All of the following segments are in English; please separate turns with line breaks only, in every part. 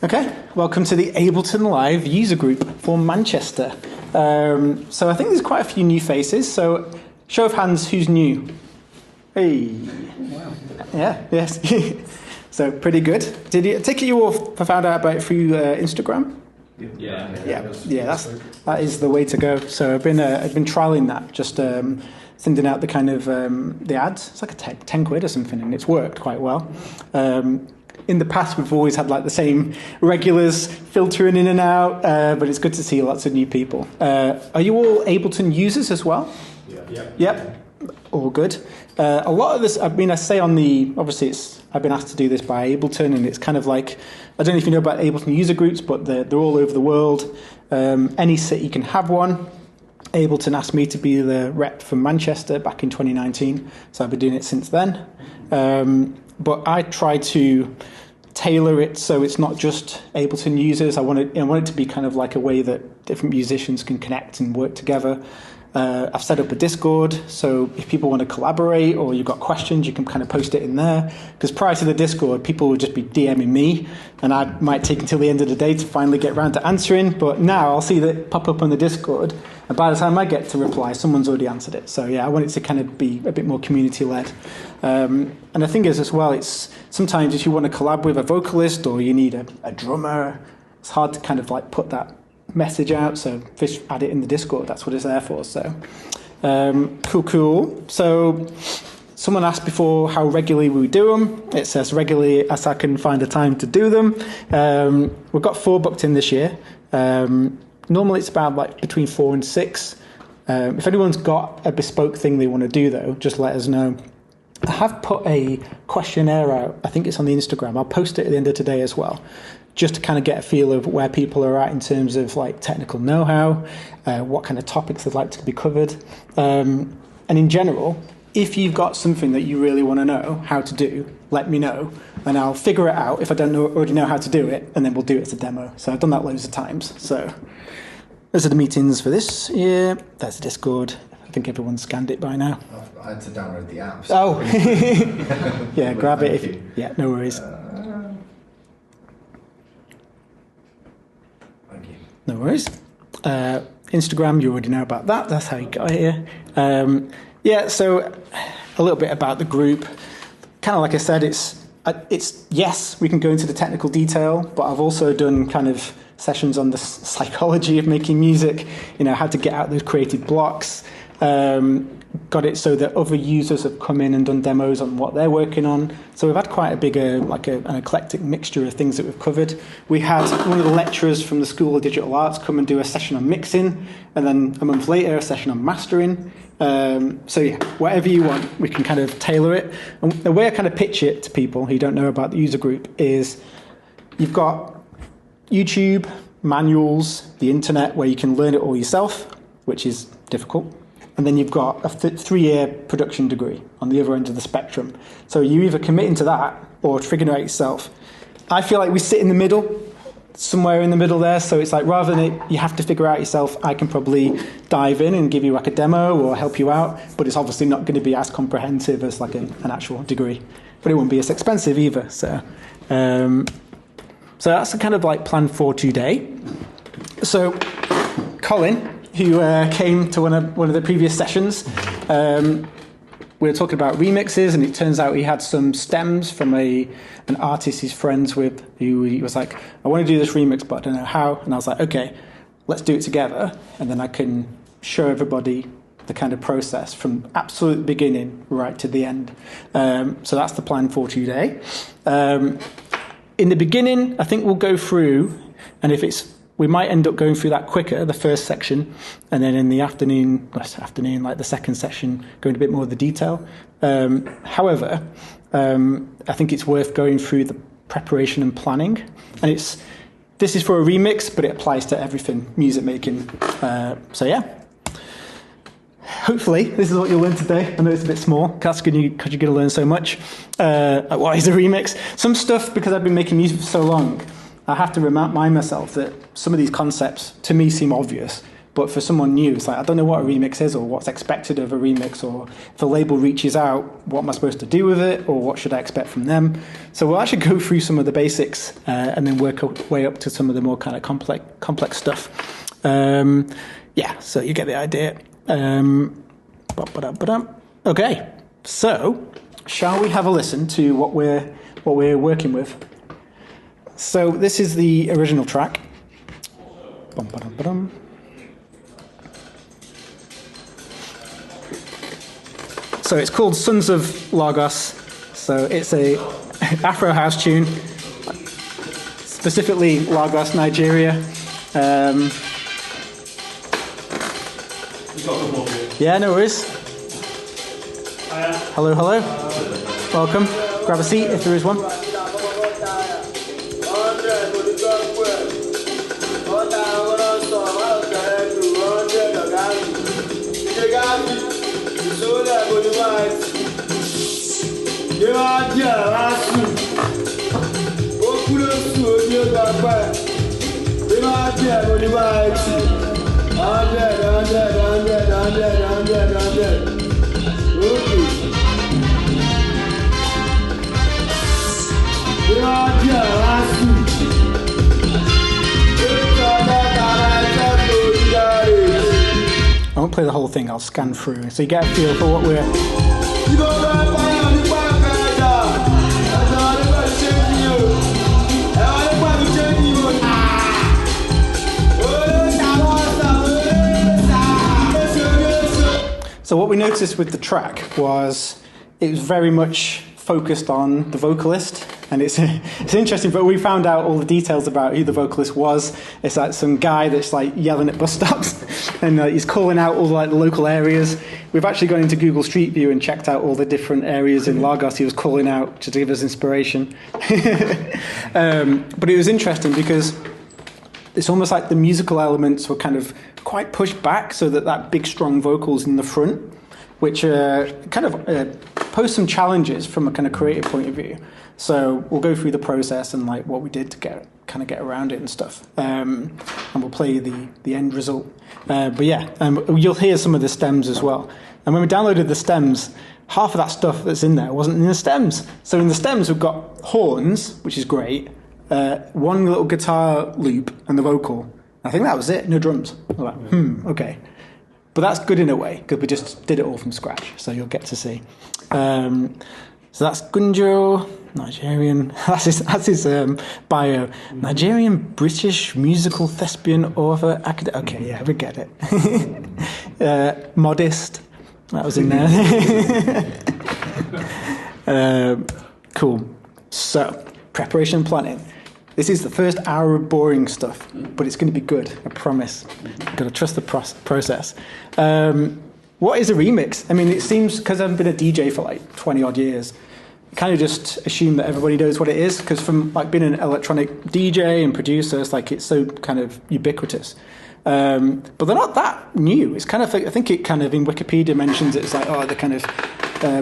Okay, welcome to the Ableton Live user group for Manchester. So I think there's quite a few new faces, so show of hands, who's new? Hey. Wow. Yeah, yes. So pretty good. Did you take it you all found out about it through Instagram?
Yeah,
that is the way to go. So I've been trialing that, just sending out the kind of the ads. It's like a 10 quid or something, and it's worked quite well. In the past, we've always had like the same regulars filtering in and out, but it's good to see lots of new people. Are you all Ableton users as well?
Yeah.
Yep. All good. A lot of this, I mean, I say on the, obviously I've been asked to do this by Ableton, and it's kind of like, I don't know if you know about Ableton user groups, but they're all over the world. Any city can have one. Ableton asked me to be the rep for Manchester back in 2019, so I've been doing it since then. But I try to tailor it so it's not just Ableton users. I want it to be kind of like a way that different musicians can connect and work together. I've set up a Discord, so if people want to collaborate or you've got questions, you can kind of post it in there. Because prior to the Discord, people would just be DMing me, and I might take until the end of the day to finally get around to answering. But now I'll see that pop up on the Discord, and by the time I get to reply, someone's already answered it. So yeah, I want it to kind of be a bit more community-led. And the thing is as well, it's sometimes if you want to collab with a vocalist or you need a drummer, it's hard to kind of like put that message out, so just add it in the Discord. That's what it's there for. So cool. So someone asked before how regularly we do them. It says regularly as I can find the time to do them. We've got 4 booked in this year. Normally it's about like between 4 and 6. If anyone's got a bespoke thing they want to do though, just let us know. I have put a questionnaire out. I think it's on the Instagram. I'll post it at the end of today as well, just to kind of get a feel of where people are at in terms of like technical know-how, what kind of topics they'd like to be covered. And in general, if you've got something that you really want to know how to do, let me know, and I'll figure it out if I already know how to do it, and then we'll do it as a demo. So I've done that loads of times. So those are the meetings for this year. There's the Discord. I think everyone's scanned it by now.
I had to download the app.
Oh, yeah, grab it. Yeah, no worries.
Thank you.
No worries. Instagram, you already know about that. That's how you got here. So a little bit about the group. Kind of like I said, it's yes, we can go into the technical detail, but I've also done kind of sessions on the psychology of making music, how to get out those creative blocks. Got it so that other users have come in and done demos on what they're working on. So we've had quite a big, an eclectic mixture of things that we've covered. We had one of the lecturers from the School of Digital Arts come and do a session on mixing, and then a month later a session on mastering. So yeah, whatever you want, we can kind of tailor it. And the way I kind of pitch it to people who don't know about the user group is you've got YouTube, manuals, the internet, where you can learn it all yourself, which is difficult. And then you've got a 3-year production degree on the other end of the spectrum. So you either committing to that or figuring it out yourself. I feel like we sit in the middle, somewhere in the middle there. So it's like rather than you have to figure out yourself, I can probably dive in and give you like a demo or help you out. But it's obviously not going to be as comprehensive as like an actual degree. But it won't be as expensive either. So that's the kind of like plan for today. So Colin, who came to one of the previous sessions. We were talking about remixes, and it turns out he had some stems from an artist he's friends with, who he was like, I want to do this remix, but I don't know how. And I was like, okay, let's do it together, and then I can show everybody the kind of process from absolute beginning right to the end. So that's the plan for today. In the beginning, I think we'll go through, and we might end up going through that quicker, the first section, and then in the afternoon, like the second session, go into a bit more of the detail. However, I think it's worth going through the preparation and planning. And this is for a remix, but it applies to everything music making. So yeah. Hopefully, this is what you'll learn today. I know it's a bit small, because you're going to learn so much. Like what is a remix? Some stuff, because I've been making music for so long, I have to remind myself that some of these concepts, to me, seem obvious, But for someone new, it's like, I don't know what a remix is or what's expected of a remix, or if a label reaches out, what am I supposed to do with it, or what should I expect from them? So we'll actually go through some of the basics and then work our way up to some of the more kind of complex stuff. So you get the idea. Okay, so shall we have a listen to what we're working with? So this is the original track. So it's called Sons of Lagos. So it's a Afro house tune, specifically Lagos, Nigeria. Yeah, no worries. Hello. Welcome. Grab a seat if there is one. I won't play the whole thing, I'll scan through so you get a feel for what we're... So what we noticed with the track was it was very much focused on the vocalist, and it's interesting, but we found out all the details about who the vocalist was. It's like some guy that's like yelling at bus stops and he's calling out all the local areas. We've actually gone into Google Street View and checked out all the different areas in Lagos he was calling out to give us inspiration. But it was interesting because it's almost like the musical elements were kind of quite pushed back so that big strong vocals in the front, which kind of pose some challenges from a kind of creative point of view. So we'll go through the process and like what we did to get around it and stuff, and we'll play the end result. But yeah, you'll hear some of the stems as well. And when we downloaded the stems, half of that stuff that's in there wasn't in the stems. So in the stems we've got horns, which is great, one little guitar loop and the vocal. I think that was it, no drums. I'm like, okay. But that's good in a way, because we just did it all from scratch, so you'll get to see. So that's Gunjo, Nigerian, that's his bio. Nigerian, British, musical, thespian, author, academic. Okay, yeah, we get it. Modest, that was in there. Cool. So, preparation and planning. This is the first hour of boring stuff, but it's going to be good, I promise. You've got to trust the process. What is a remix? I mean, it seems, because I've been a DJ for like 20 odd years, I kind of just assume that everybody knows what it is, because from like being an electronic DJ and producer, it's so kind of ubiquitous. But they're not that new. It's kind of, I think it kind of in Wikipedia mentions it's like, the kind of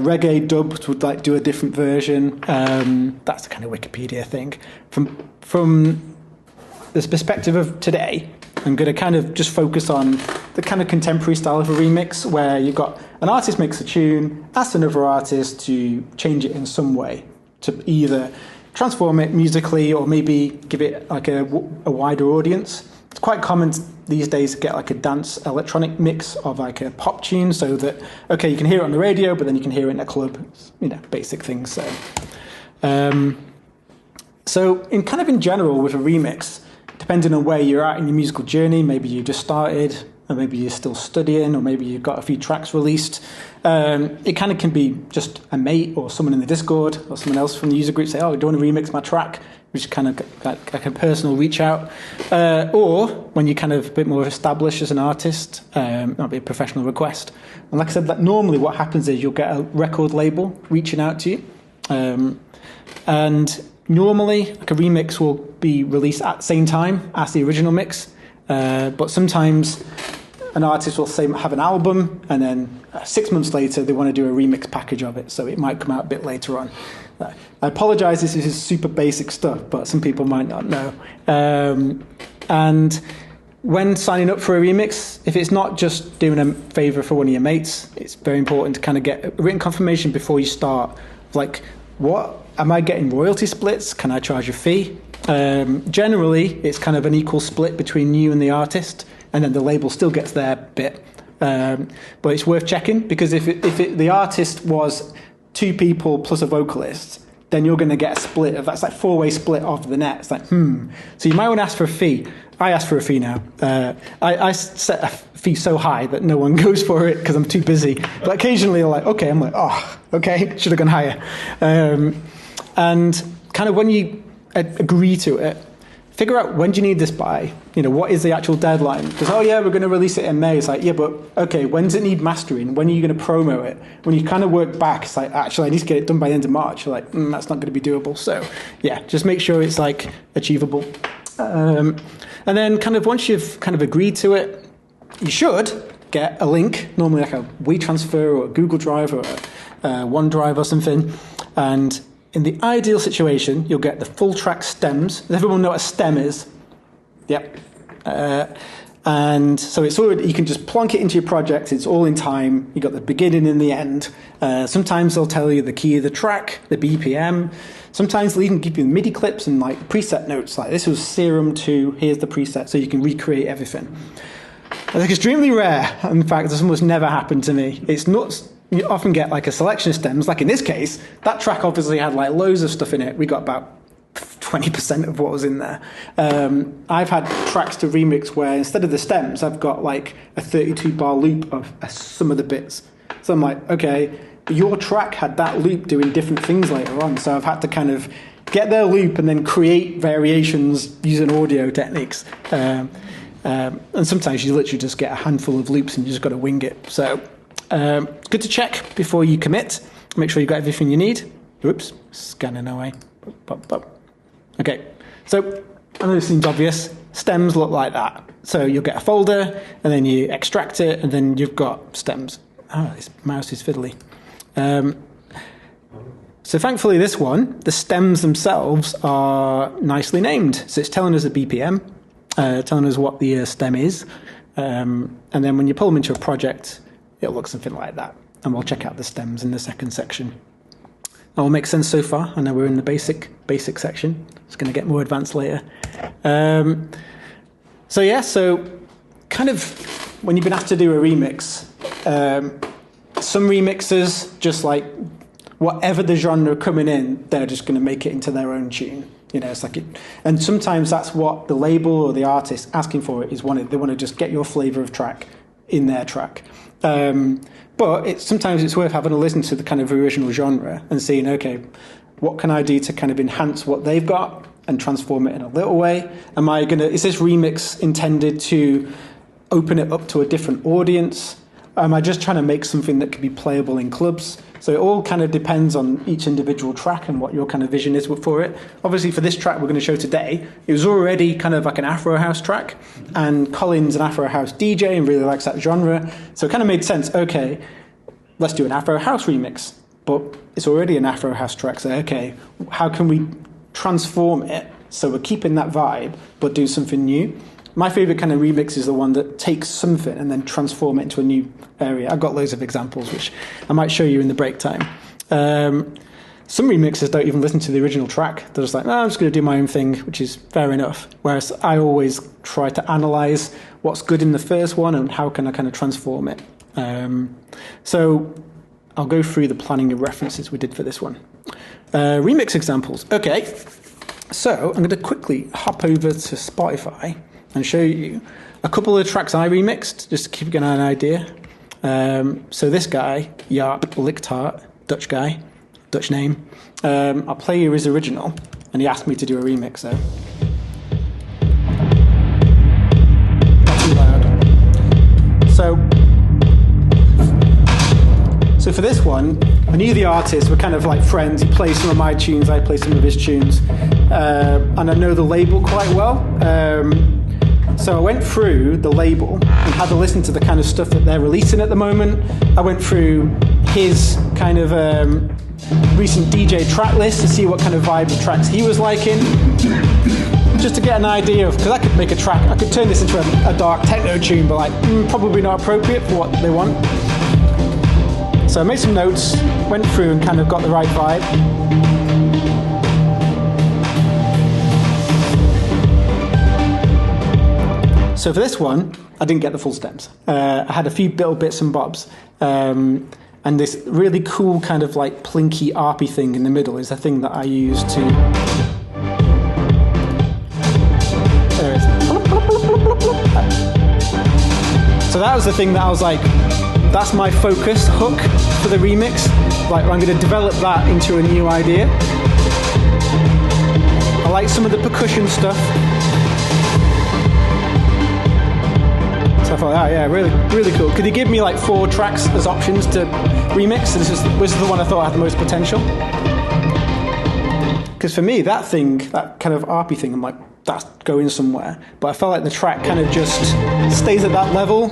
reggae dubs would like do a different version. That's the kind of Wikipedia thing. From this perspective of today, I'm going to kind of just focus on the kind of contemporary style of a remix, where you've got an artist makes a tune, asks another artist to change it in some way, to either transform it musically or maybe give it like a wider audience. It's quite common these days to get like a dance electronic mix of like a pop tune, so that, okay, you can hear it on the radio, but then you can hear it in a club, basic things. So in general with a remix, depending on where you're at in your musical journey, maybe you just started, or maybe you're still studying, or maybe you've got a few tracks released, it kind of can be just a mate or someone in the Discord or someone else from the user group say, do you want to remix my track? Which is kind of like a personal reach out. Or when you're kind of a bit more established as an artist, that'll be a professional request. And like I said, normally what happens is you'll get a record label reaching out to you. And normally, like a remix will be released at the same time as the original mix. But sometimes an artist will say have an album, and then 6 months later they want to do a remix package of it, so it might come out a bit later on. I apologise, this is super basic stuff, but some people might not know. And when signing up for a remix, if it's not just doing a favor for one of your mates, it's very important to kind of get a written confirmation before you start. Like, what am I getting royalty splits? Can I charge a fee? Generally, it's kind of an equal split between you and the artist, and then the label still gets their bit. But it's worth checking, because if the artist was 2 people plus a vocalist, then you're going to get a split of that's like 4-way split of the net. It's like, So you might want to ask for a fee. I ask for a fee now. I set a fee so high that no one goes for it because I'm too busy. But occasionally they're like, okay, I'm like, oh, okay, should have gone higher. And kind of when you agree to it, figure out when do you need this by? What is the actual deadline? Because, we're going to release it in May. It's like, yeah, but okay, when does it need mastering? When are you going to promo it? When you kind of work back, it's like, actually, I need to get it done by the end of March. You're like, that's not going to be doable. So, yeah, just make sure it's like achievable. And then kind of once you've kind of agreed to it, you should get a link, normally like a WeTransfer or a Google Drive or a OneDrive or something. And in the ideal situation, you'll get the full track stems. Does everyone know what a stem is? Yep. And so it's already, you can just plonk it into your project. It's all in time. You've got the beginning and the end. Sometimes they'll tell you the key of the track, the BPM. Sometimes they'll even give you MIDI clips and like preset notes. Like this was Serum 2, here's the preset, so you can recreate everything. It's extremely rare. In fact, this almost never happened to me. It's nuts. You often get like a selection of stems. Like in this case, that track obviously had like loads of stuff in it. We got about 20% of what was in there. I've had tracks to remix where instead of the stems, I've got like a 32-bar loop of some of the bits. So I'm like, okay, your track had that loop doing different things later on. So I've had to kind of get their loop and then create variations using audio techniques. And sometimes you literally just get a handful of loops and you just got to wing it. So good to check before you commit. Make sure you've got everything you need. Oops, scanning away. Okay, so I know this seems obvious. Stems look like that. So you'll get a folder, and then you extract it, and then you've got stems. This mouse is fiddly. So thankfully this one, the stems themselves are nicely named. So it's telling us a BPM, telling us what the stem is. And then when you pull them into a project, it'll look something like that. And we'll check out the stems in the second section. That all makes sense so far. I know we're in the basic section. It's going to get more advanced later. So kind of when you've been asked to do a remix, some remixers just like whatever the genre coming in, they're just going to make it into their own tune. It's like and sometimes that's what the label or the artist asking for is they want to just get your flavor of track in their track. But sometimes it's worth having a listen to the kind of original genre and seeing, okay, what can I do to kind of enhance what they've got and transform it in a little way? Is this remix intended to open it up to a different audience? Am I just trying to make something that could be playable in clubs? So it all kind of depends on each individual track and what your kind of vision is for it. Obviously, for this track we're going to show today, it was already kind of like an Afro house track, and Colin's an Afro house DJ and really likes that genre. So it kind of made sense, okay, let's do an Afro house remix. But it's already an Afro house track, so okay, how can we transform it so we're keeping that vibe but do something new? My favorite kind of remix is the one that takes something and then transform it into a new area. I've got loads of examples, which I might show you in the break time. Some remixers don't even listen to the original track. They're just like, I'm just going to do my own thing, which is fair enough. Whereas I always try to analyze what's good in the first one and how can I kind of transform it. So I'll go through the planning of references we did for this one. Remix examples. Okay, so I'm going to quickly hop over to Spotify and show you a couple of tracks I remixed, just to keep you an idea. So this guy, Jaap Lichthart, Dutch guy, Dutch name. I'll play you his original, and he asked me to do a remix, so. Not too loud. So for this one, I knew the artist, we're kind of like friends. He plays some of my tunes, I play some of his tunes. And I know the label quite well. So I went through the label and had to listen to the kind of stuff that they're releasing at the moment. I went through his kind of recent DJ track list to see what kind of vibe of tracks he was liking. just to get an idea of, because I could make a track, I could turn this into a dark techno tune, but like probably not appropriate for what they want. So I made some notes, went through and kind of got the right vibe. So for this one, I didn't get the full stems. I had a few little bits and bobs. And this really cool kind of like plinky, arpy thing in the middle is the thing that I use to... There it is. So that was the thing that I was like, that's my focus hook for the remix. Like, I'm going to develop that into a new idea. I like some of the percussion stuff. So I thought, oh yeah, really, really cool. Could he give me like 4 tracks as options to remix? So this is the one I thought had the most potential. Because for me, that thing, that kind of arpy thing, I'm like, that's going somewhere. But I felt like the track kind of just stays at that level.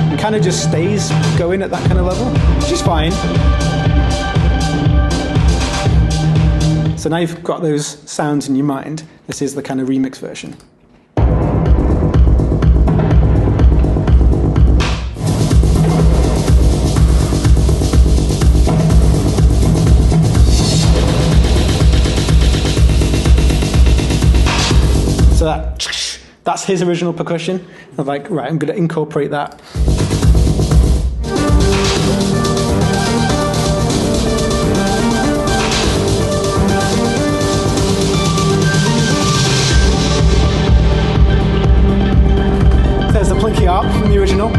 And kind of just stays going at that kind of level, which is fine. So now you've got those sounds in your mind. This is the kind of remix version. So that's his original percussion. I'm like, right, I'm going to incorporate that. There's the plinky arp from the original.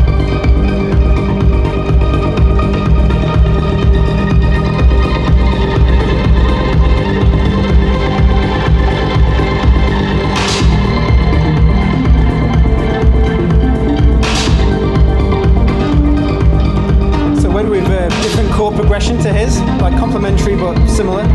Chord progression to his, like complementary but similar.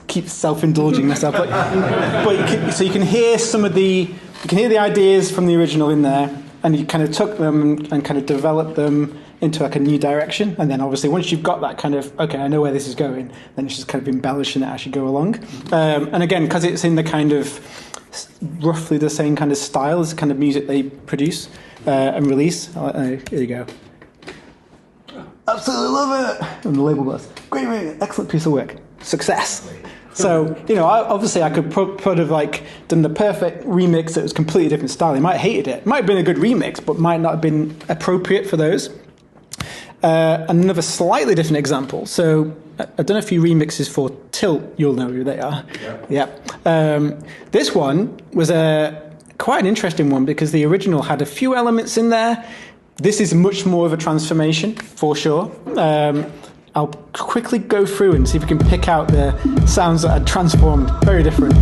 Keep self-indulging myself, but you can hear some of the ideas from the original in there, and you kind of took them and kind of developed them into like a new direction. And then obviously once you've got that kind of, okay, I know where this is going, then it's just kind of embellishing it as you go along. And again, because it's in the kind of roughly the same kind of style as the kind of music they produce and release. Here you go. Absolutely love it. And the label goes, great, excellent piece of work, success. So, you know, obviously I could put have like done the perfect remix that was completely different style. They might have hated it. It might have been a good remix, but might not have been appropriate for those. Another slightly different example. So I've done a few remixes for Tilt. You'll know who they are. Yep. This one was quite an interesting one because the original had a few elements in there. This is much more of a transformation, for sure. I'll quickly go through and see if we can pick out the sounds that are transformed. Very different.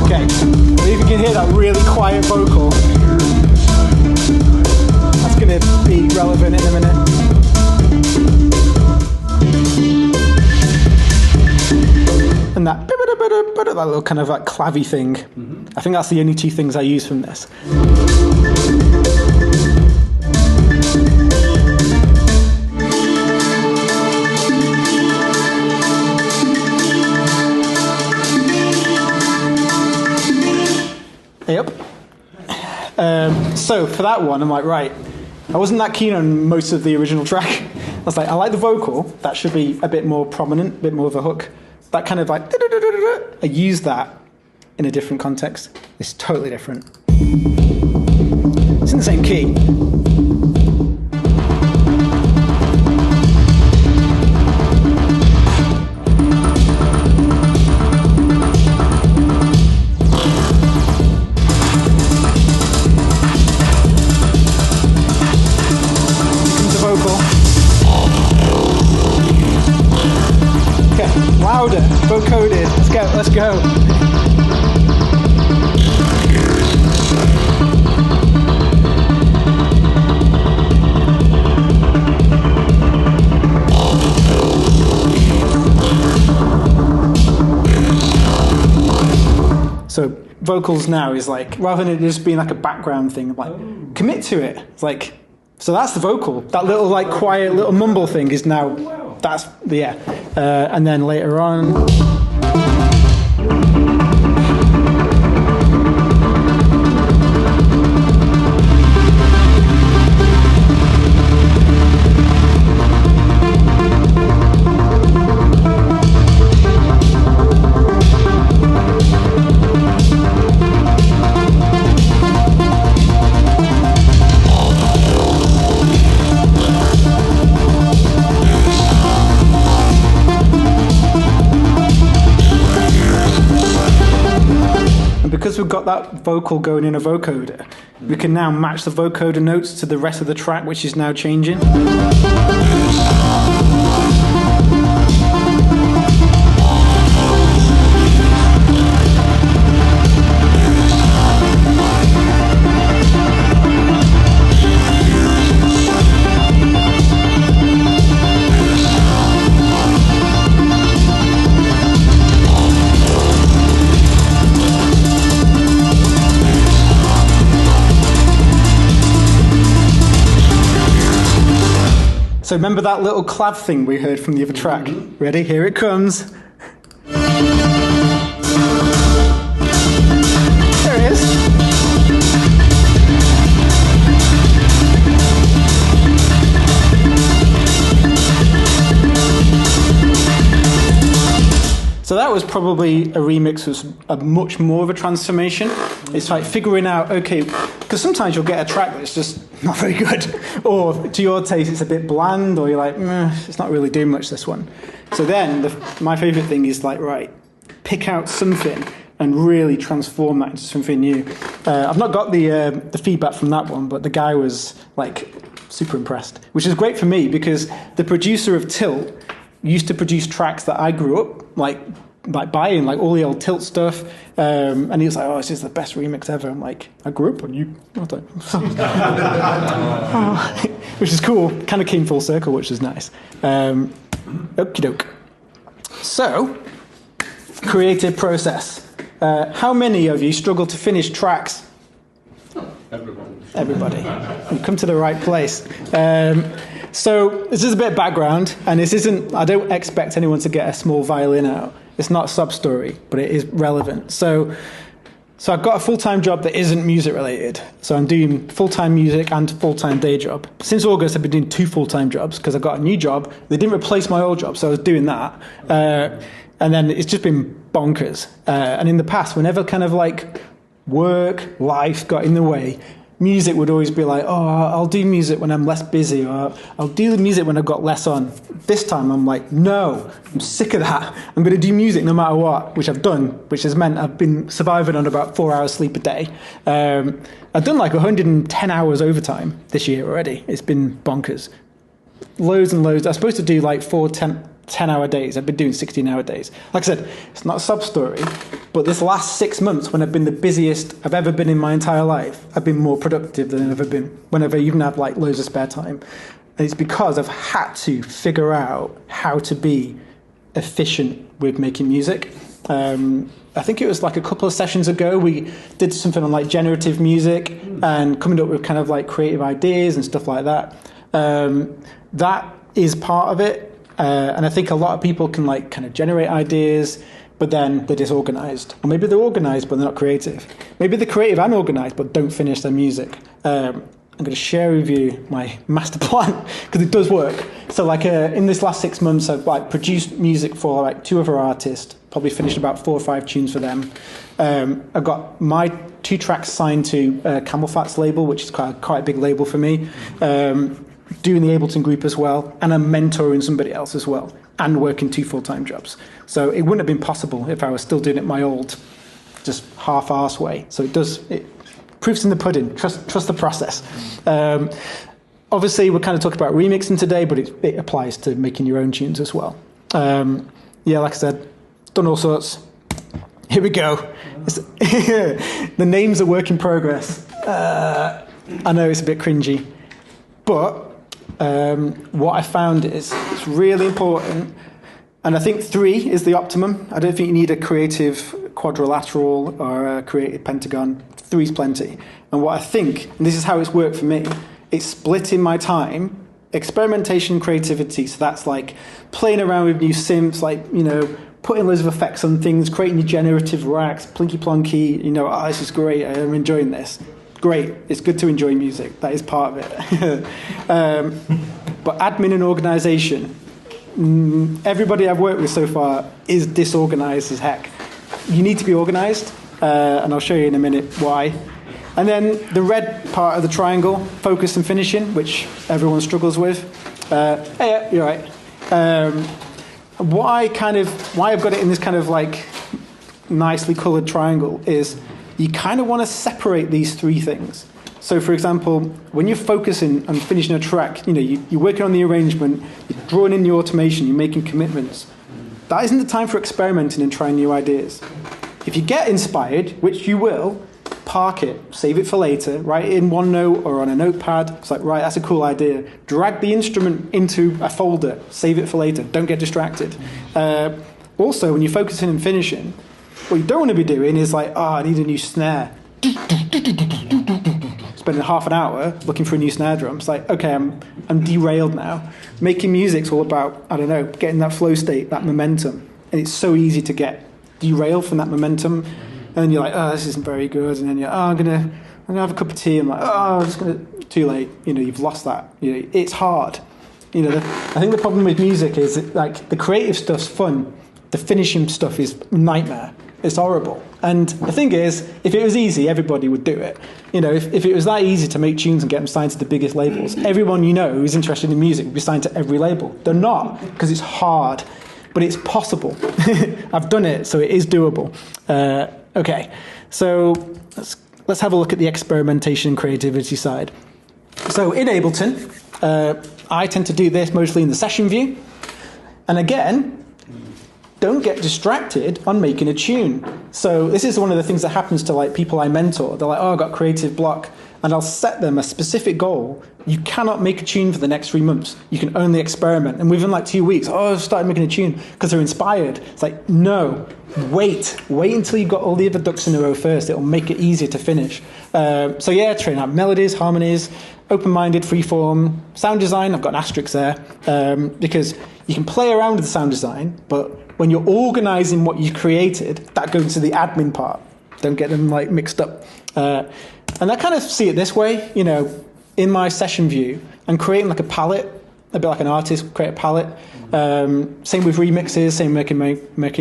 Okay, so if you can hear that really quiet vocal. that little kind of like clavy thing. I think that's the only two things I use from this. Yep. So for that one, I'm like, right, I wasn't that keen on most of the original track. I was like, I like the vocal. That should be a bit more prominent, a bit more of a hook. That kind of like, I use that in a different context. It's totally different. It's in the same key. Louder, vocoded. Let's go. So vocals now is like, rather than it just being like a background thing, like commit to it. It's like, so that's the vocal. That little like quiet little mumble thing is now, that's, yeah. And then later on. Because we've got that vocal going in a vocoder, we can now match the vocoder notes to the rest of the track, which is now changing. So remember that little clav thing we heard from the other track? Ready? Here it comes. There it is. So that was probably a remix with a much more of a transformation. It's like figuring out, okay, because sometimes you'll get a track that's just not very good, or to your taste it's a bit bland, or you're like, it's not really doing much, this one. So then my favorite thing is like, right, pick out something and really transform that into something new. I've not got the feedback from that one, but the guy was like super impressed, which is great for me because the producer of Tilt used to produce tracks that I grew up like buying, like all the old Tilt stuff, and he was like, oh, this is the best remix ever. I'm like, I grew up on you. Which is cool. Kind of came full circle, which is nice. Okie doke. So, creative process. How many of you struggle to finish tracks? Everybody. You've come to the right place. So this is a bit of background, and this isn't, I don't expect anyone to get a small violin out. It's not a sub-story, but it is relevant. So I've got a full-time job that isn't music-related. So I'm doing full-time music and full-time day job. Since August, I've been doing 2 full-time jobs because I got a new job. They didn't replace my old job, so I was doing that. And then it's just been bonkers. And in the past, whenever kind of like work, life got in the way, music would always be like, oh, I'll do music when I'm less busy, or I'll do the music when I've got less on. This time I'm like, no, I'm sick of that. I'm going to do music no matter what, which I've done, which has meant I've been surviving on about 4 hours sleep a day. I've done like 110 hours overtime this year already. It's been bonkers. Loads and loads. I was supposed to do like 10-hour days. I've been doing 16-hour days. Like I said, it's not a sub-story, but this last 6 months, when I've been the busiest I've ever been in my entire life, I've been more productive than I've ever been, whenever I even have like loads of spare time. And it's because I've had to figure out how to be efficient with making music. I think it was like a couple of sessions ago, we did something on like generative music and coming up with kind of like creative ideas and stuff like that. That is part of it. And I think a lot of people can like kind of generate ideas, but then they're disorganized. Or maybe they're organized, but they're not creative. Maybe they're creative and organized, but don't finish their music. I'm going to share with you my master plan because it does work. So like in this last 6 months, I've like produced music for like 2 other artists, probably finished about 4 or 5 tunes for them. I've got my 2 tracks signed to Camel Fat's label, which is quite a big label for me. Doing the Ableton Group as well, and I'm mentoring somebody else as well, and working 2 full-time jobs. So it wouldn't have been possible if I was still doing it my old, just half-arse way. So it proof's in the pudding. Trust the process. Obviously, we're kind of talking about remixing today, but it applies to making your own tunes as well. Like I said, done all sorts. Here we go. The name's a work in progress. I know it's a bit cringy, but what I found is it's really important, and I think 3 is the optimum. I don't think you need a creative quadrilateral or a creative pentagon. 3 is plenty. And what I think, and this is how it's worked for me, it's splitting my time, experimentation, creativity. So that's like playing around with new synths, like, putting loads of effects on things, creating generative racks, plinky plonky, this is great, I'm enjoying this. Great, it's good to enjoy music. That is part of it. But admin and organization, everybody I've worked with so far is disorganized as heck. You need to be organized, and I'll show you in a minute why. And then the red part of the triangle, focus and finishing, which everyone struggles with. Hey, you're right. Why I've got it in this kind of like nicely colored triangle is you kind of want to separate these 3 things. So, for example, when you're focusing on finishing a track, you're working on the arrangement, you're drawing in the automation, you're making commitments. That isn't the time for experimenting and trying new ideas. If you get inspired, which you will, park it, save it for later, write it in OneNote or on a notepad. It's like, right, that's a cool idea. Drag the instrument into a folder, save it for later. Don't get distracted. Also, when you're focusing and finishing, what you don't want to be doing is like, I need a new snare. Spending half an hour looking for a new snare drum. It's like, okay, I'm derailed now. Making music's all about, getting that flow state, that momentum. And it's so easy to get derailed from that momentum. And then you're like, this isn't very good. And then you're, I'm gonna have a cup of tea. I'm like, I'm just gonna. Too late. You've lost that. It's hard. I think the problem with music is that, like, the creative stuff's fun. The finishing stuff is nightmare. It's horrible. And the thing is, if it was easy, everybody would do it. If it was that easy to make tunes and get them signed to the biggest labels, everyone who's interested in music would be signed to every label. They're not, because it's hard. But it's possible. I've done it, so it is doable. Okay, so let's have a look at the experimentation and creativity side. So in Ableton, I tend to do this mostly in the session view. And again, don't get distracted on making a tune. So this is one of the things that happens to like people I mentor. They're like, I've got a creative block. And I'll set them a specific goal. You cannot make a tune for the next 3 months. You can only experiment. And within like 2 weeks, I've started making a tune because they're inspired. It's like, no, wait until you've got all the other ducks in a row first. It'll make it easier to finish. Train out melodies, harmonies, open-minded, freeform, sound design. I've got an asterisk there because you can play around with the sound design, but when you're organizing what you created, that goes to the admin part. Don't get them like mixed up. And I kind of see it this way, in my session view, I'm creating like a palette, a bit like an artist, create a palette. Same with remixes, same making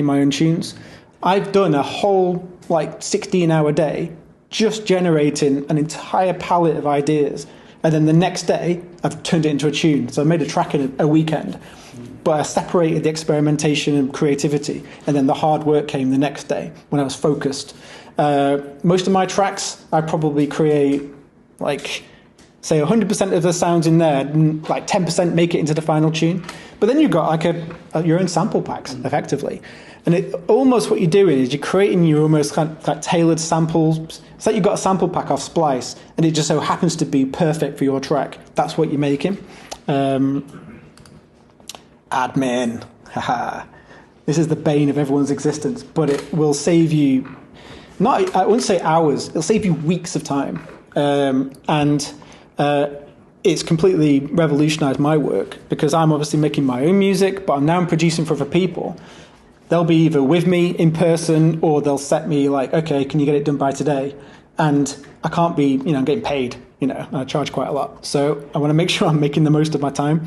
my own tunes. I've done a whole like 16-hour day just generating an entire palette of ideas. And then the next day, I've turned it into a tune. So I made a track in a weekend. But I separated the experimentation and creativity. And then the hard work came the next day when I was focused. Most of my tracks, I probably create like, say 100% of the sounds in there, and like 10% make it into the final tune. But then you've got like your own sample packs, effectively. And almost what you're doing is you're creating your almost kind of like tailored samples. It's like you've got a sample pack off Splice, and it just so happens to be perfect for your track. That's what you're making. Admin. Haha. This is the bane of everyone's existence, but it will save you, I wouldn't say hours, it'll save you weeks of time. It's completely revolutionized my work because I'm obviously making my own music, but I'm producing for other people. They'll be either with me in person or they'll set me like, okay, can you get it done by today? And I can't be, I'm getting paid, and I charge quite a lot. So I want to make sure I'm making the most of my time.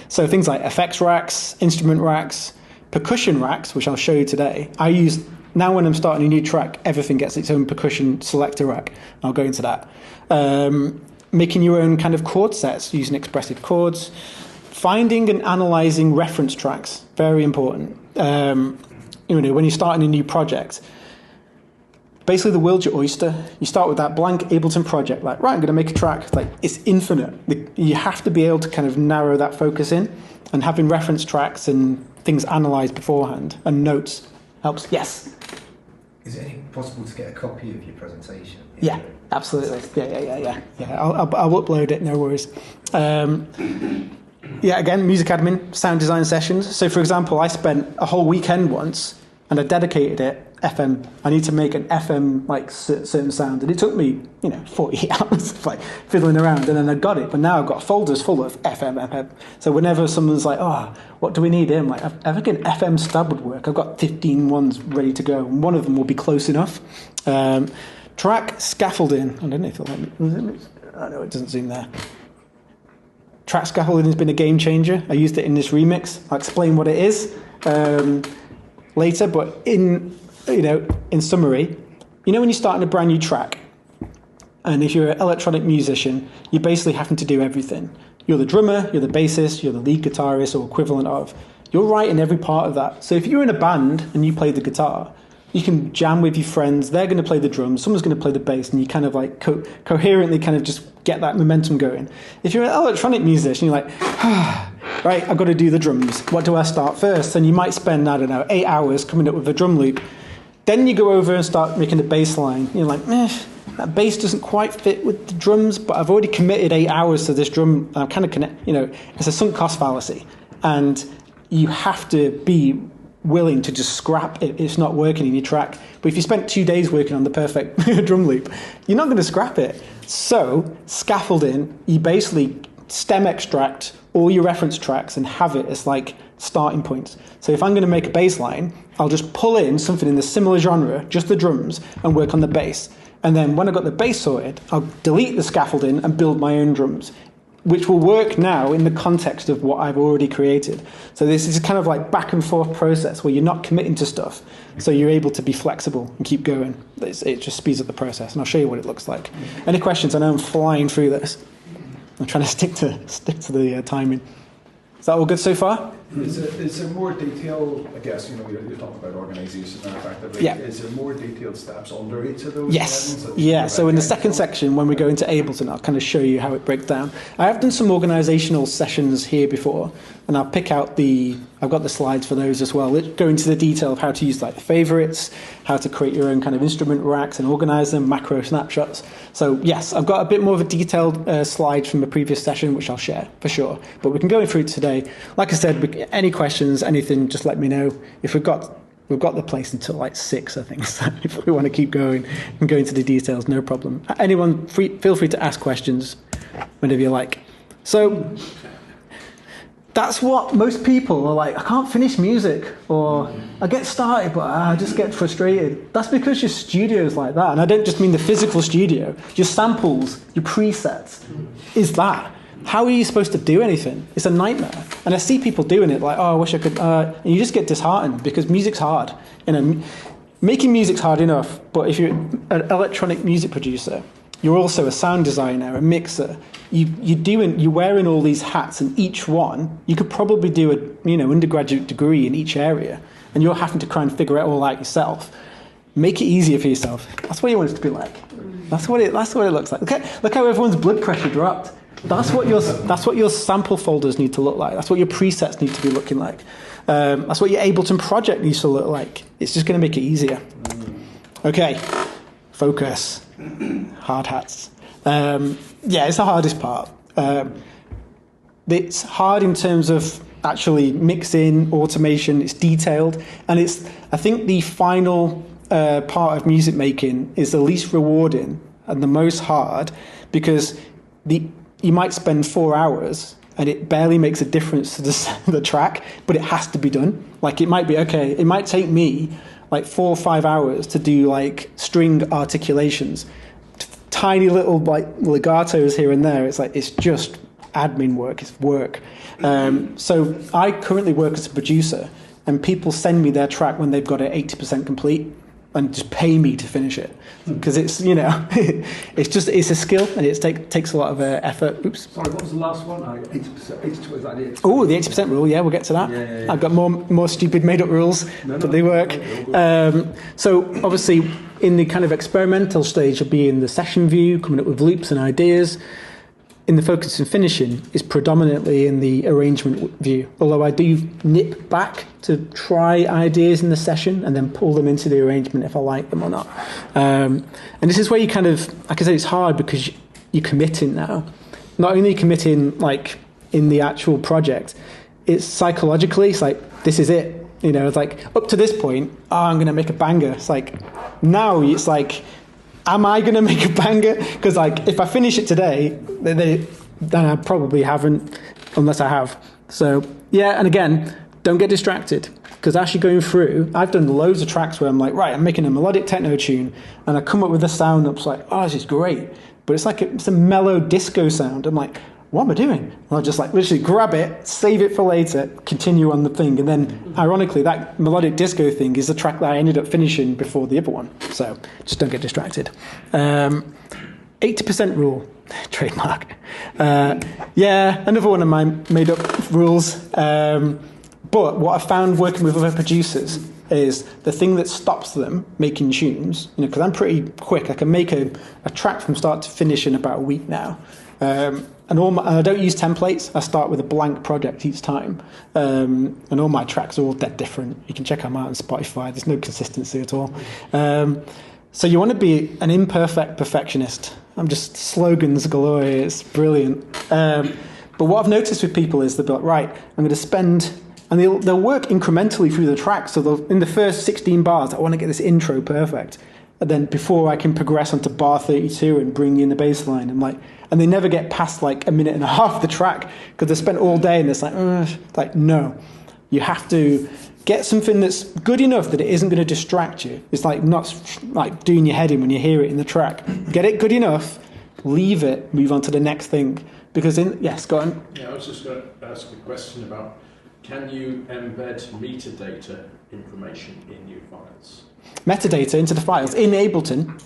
So things like effects racks, instrument racks, percussion racks, which I'll show you today. I use, now when I'm starting a new track, everything gets its own percussion selector rack. I'll go into that. Making your own kind of chord sets using expressive chords. Finding and analysing reference tracks, very important. When you're starting a new project, basically the world's your oyster. You start with that blank Ableton project, like, right, I'm going to make a track. It's infinite. You have to be able to kind of narrow that focus in, and having reference tracks and things analysed beforehand and notes helps. Yes?
Is it any possible to get a copy of your presentation?
Yeah, absolutely. Yeah. I'll upload it, no worries. Again, music admin, sound design sessions. So, for example, I spent a whole weekend once and I dedicated it FM. I need to make an FM certain sound, and it took me 48 hours of fiddling around, and then I got it. But now I've got folders full of FM. So whenever someone's like, "Oh, what do we need?" I'm like, "I think an FM stub would work." I've got 15 ones ready to go, and one of them will be close enough. Track scaffolding. I don't know if it'll let me. I know it doesn't zoom there. Track scaffolding has been a game changer. I used it in this remix. I'll explain what it is later, but in summary, when you're starting a brand new track, and if you're an electronic musician, you're basically having to do everything. You're the drummer, you're the bassist, you're the lead guitarist or equivalent of. You're writing every part of that. So if you're in a band and you play the guitar, you can jam with your friends, they're going to play the drums, someone's going to play the bass, and you kind of coherently kind of just get that momentum going. If you're an electronic musician, you're like, right, I've got to do the drums. What do I start first? And you might spend, 8 hours coming up with a drum loop. Then you go over and start making a bass line. You're like, that bass doesn't quite fit with the drums, but I've already committed 8 hours to this drum. I'm kind of it's a sunk cost fallacy. And you have to be willing to just scrap it if it's not working in your track. But if you spent 2 days working on the perfect drum loop, you're not going to scrap it. So scaffolding, you basically stem extract all your reference tracks and have it as starting points. So if I'm going to make a bass line, I'll just pull in something in the similar genre, just the drums, and work on the bass. And then when I've got the bass sorted, I'll delete the scaffolding and build my own drums, which will work now in the context of what I've already created. So this is kind of back and forth process where you're not committing to stuff, so you're able to be flexible and keep going. It just speeds up the process, and I'll show you what it looks like. Any questions? I know I'm flying through this. I'm trying to stick to the timing. Is that all good so far?
Is there more detail, I guess, you're talking about organisation and effectively.
Yeah.
Is there more detailed steps under each of those?
Yes. Yeah, so in the second section, when we go into Ableton, I'll kind of show you how it breaks down. I have done some organisational sessions here before, and I'll pick out I've got the slides for those as well. Go into the detail of how to use the favourites, how to create your own kind of instrument racks and organise them, macro snapshots. So yes, I've got a bit more of a detailed slide from a previous session, which I'll share for sure. But we can go through it today. Like I said, any questions, anything, just let me know. If we've got the place until 6, I think. So if we want to keep going and go into the details, no problem. Anyone, feel free to ask questions whenever you like. So that's what most people are like. I can't finish music, or I get started, but I just get frustrated. That's because your studio is like that. And I don't just mean the physical studio. Your samples, your presets is that. How are you supposed to do anything? It's a nightmare. And I see people doing it I wish I could. And you just get disheartened because music's hard. Making music's hard enough, but if you're an electronic music producer, you're also a sound designer, a mixer. You're wearing all these hats, and each one, you could probably do a undergraduate degree in each area, and you're having to try and figure it all out yourself. Make it easier for yourself. That's what you want it to be like. That's what it looks like. Look how everyone's blood pressure dropped. That's what your sample folders need to look like. That's what your presets need to be looking like. That's what your Ableton project needs to look like. It's just going to make it easier. Okay, focus. Hard hats. It's the hardest part. It's hard in terms of actually mixing, automation. It's detailed, and I think the final part of music making is the least rewarding and the most hard, because you might spend 4 hours and it barely makes a difference to the track, but it has to be done. Like, it might be, okay, it might take me like 4 or 5 hours to do like string articulations, tiny little like legatos here and there. It's like, it's just admin work, it's work. So I currently work as a producer, and people send me their track when they've got it 80% complete, and just pay me to finish it, because it's, you know, it's a skill, and it takes a lot of effort. Oops.
Sorry, what was the last one? 80%. 82, is that it?
Oh, the 80% rule. Yeah, we'll get to that.
Yeah.
I've got more stupid made up rules, but they work. So obviously, in the kind of experimental stage, you'll be in the session view, coming up with loops and ideas. In the focus and finishing is predominantly in the arrangement view, although I do nip back to try ideas in the session and then pull them into the arrangement if I like them or not. And this is where you kind of, like I said, it's hard because you're committing now. Not only committing like in the actual project, it's psychologically, it's like, this is it. You know, it's like, up to this point, I'm going to make a banger. It's like, now it's like, am I going to make a banger? Because like, if I finish it today, then I probably haven't, unless I have. So yeah, and again, don't get distracted, because as you're going through, I've done loads of tracks where I'm like, right, I'm making a melodic techno tune, and I come up with a sound that's like, oh, this is great, but it's like it's a mellow disco sound. I'm like, what am I doing? And I'll just like literally grab it, save it for later, continue on the thing. And then ironically, that melodic disco thing is the track that I ended up finishing before the other one. So just don't get distracted. 80% rule, trademark. Yeah, another one of my made up rules. But what I found working with other producers is the thing that stops them making tunes, you know, because I'm pretty quick. I can make a track from start to finish in about a week now. And I don't use templates. I start with a blank project each time. And all my tracks are all dead different. You can check them out on Spotify. There's no consistency at all. So you want to be an imperfect perfectionist. I'm just slogans galore. It's brilliant. But what I've noticed with people is they'll be like, right, I'm going to spend... And they'll work incrementally through the track. So in the first 16 bars, I want to get this intro perfect. And then before I can progress onto bar 32 and bring in the bass line, and they never get past like a minute and a half of the track, because they spent all day and it's like, no. You have to get something that's good enough that it isn't going to distract you. It's like not like doing your head in when you hear it in the track. Get it good enough, leave it, move on to the next thing. Because yes, go on.
Yeah, I was just going to ask a question about, can you embed metadata information in your files?
Metadata into the files in Ableton.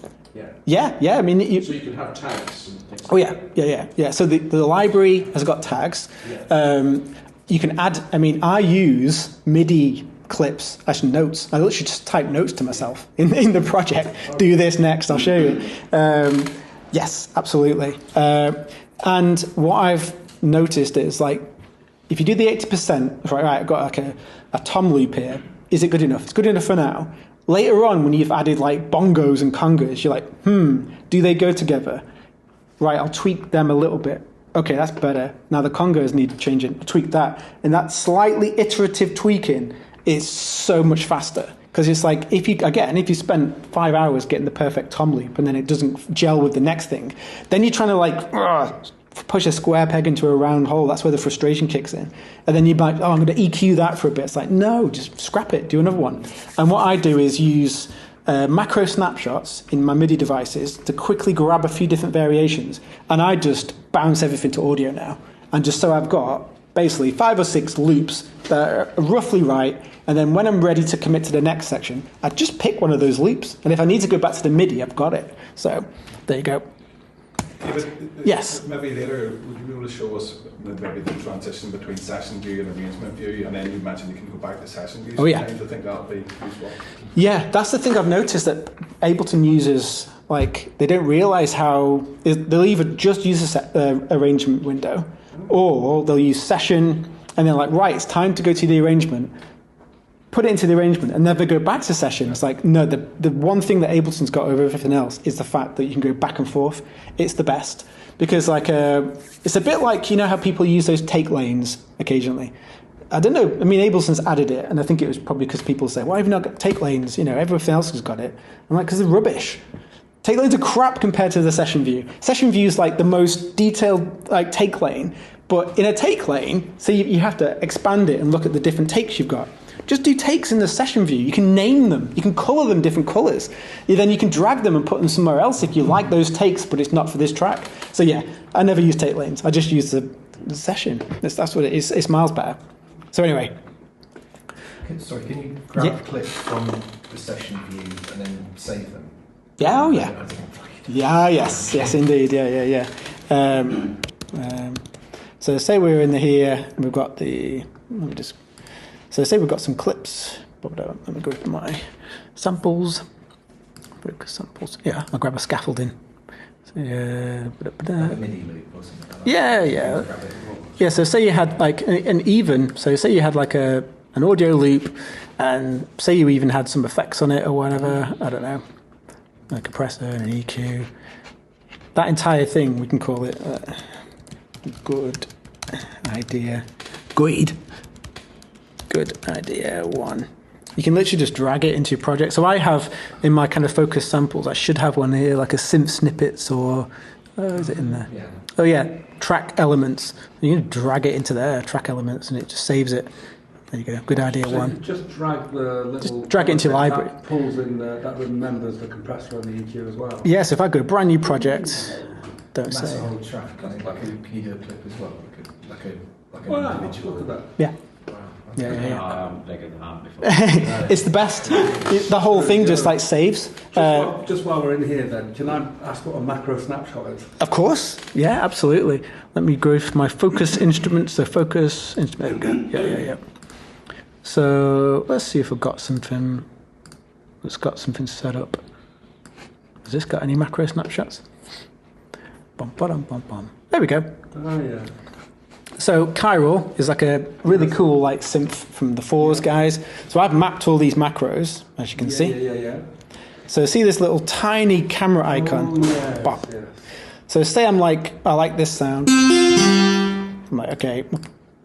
Yeah. I mean,
so you can have tags and things.
Oh yeah. So the library has got tags.
Yeah.
You can add. I mean, I use MIDI clips as notes. I literally just type notes to myself in the project. Okay. Do this next. I'll show you. Yes, absolutely. And what I've noticed is like, if you do the 80%, right, I've got like a tom loop here. Is it good enough? It's good enough for now. Later on, when you've added like bongos and congas, you're like, do they go together? Right, I'll tweak them a little bit. Okay, that's better. Now the congas need changing. Tweak that. And that slightly iterative tweaking is so much faster. Because it's like, if you spend 5 hours getting the perfect tom loop and then it doesn't gel with the next thing, then you're trying to like, push a square peg into a round hole. That's where the frustration kicks in. And then you're like, I'm going to EQ that for a bit. It's like, no, just scrap it, do another one. And what I do is use macro snapshots in my MIDI devices to quickly grab a few different variations. And I just bounce everything to audio now. And just so I've got basically 5 or 6 loops that are roughly right. And then when I'm ready to commit to the next section, I just pick one of those loops. And if I need to go back to the MIDI, I've got it. So there you go. Yes.
Maybe later, would you be able to show us maybe the transition between session view and arrangement view, and then you mentioned you can go back to session view.
Oh yeah.
I think that would be useful.
Yeah, that's the thing I've noticed, that Ableton users, like, they don't realize how they'll either just use a arrangement window, or they'll use session, and they're like, right, it's time to go to the arrangement. Put it into the arrangement and never go back to session. It's like, no, the one thing that Ableton's got over everything else is the fact that you can go back and forth. It's the best. Because like it's a bit like, you know how people use those take lanes occasionally. I don't know. I mean, Ableton's added it, and I think it was probably because people say, "Why have you not got take lanes? You know, everything else has got it." I'm like, because they're rubbish. Take lanes are crap compared to the session view. Session view is like the most detailed like take lane, but in a take lane, so you have to expand it and look at the different takes you've got. Just do takes in the session view. You can name them. You can color them different colors. Then you can drag them and put them somewhere else if you like those takes, but it's not for this track. So yeah, I never use take lanes. I just use the session. That's what it is. It's miles better. So anyway.
Sorry, can you grab clips from the session view and then save them?
Yeah, oh yeah. Yeah, yes, indeed. Yeah. So say we're in here, and we've got so say we've got some clips. Let me go to my samples. Yeah, I'll grab a scaffolding. So,
Like a MIDI loop or something like that.
Yeah. Yeah, so say you had like an even, so say you had like an audio loop, and say you even had some effects on it or whatever, I don't know, a compressor, an EQ. That entire thing, we can call it good idea 1. You can literally just drag it into your project. So I have, in my kind of focus samples, I should have one here, like a synth snippets or, is it in there?
Yeah.
Oh yeah, track elements. You can drag it into there, track elements, and it just saves it. There you go, good idea
So
1.
Just drag the little...
Just drag it into your library.
That pulls in, that remembers the compressor and the EQ as well.
Yeah, so if I go brand new project, don't
That's
say.
a whole track. Can you do a clip as well? Like an
Well,
individual.
look at that.
Yeah.
Wow.
Yeah.
I haven't taken that before.
It's the best. The whole thing just like saves.
Just while we're in here then, can I ask what a macro snapshot is?
Of course. Yeah, absolutely. Let me go for my focus instrument. So focus instrument. There we go. Yeah. So let's see if we've got something that's got something set up. Has this got any macro snapshots? Bum. There we go.
Oh yeah.
So Chiral is like a really cool like synth from the Fours guys. So I've mapped all these macros, as you can see.
Yeah.
So see this little tiny camera icon?
Yes,
Bop.
yes.
So say I like this sound. I'm like, okay,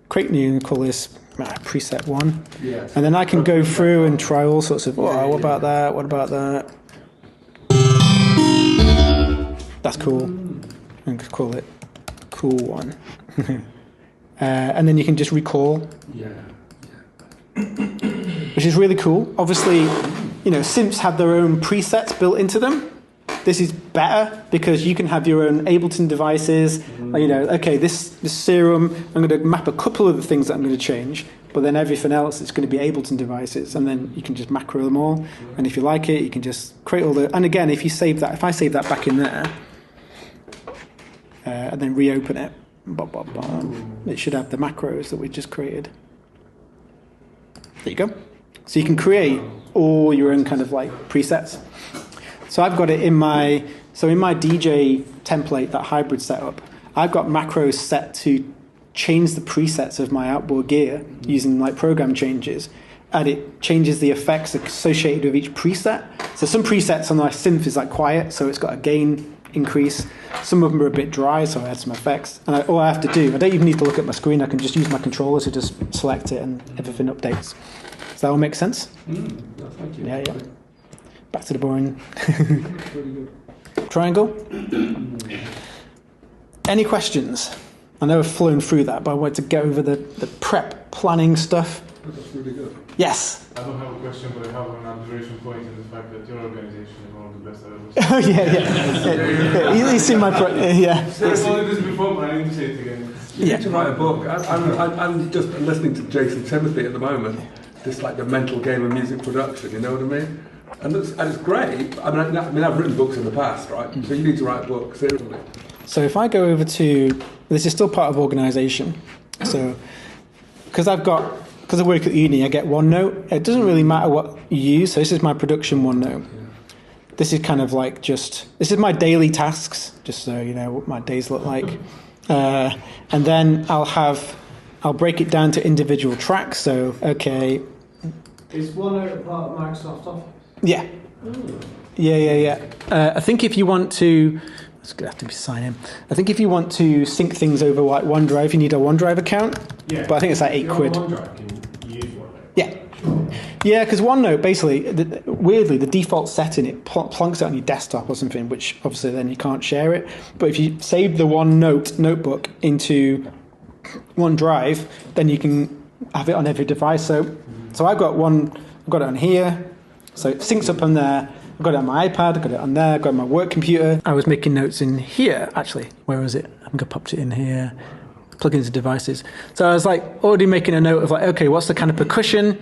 create new and call this preset 1.
Yes.
And then I can go through and try all sorts of, what about that? What about that? That's cool. And call it cool 1. And then you can just recall.
Yeah.
Which is really cool. Obviously, synths have their own presets built into them. This is better because you can have your own Ableton devices. Okay, this serum, I'm going to map a couple of the things that I'm going to change, but then everything else is going to be Ableton devices, and then you can just macro them all. And if you like it, you can just create all the. And again, if I save that back in there, and then reopen it, it should have the macros that we just created. There you go. So you can create all your own kind of like presets. So I've got it in my DJ template, that hybrid setup, I've got macros set to change the presets of my outboard gear using like program changes, and it changes the effects associated with each preset. So some presets on my synth is like quiet, so it's got a gain increase. Some of them are a bit dry, so I add some effects. And all I have to do, I don't even need to look at my screen, I can just use my controller to just select it and everything updates. Does that all make sense?
Thank you.
Yeah. Back to the boring.
Really good.
Triangle? Any questions? I know I've flown through that, but I wanted to get over the prep planning stuff.
That's really good.
Yes?
I don't have a question, but I have an observation point in the fact that your organization is one of the best I've ever seen.
Oh, yeah. You see my yeah.
I've told you this before, but I need to say it again.
You need to write a book. I'm just listening to Jason Timothy at the moment. This like the mental game of music production. You know what I mean? And it's great. I mean, I've written books in the past, right? So you need to write a book, seriously.
So if I go over to, this is still part of organisation. So because I work at uni, I get OneNote. It doesn't really matter what you use. So this is my production OneNote. This is kind of like this is my daily tasks, just so you know what my days look like. And then I'll break it down to individual tracks. So, okay.
Is OneNote part of Microsoft Office?
Yeah. Yeah. I think if you want to, It's going to have to be sign in. I think if you want to sync things over like OneDrive, you need a OneDrive account.
Yeah.
But I think it's like £8.
OneDrive, can you use OneDrive?
Yeah. Yeah, because OneNote, basically, weirdly, the default setting, it plonks it on your desktop or something, which obviously then you can't share it. But if you save the OneNote notebook into OneDrive, then you can have it on every device. So I've got it on here, so it syncs up on there. I've got it on my iPad, I've got it on there, I've got it on my work computer. I was making notes in here, actually. Where was it? I think I popped it in here. Plug into devices. So I was like already making a note of like, okay, what's the kind of percussion?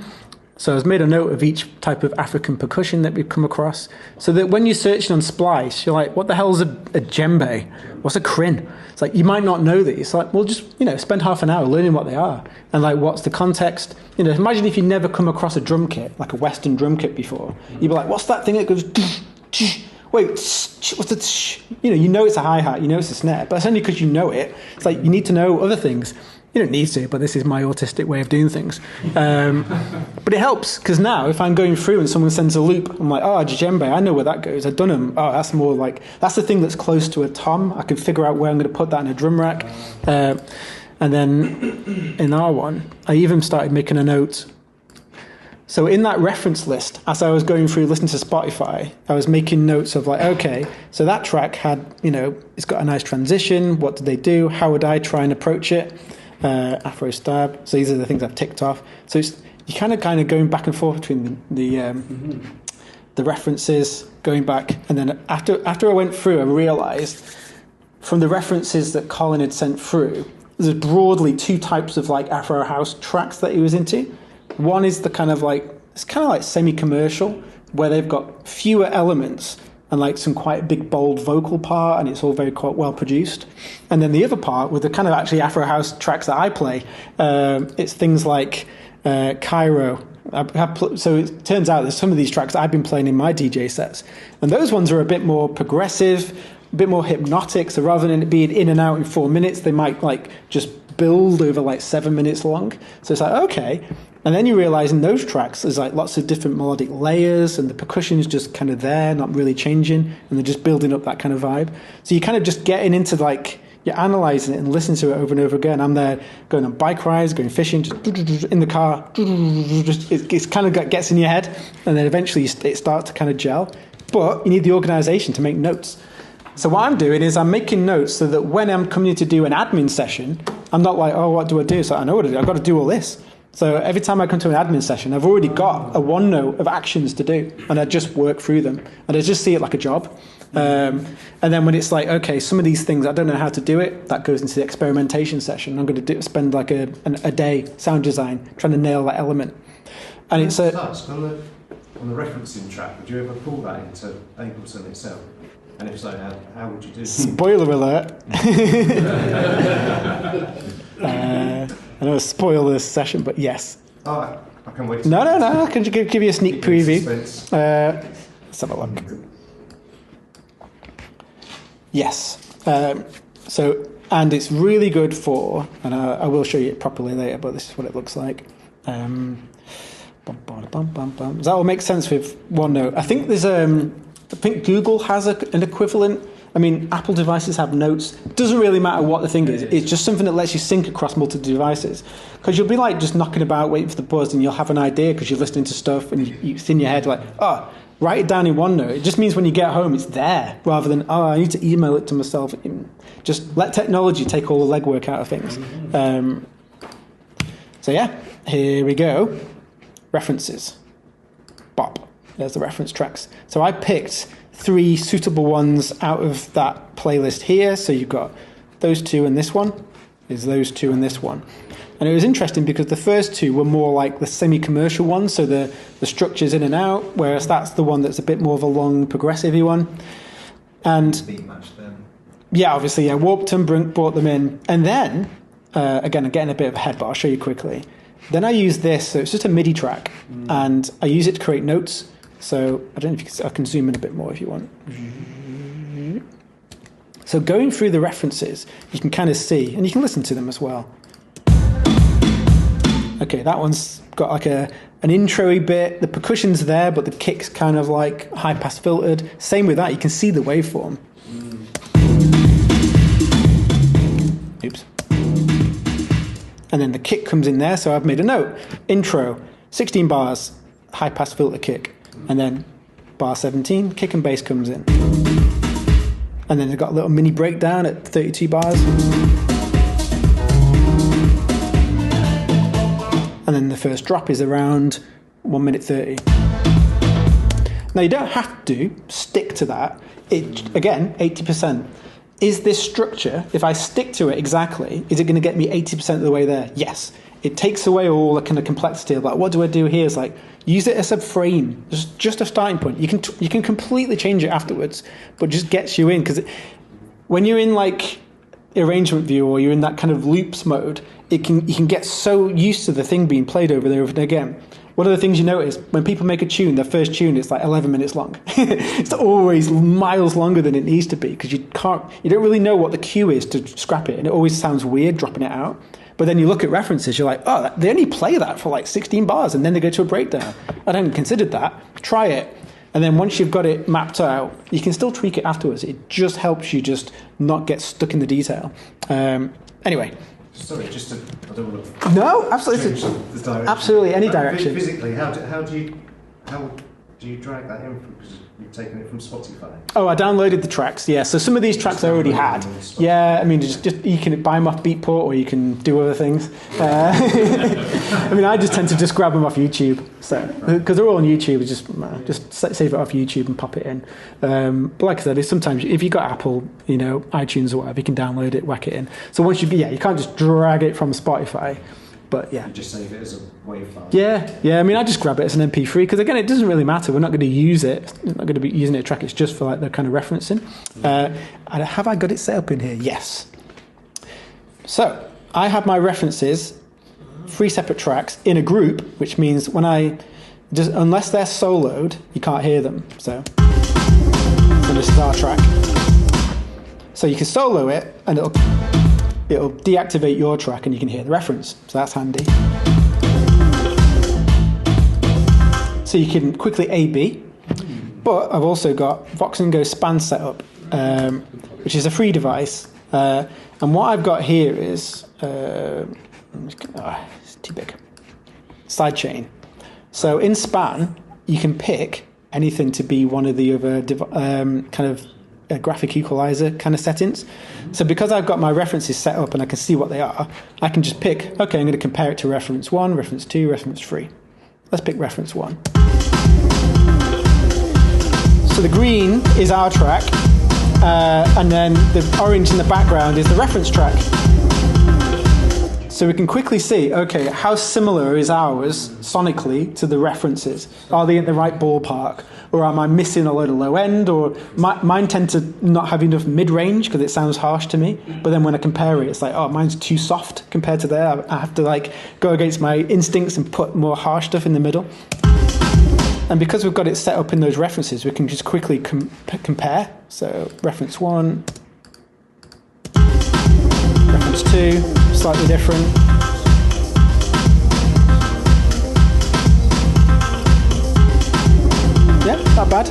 So I was made a note of each type of African percussion that we've come across, so that when you're searching on Splice, you're like, what the hell is a djembe? What's a crin? It's like, you might not know these. It's like, well, just, spend half an hour learning what they are. And like, what's the context? Imagine if you never come across a drum kit, like a Western drum kit before. You'd be like, what's that thing that goes, wait, what's the, you know it's a hi-hat, you know it's a snare, but it's only because you know it. It's like, you need to know other things. You don't need to, but this is my autistic way of doing things. But it helps, because now if I'm going through and someone sends a loop, I'm like, oh, djembe, I know where that goes. I've done them. Oh, that's more like, that's the thing that's close to a tom. I can figure out where I'm going to put that in a drum rack. And then in R1, I even started making a note. So in that reference list, as I was going through listening to Spotify, I was making notes of like, okay, so that track had, it's got a nice transition. What did they do? How would I try and approach it? Afro stab. So these are the things I've ticked off. So it's you kind of going back and forth between the references, going back, and then after I went through, I realised from the references that Colin had sent through, there's broadly two types of like Afro house tracks that he was into. One is the kind of like semi-commercial, where they've got fewer elements and like some quite big bold vocal part, and it's all very quite well produced. And then the other part with the kind of actually Afro house tracks that I play, it's things like Cairo. So it turns out there's some of these tracks I've been playing in my DJ sets, and those ones are a bit more progressive, a bit more hypnotic. So rather than it being in and out in 4 minutes, they might like just build over like 7 minutes long. So it's like, okay. And then you realise in those tracks there's like lots of different melodic layers, and the percussion's just kind of there, not really changing, and they're just building up that kind of vibe. So you're kind of just getting into like, you're analysing it and listening to it over and over again. I'm there going on bike rides, going fishing, just in the car, it's kind of gets in your head, and then eventually it starts to kind of gel. But you need the organisation to make notes. So what I'm doing is I'm making notes so that when I'm coming to do an admin session, I'm not like, oh, what do I do? So I know what to do. I've got to do all this. So every time I come to an admin session, I've already got a OneNote of actions to do, and I just work through them, and I just see it like a job. And then when it's like, okay, some of these things I don't know how to do it, that goes into the experimentation session. I'm going to spend like a day sound design trying to nail that element. And it's a
on the referencing track. Would you ever pull that into Ableton itself? And if so, how would you do it?
Spoiler alert. I don't want to spoil this session, but yes.
Oh, I can wait.
No. I can give you a sneak preview. Let's have a look. Yes. And it's really good for, and I will show you it properly later, but this is what it looks like. Does that all make sense with OneNote? I think there's I think Google has an equivalent. I mean, Apple devices have notes. It doesn't really matter what the thing is. It's just something that lets you sync across multiple devices. Because you'll be like just knocking about, waiting for the buzz, and you'll have an idea because you're listening to stuff, and it's in your head like, oh, write it down in OneNote. It just means when you get home, it's there, rather than, oh, I need to email it to myself. Just let technology take all the legwork out of things. So yeah, here we go. References. Bop. There's the reference tracks. So I picked 3 suitable ones out of that playlist here. So you've got those 2 and this one. Is those 2 and this one. And it was interesting because the first 2 were more like the semi-commercial ones, so the structure's in and out, whereas that's the one that's a bit more of a long, progressive-y one. And
beat match them.
Yeah, obviously, I warped them, brought them in. And then, again, I'm getting a bit of a head, but I'll show you quickly. Then I use this, so it's just a MIDI track, and I use it to create notes. So I don't know if I can zoom in a bit more if you want. So going through the references, you can kind of see, and you can listen to them as well. Okay, that one's got like an intro-y bit. The percussion's there, but the kick's kind of like high-pass filtered. Same with that, you can see the waveform. and then the kick comes in there. So I've made a note: intro, 16 bars, high pass filter kick, and then bar 17, kick and bass comes in, and then they've got a little mini breakdown at 32 bars, and then the first drop is around 1 minute 30. Now you don't have to stick to that. It, again, 80%. Is this structure, if I stick to it exactly, is it going to get me 80% of the way there? Yes. It takes away all the kind of complexity of like, what do I do here? It's like, use it as a frame, just a starting point. You can completely change it afterwards, but just gets you in, because when you're in like arrangement view or you're in that kind of loops mode, you can get so used to the thing being played over there over and again. One of the things you notice, when people make a tune, their first tune is like 11 minutes long. It's always miles longer than it needs to be, because you don't really know what the cue is to scrap it, and it always sounds weird dropping it out. But then you look at references, you're like, oh, they only play that for like 16 bars, and then they go to a breakdown. I hadn't considered that. Try it. And then once you've got it mapped out, you can still tweak it afterwards. It just helps you just not get stuck in the detail. Anyway.
Sorry, just to, I don't want to.
No, absolutely.
The direction.
Absolutely, any direction.
Physically, how do you drag that in? Because you've taken it from Spotify.
Oh, I downloaded the tracks. Yeah, so some of these tracks I already had. Yeah, I mean, just you can buy them off Beatport, or you can do other things. I mean, I just tend to just grab them off YouTube, so because they're all on YouTube. Just save it off YouTube and pop it in. But like I said, sometimes if you've got Apple, iTunes or whatever, you can download it, whack it in. So once you can't just drag it from Spotify. But yeah,
you just save it as a WAV file.
Yeah. I mean, I just grab it as an MP3 because again, it doesn't really matter. We're not going to use it. We're not going to be using it to track. It's just for like the kind of referencing. Have I got it set up in here? Yes. So I have my references, 3 separate tracks in a group, which means unless they're soloed, you can't hear them. So this is our track. So you can solo it, and it'll deactivate your track and you can hear the reference. So that's handy. So you can quickly A/B. But I've also got Vox and Go span set up, which is a free device. And what I've got here is, it's too big, sidechain. So in span, you can pick anything to be one of the other kind of a graphic equalizer kind of settings. So because I've got my references set up and I can see what they are, I can just pick, okay, I'm going to compare it to reference 1, reference 2, reference 3. Let's pick reference 1. So the green is our track, and then the orange in the background is the reference track. So we can quickly see, okay, how similar is ours sonically to the references? Are they in the right ballpark? Or am I missing a load of low end? Or mine tend to not have enough mid-range because it sounds harsh to me. But then when I compare it, it's like, oh, mine's too soft compared to there. I have to go against my instincts and put more harsh stuff in the middle. And because we've got it set up in those references, we can just quickly compare. So reference 1, reference 2, slightly different. Yeah, not bad.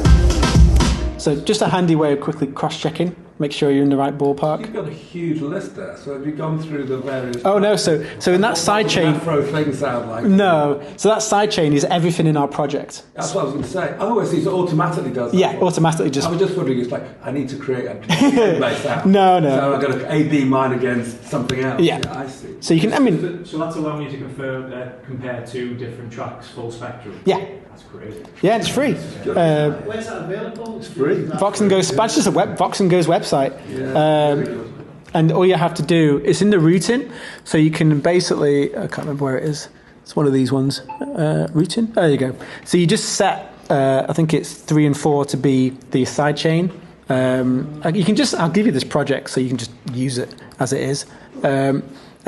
So just a handy way of quickly cross-checking, make sure you're in the right ballpark.
You've got a huge list there, so have you gone through the various...
Oh no, so in that sidechain...
Afro things sound like...
No, so that sidechain is everything in our project.
That's what I was going to say. Oh, I see, so it automatically does that.
Yeah, automatically just...
I was just wondering, it's like, I need to create a database app.
No.
So I've got to A/B mine against something else.
Yeah,
I see.
So you can,
So that's allowing you to compare 2 different tracks, full spectrum?
Yeah.
That's great.
Yeah, it's free.
Where's that available? It's
free.
Vox and Go's, it's just a Vox and Go's website.
Yeah,
and all you have to do, it's in the routing, so you can basically, I can't remember where it is, it's one of these ones, routing, there you go. So you just set, I think it's 3 and 4 to be the sidechain. You can just, I'll give you this project so you can just use it as it is.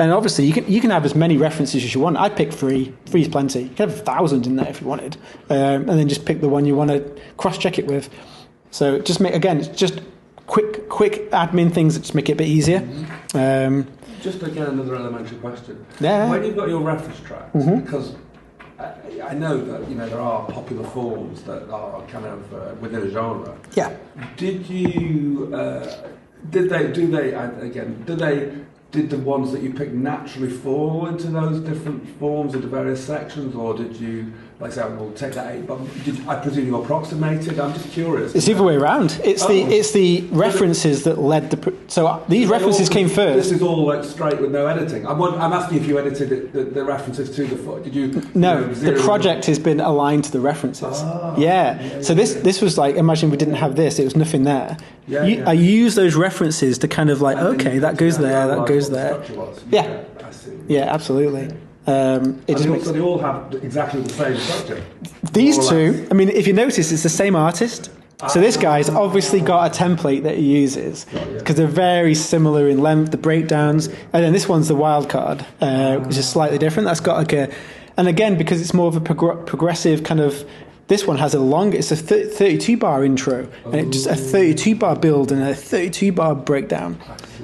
And obviously you can have as many references as you want. I picked 3. 3 is plenty. You can have 1,000 in there if you wanted. And then just pick the one you want to cross-check it with. So just it's just quick admin things that just make it a bit easier.
just again another elementary question.
Yeah.
When you've got your reference tracks, because I know that there are popular forms that are kind of within a genre.
Yeah.
Did they did the ones that you picked naturally fall into those different forms into various sections, or did you, like say, we'll take that 8 bar, I presume you approximated? I'm just curious.
It's the other way around. It's the references that led the... So these references came first.
This is all like straight with no editing. I'm asking if you edited the references to the foot. Did you...
No, the project has been aligned to the references. So this was like, imagine we didn't have this, it was nothing there. I use those references to kind of like, okay, that goes there, that goes there. Yeah.
I see.
Yeah, absolutely.
So they all have exactly the same structure.
These two, I mean, if you notice, it's the same artist. So this guy's obviously got a template that he uses because they're very similar in length, the breakdowns. And then this one's the wild card, which is slightly different. That's got like a, and again, because it's more of a progressive kind of, this one has it's a 32 bar intro, and it's just a 32 bar build and a 32 bar breakdown,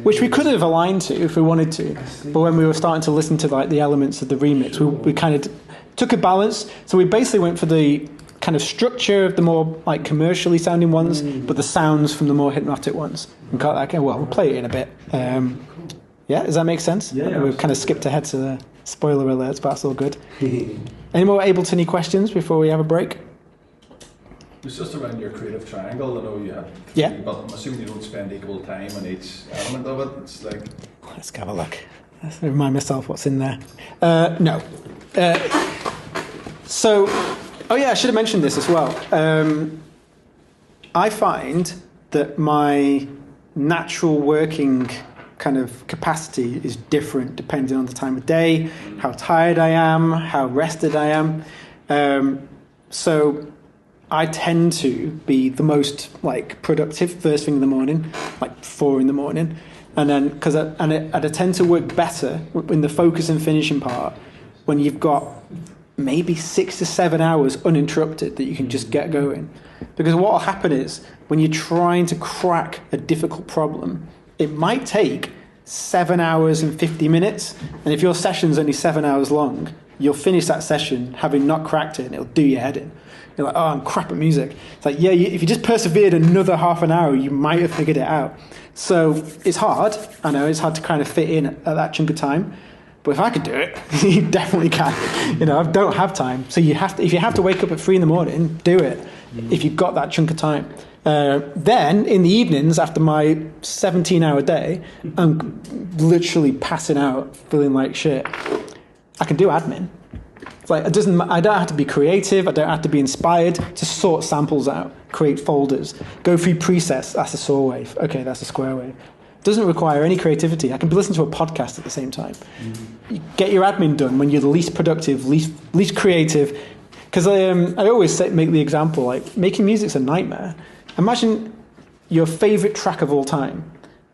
which we could have aligned to if we wanted to. But when we were starting to listen to like the elements of the remix, we kind of took a balance. So we basically went for the kind of structure of the more like commercially sounding ones, but the sounds from the more hypnotic ones. And got that. Okay, well, we'll play it in a bit. Yeah, does that make sense?
Yeah.
We've kind of skipped ahead to the spoiler alerts, but that's all good. Any more Ableton questions before we have a break?
It's just around your creative triangle. I know you have 3, but I'm assuming you don't spend equal time on each element of it. It's like...
Let's have a look. Let's remind myself what's in there. No. I should have mentioned this as well. I find that my natural working kind of capacity is different depending on the time of day, how tired I am, how rested I am. So I tend to be the most like productive first thing in the morning, like 4 in the morning, and then I tend to work better in the focus and finishing part when you've got maybe 6 to 7 hours uninterrupted that you can just get going. Because what will happen is when you're trying to crack a difficult problem, it might take 7 hours and 50 minutes, and if your session's only 7 hours long, you'll finish that session having not cracked it, and it'll do your head in. You're like, oh, I'm crap at music. It's like, yeah, if you just persevered another half an hour, you might have figured it out. So it's hard. I know it's hard to kind of fit in at that chunk of time. But if I could do it, you definitely can. I don't have time. So if you have to wake up at 3 in the morning, do it. If you've got that chunk of time. Then in the evenings, after my 17-hour day, I'm literally passing out, feeling like shit. I can do admin. It's like I don't have to be creative. I don't have to be inspired to sort samples out, create folders, go through presets. That's a saw wave. Okay, that's a square wave. Doesn't require any creativity. I can be listening to a podcast at the same time. You get your admin done when you're the least productive, least creative. Because I always make the example, like making music's a nightmare. Imagine your favourite track of all time,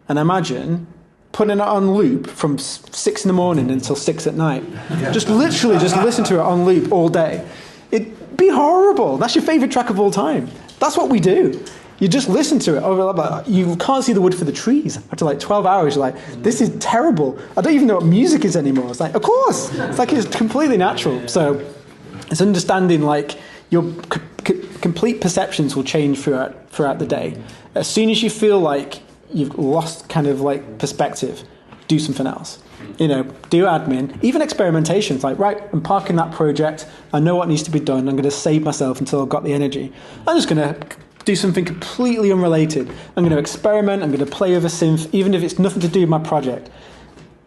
and imagine putting it on loop from 6 in the morning until 6 at night. Just literally just listen to it on loop all day. It'd be horrible. That's your favourite track of all time. That's what we do. You just listen to it. You can't see the wood for the trees. After like 12 hours, you're like, this is terrible. I don't even know what music is anymore. It's like, of course. It's like it's completely natural. So it's understanding like your complete perceptions will change throughout the day. As soon as you feel like you've lost kind of like perspective, do something else. Do admin, even experimentations. Like, right, I'm parking that project. I know what needs to be done. I'm going to save myself until I've got the energy. I'm just going to do something completely unrelated. I'm going to experiment. I'm going to play with a synth, even if it's nothing to do with my project.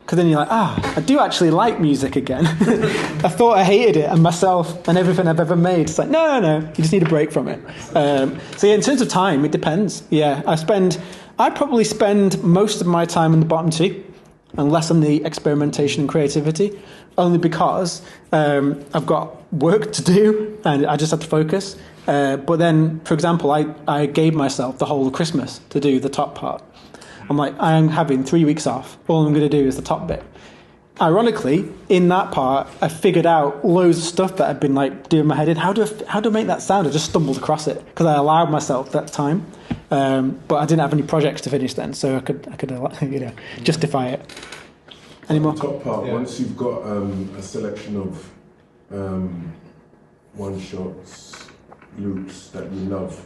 Because then you're like, I do actually like music again. I thought I hated it and myself and everything I've ever made. It's like, no, you just need a break from it. So yeah, in terms of time, it depends. Yeah, I probably spend most of my time in the bottom 2 and less on the experimentation and creativity, only because I've got work to do and I just have to focus. But then, for example, I gave myself the whole of Christmas to do the top part. I'm like, I'm having 3 weeks off. All I'm going to do is the top bit. Ironically, in that part, I figured out loads of stuff that I'd been like doing my head in. How do I make that sound? I just stumbled across it because I allowed myself that time. But I didn't have any projects to finich then, so I could justify it. Any more?
The top part. Once you've got a selection of one shots, loops that you love,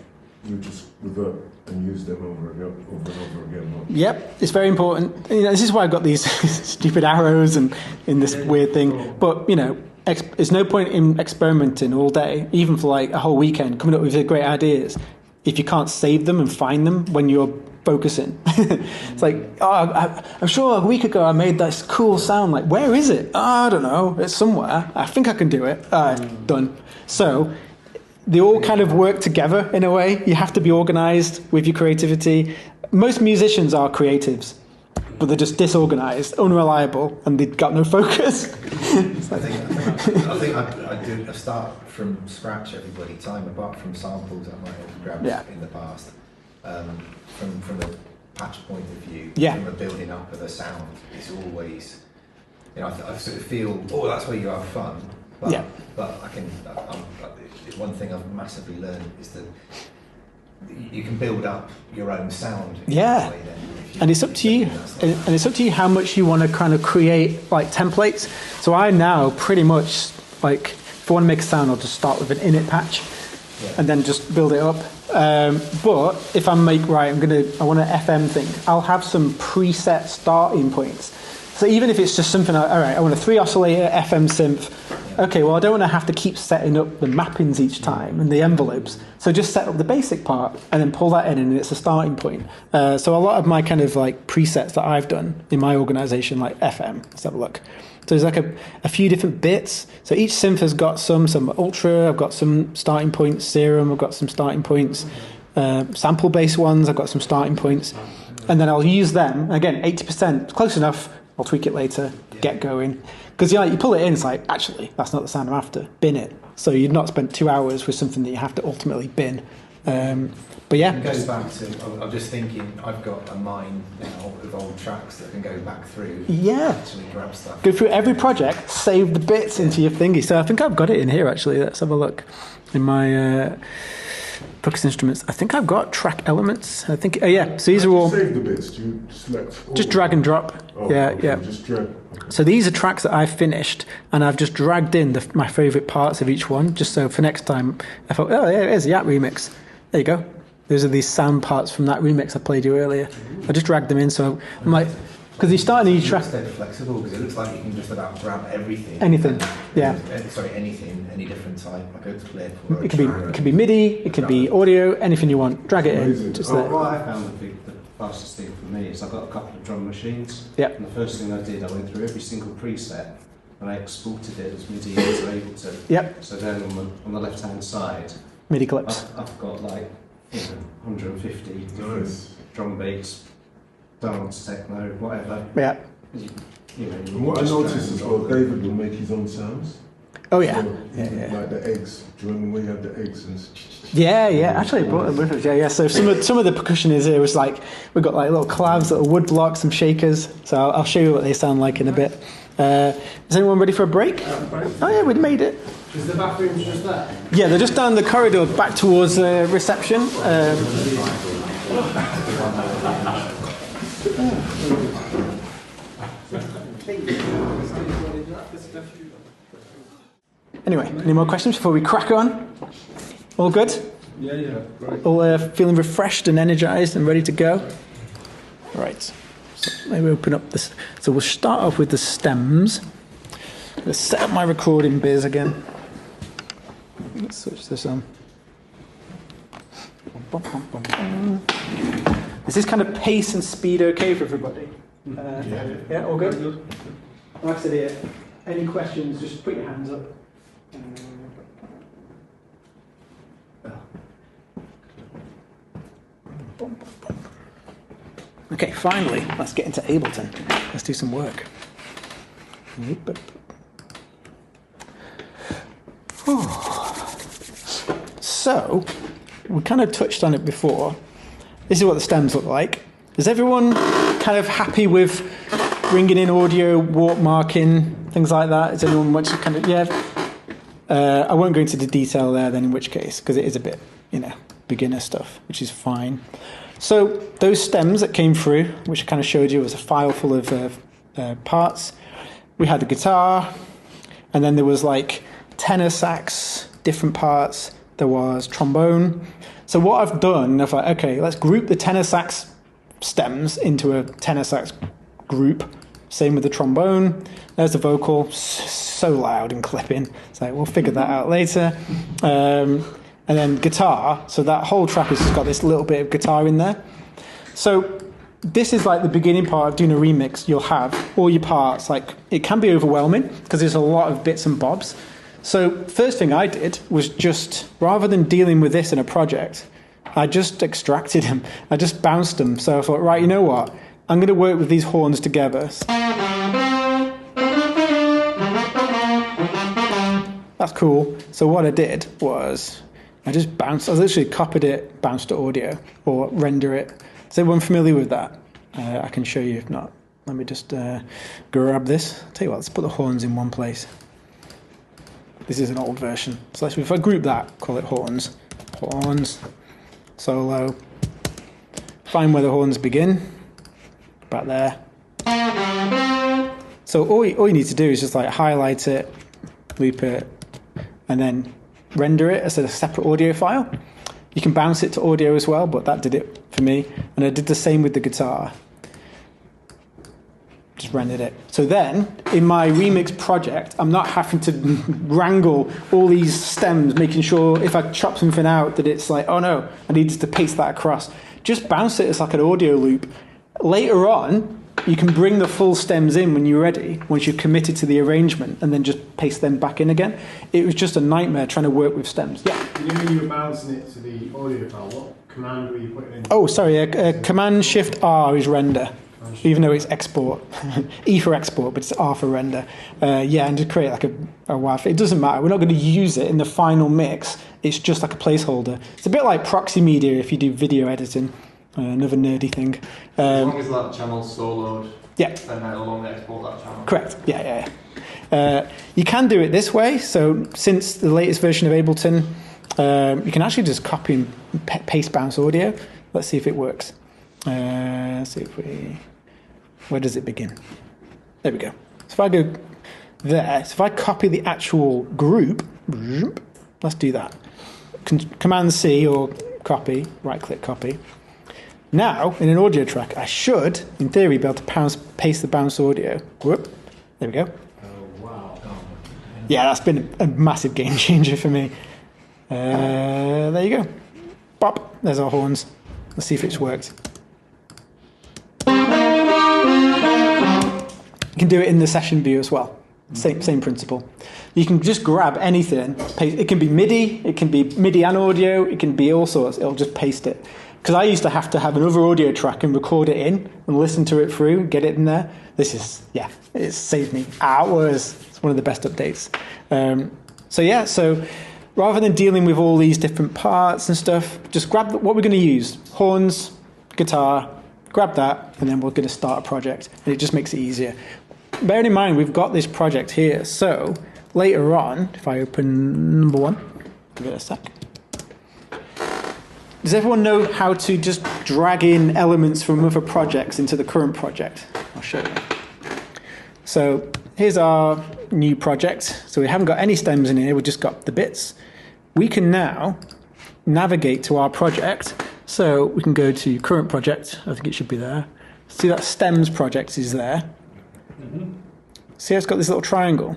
you just revert and use them over and over again.
Yep, it's very important. This is why I've got these stupid arrows and in this weird thing. But there's no point in experimenting all day, even for like a whole weekend, coming up with great ideas, if you can't save them and find them when you're focusing. It's like, I'm sure a week ago I made this cool sound. Like, where is it? I don't know. It's somewhere. I think I can do it. Done. So they all kind of work together in a way. You have to be organised with your creativity. Most musicians are creatives, but they're just disorganised, unreliable, and they've got no focus.
I think I do a start from scratch every bloody time, apart from samples I might have grabbed in the past. From a patch point of view, from the building up of the sound, it's always, I sort of feel, that's where you have fun. But, but one thing I've massively learned is that you can build up your own sound.
Yeah, and it's up to you. And it's up to you how much you want to kind of create like templates. So I now pretty much like, if I want to make a sound, I'll just start with an init patch and then just build it up. But if I want an FM thing, I'll have some preset starting points. So even if it's just something, all right, I want a 3 oscillator FM synth. Okay, well, I don't want to have to keep setting up the mappings each time and the envelopes. So just set up the basic part and then pull that in, and it's a starting point. So a lot of my kind of like presets that I've done in my organisation, like FM, let's have a look. So there's like a few different bits. So each synth has got some ultra, I've got some starting points, serum, I've got some starting points, sample-based ones, I've got some starting points. And then I'll use them, again, 80%, close enough, I'll tweak it later, get going. Because you pull it in, it's like, actually, that's not the sound I'm after, bin it. So you've not spent 2 hours with something that you have to ultimately bin. But yeah.
It goes back to, I'm just thinking, I've got a mine now of old tracks that can go back through.
Yeah.
Actually grab stuff.
Go through every project, save the bits into your thingy. So I think I've got it in here, actually. Let's have a look. In my Focus Instruments, I think I've got track elements. I think, so these are all...
Save the bits, do you select all?
Just drag and drop.
Just drag. Okay.
So these are tracks that I've finished, and I've just dragged in my favourite parts of each one, just so for next time, I thought, there's the Yak remix. There you go. Those are these sound parts from that remix I played you earlier. I just dragged them in, so I'm like, because you start a new track.
It's flexible because it looks like you can just about grab everything.
Anything,
anything, any different type. Like a clip. Or
it can be MIDI, it can be audio, anything you want. Drag it in. Just
what I found the fastest thing for me is I've got a couple of drum machines.
Yep.
And the first thing I did, I went through every single preset and I exported it as MIDI as I was able to.
Yep.
So then on the left hand side,
MIDI clips.
I've got like 150 different drum beats, dance, techno, whatever.
Yeah.
And what I noticed as well, David will make his own sounds.
Oh yeah.
So, like the eggs. Do you remember when you had the eggs?
Yeah. Actually, I brought them with us. Yeah. So some of the percussion is here was like we've got like little clavs, little wood blocks, some shakers. So I'll show you what they sound like in a bit. Is anyone ready for a break? Oh yeah, we'd made it.
Is the bathrooms just there?
Yeah, they're just down the corridor back towards reception. Anyway, any more questions before we crack on? All good?
Yeah, right.
All feeling refreshed and energized and ready to go? Right. So maybe open up this. So we'll start off with the stems. Let's set up my recording biz again. Let's switch this on. Is this kind of pace and speed okay for everybody? Yeah, all good? Like I said here, any questions, just put your hands up. Okay, finally, let's get into Ableton. Let's do some work. So, we kind of touched on it before. This is what the stems look like. Is everyone kind of happy with bringing in audio, watermarking, things like that? Is anyone much kind of, I won't go into the detail there then in which case, because it is a bit, beginner stuff, which is fine. So those stems that came through, which I kind of showed you, was a file full of parts. We had the guitar, and then there was like tenor sax, different parts. There was trombone, So what I've done, I've like, okay, let's group the tenor sax stems into a tenor sax group. Same with the trombone. There's the vocal, so loud and clipping. So we'll figure that out later. And then guitar. So that whole track has got this little bit of guitar in there. So this is like the beginning part of doing a remix. You'll have all your parts. Like, it can be overwhelming because there's a lot of bits and bobs. So first thing I did was just, rather than dealing with this in a project, I just extracted them. I just bounced them. So I thought, right, you know what? I'm going to work with these horns together. That's cool. So what I did was I just bounced. I literally copied it, bounced to audio, or render it. Is everyone familiar with that? I can show you if not. Let me just grab this. I'll tell you what, let's put the horns in one place. This is an old version. So if I group that, call it horns. Horns, solo. Find where the horns begin. About there. So all you need to do is just like highlight it, loop it, and then render it as a separate audio file. You can bounce it to audio as well, but that did it for me. And I did the same with the guitar. Just rendered it. So then, in my remix project, I'm not having to wrangle all these stems, making sure if I chop something out that it's like, oh no, I need to paste that across. Just bounce it as like an audio loop. Later on, you can bring the full stems in when you're ready, once you're committed to the arrangement, and then just paste them back in again. It was just a nightmare trying to work with stems. Yeah?
You know when you were bouncing it to the audio file, what command were you putting in?
Oh, sorry, Command-Shift-R is render. Even though it's export. E for export, but it's R for render. Yeah, and to create like a WAV. It doesn't matter. We're not going to use it in the final mix. It's just like a placeholder. It's a bit like proxy media if you do video editing. Another nerdy thing.
As long as that channel's soloed,
yeah,
then it'll only export that channel.
Correct. Yeah. You can do it this way. So since the latest version of Ableton, you can actually just copy and paste bounce audio. Let's see if it works. Let's see if we... Where does it begin? There we go. So if I go there, so if I copy the actual group, let's do that. Command C or copy, right click copy. Now, in an audio track, I should, in theory, be able to paste the bounce audio. Whoop. There we go.
Oh, wow.
Yeah, that's been a massive game changer for me. There you go. Bop. There's our horns. Let's see if it's worked. You can do it in the session view as well. Same principle. You can just grab anything. It can be MIDI. It can be MIDI and audio. It can be all sorts. It'll just paste it. Because I used to have another audio track and record it in and listen to it through, get it in there. It saved me hours. It's one of the best updates. So rather than dealing with all these different parts and stuff, just grab what we're going to use. Horns, guitar, grab that, and then we're going to start a project. And it just makes it easier. Bearing in mind, we've got this project here. So later on, if I open number 1, give it a sec. Does everyone know how to just drag in elements from other projects into the current project? I'll show you. So here's our new project. So we haven't got any stems in here, we've just got the bits. We can now navigate to our project. So we can go to current project. I think it should be there. See that stems project is there. Mm-hmm. See how it's got this little triangle?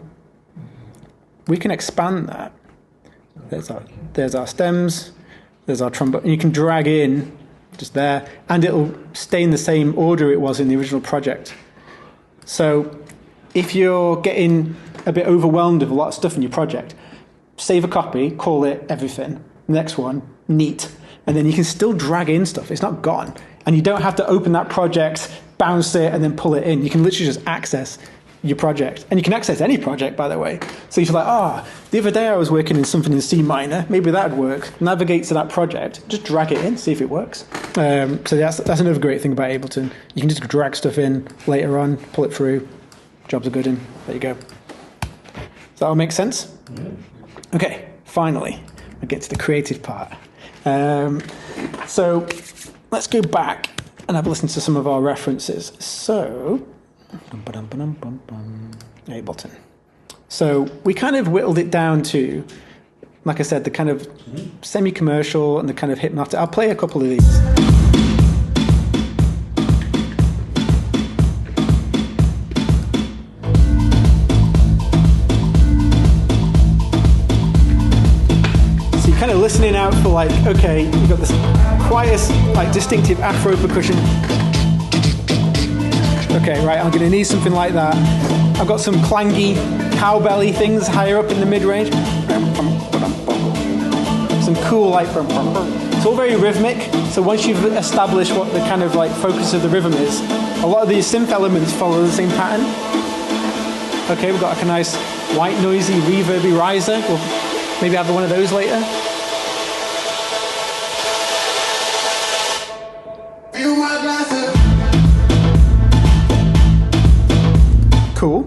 We can expand that. There's our stems. There's our trombone. You can drag in just there, and it'll stay in the same order it was in the original project. So if you're getting a bit overwhelmed with a lot of stuff in your project, save a copy, call it everything. Next one, neat. And then you can still drag in stuff. It's not gone. And you don't have to open that project, bounce it, and then pull it in. You can literally just access your project. And you can access any project, by the way. So if you're like, the other day I was working in something in C minor, maybe that would work. Navigate to that project, just drag it in, see if it works. So that's another great thing about Ableton. You can just drag stuff in later on, pull it through. Jobs are good in. There you go. Does that all make sense? Yeah. Okay, finally, we get to the creative part. So let's go back and have a listen to some of our references. So, Ableton. So we kind of whittled it down to like I said, the kind of semi-commercial and the kind of hypnotic. I'll play a couple of these. Kind of listening out for like, okay, you've got this quietest, like distinctive Afro percussion. Okay, right, I'm going to need something like that. I've got some clangy, cowbelly things higher up in the mid-range. Some cool, like, it's all very rhythmic. So once you've established what the kind of like focus of the rhythm is, a lot of these synth elements follow the same pattern. Okay, we've got like a nice white, noisy, reverby riser. We'll maybe have one of those later. Cool.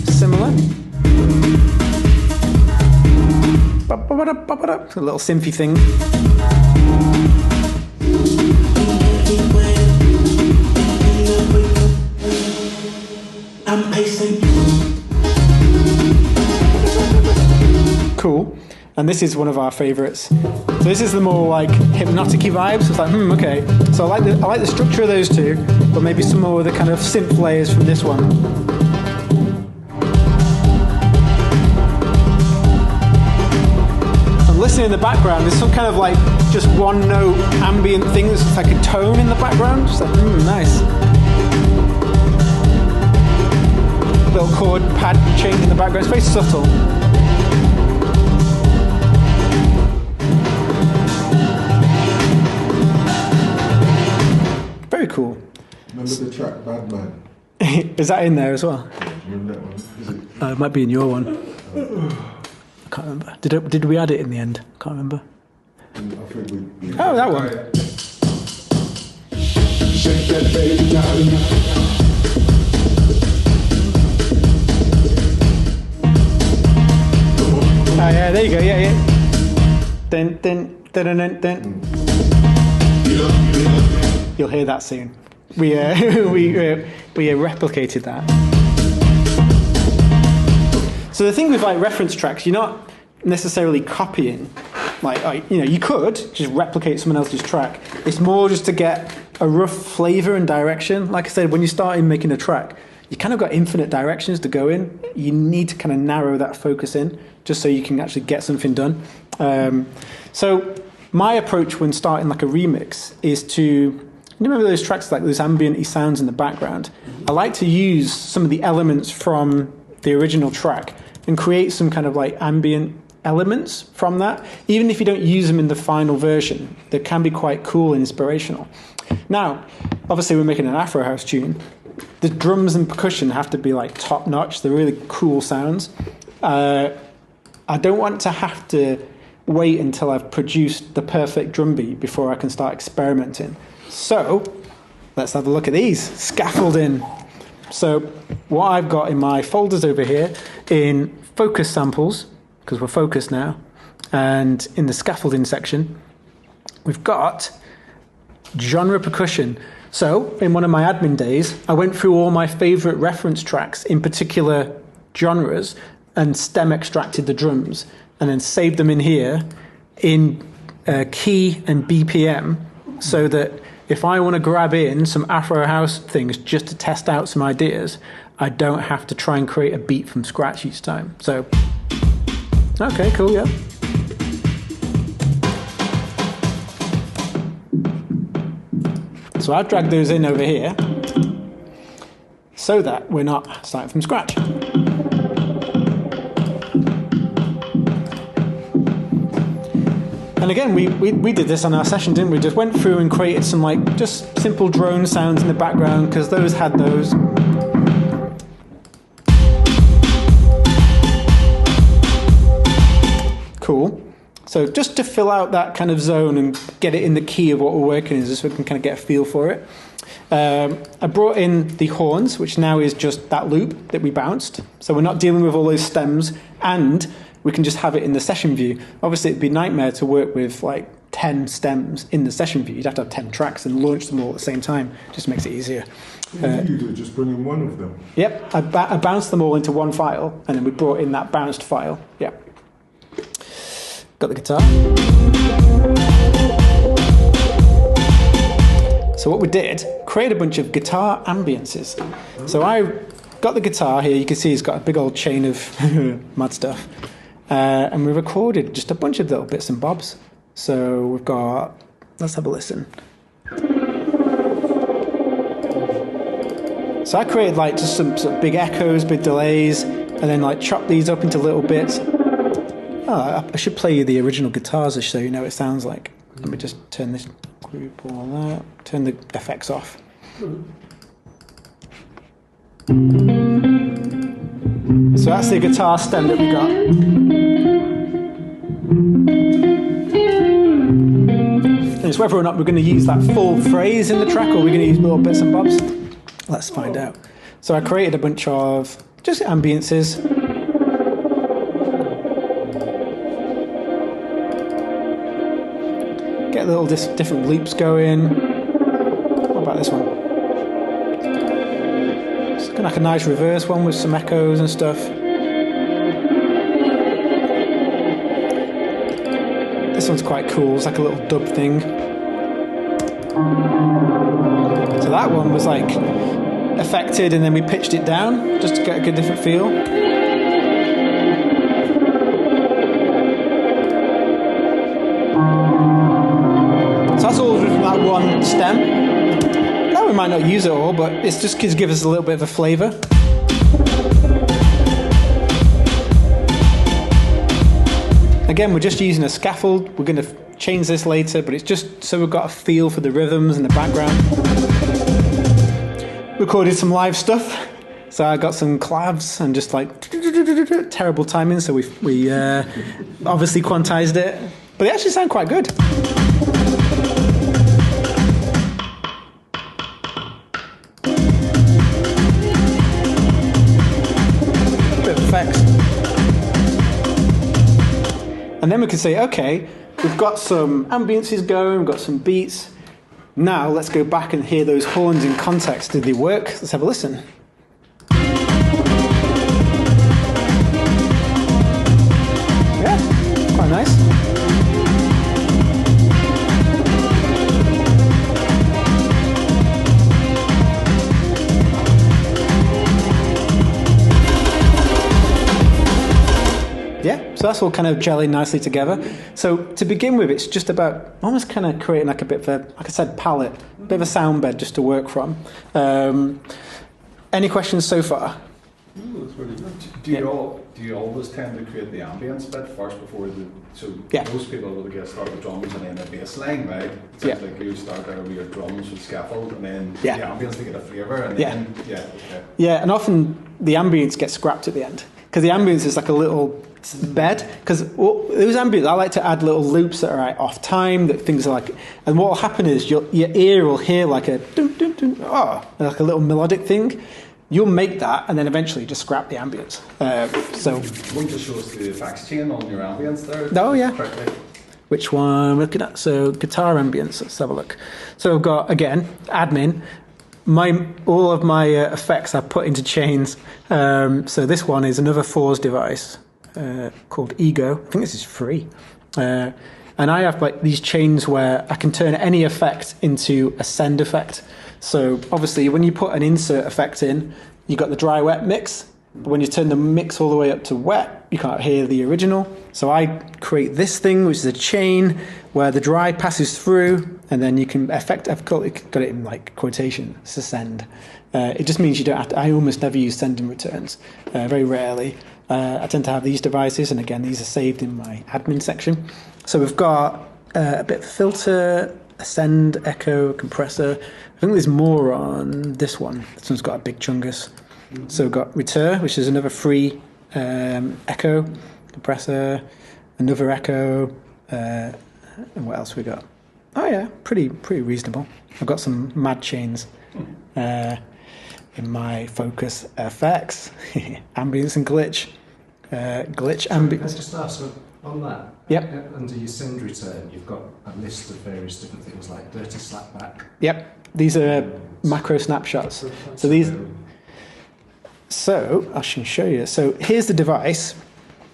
Similar. A little synthy thing. Cool. And this is one of our favorites. So this is the more like hypnotic-y vibes. It's like, okay. So I like the structure of those two, but maybe some more of the kind of synth layers from this one. I'm listening in the background. There's some kind of like just one note ambient thing. There's just like a tone in the background. Just like, nice. Little chord pad change in the background. It's very subtle. Very cool.
Remember the track Bad Man?
Is that in there as well?
Remember that one? Is it?
It might be in your one. I can't remember. Did we add it in the end? I can't remember.
I think we
Oh, that one.
Shake that baby down.
Oh yeah, there you go. Yeah. Dun, dun, dun, dun, dun, dun. You'll hear that soon. We replicated that. So the thing with like reference tracks, you're not necessarily copying. Like you could just replicate someone else's track. It's more just to get a rough flavor and direction. Like I said, when you start in making a track, you kind of got infinite directions to go in. You need to kind of narrow that focus in just so you can actually get something done. So my approach when starting like a remix is to, remember those tracks like those ambient-y sounds in the background? I like to use some of the elements from the original track and create some kind of like ambient elements from that. Even if you don't use them in the final version, they can be quite cool and inspirational. Now, obviously we're making an Afro house tune. The drums and percussion have to be like top notch. They're really cool sounds. I don't want to have to wait until I've produced the perfect drum beat before I can start experimenting. So let's have a look at these. Scaffolding. So what I've got in my folders over here in focus samples, because we're focused now, and in the scaffolding section, we've got genre percussion. So in one of my admin days, I went through all my favorite reference tracks in particular genres and stem extracted the drums and then saved them in here in key and BPM so that if I want to grab in some Afro house things just to test out some ideas, I don't have to try and create a beat from scratch each time. So, okay, cool, yeah. So I've dragged those in over here so that we're not starting from scratch. And again, we did this on our session, didn't we? Just went through and created some like just simple drone sounds in the background because those had those. Cool. So just to fill out that kind of zone and get it in the key of what we're working in, so we can kind of get a feel for it. I brought in the horns, which now is just that loop that we bounced. So we're not dealing with all those stems, and we can just have it in the session view. Obviously, it'd be a nightmare to work with like 10 stems in the session view. You'd have to have 10 tracks and launch them all at the same time. Just makes it easier.
What do you do? Just bring in one of them?
Yep. I bounced them all into one file, and then we brought in that bounced file. Yep. got the guitar. So what we did, create a bunch of guitar ambiences. So I got the guitar here, you can see it's got a big old chain of mad stuff. And we recorded just a bunch of little bits and bobs. So we've got, let's have a listen. So I created like just some sort of big echoes, big delays, and then like chop these up into little bits. Oh, I should play you the original guitars just so you know what it sounds like. Let me just turn this group all that, turn the effects off. So that's the guitar stem that we got. And it's whether or not we're going to use that full phrase in the track or we're going to use little bits and bobs. Let's find out. So I created a bunch of just ambiences. Get little different loops going. What about this one? It's kind of like a nice reverse one with some echoes and stuff. This one's quite cool. It's like a little dub thing. So that one was like affected and then we pitched it down just to get a good different feel. So that's all from that one stem. Now we might not use it all, but it's just to give us a little bit of a flavour. Again, we're just using a scaffold. We're going to change this later, but it's just so we've got a feel for the rhythms and the background. Recorded some live stuff. So I got some collabs and just like terrible timing, so we obviously quantized it. But they actually sound quite good. Bit of effects. And then we can say, okay, we've got some ambiences going, we've got some beats. Now let's go back and hear those horns in context. Did they work? Let's have a listen. Yeah, quite nice. Yeah, so that's all kind of gelling nicely together. So to begin with, it's just about almost kind of creating like a bit of a, like I said, palette, a bit of a sound bed just to work from. Any questions so far?
Ooh, that's really good. Do you always tend to create the ambience bit first before the? So
yeah.
Most people will get start with drums and then a bass line, right? It sounds like you start there with your drums with scaffold and then the ambience to get a flavour and then okay.
Yeah, and often the ambience gets scrapped at the end because the ambience is like a little bed, because those ambience, I like to add little loops that are like off time, that things are like, and what will happen is your ear will hear like a dum, dum, dum, like a little melodic thing. You'll make that and then eventually just scrap the ambience. So
won't you show us the effects chain on your ambience there?
Oh yeah. Correctly. Which one I'm looking at? So guitar ambience, let's have a look. So I've got, again, admin. All of my effects I put into chains. So this one is another Fours device called Ego. I think this is free. And I have like these chains where I can turn any effect into a send effect. So obviously when you put an insert effect in, you got the dry wet mix. But when you turn the mix all the way up to wet, you can't hear the original. So I create this thing, which is a chain where the dry passes through, and then you can I've got it in like quotation, it's a send. It just means you don't have to, I almost never use send and returns, very rarely. I tend to have these devices, and again, these are saved in my admin section. So we've got a bit of filter, a send, echo, compressor. I think there's more on this one. This one's got a big chungus. So we've got return, which is another free echo, compressor, another echo, and what else we got? Oh yeah, pretty reasonable. I've got some mad chains in my focus effects, ambience and glitch. Glitch ambience.
Can I just ask on that?
Yep.
Under your send return, you've got a list of various different things like dirty slapback.
Yep. These are macro snapshots. So these. So I can show you. So here's the device,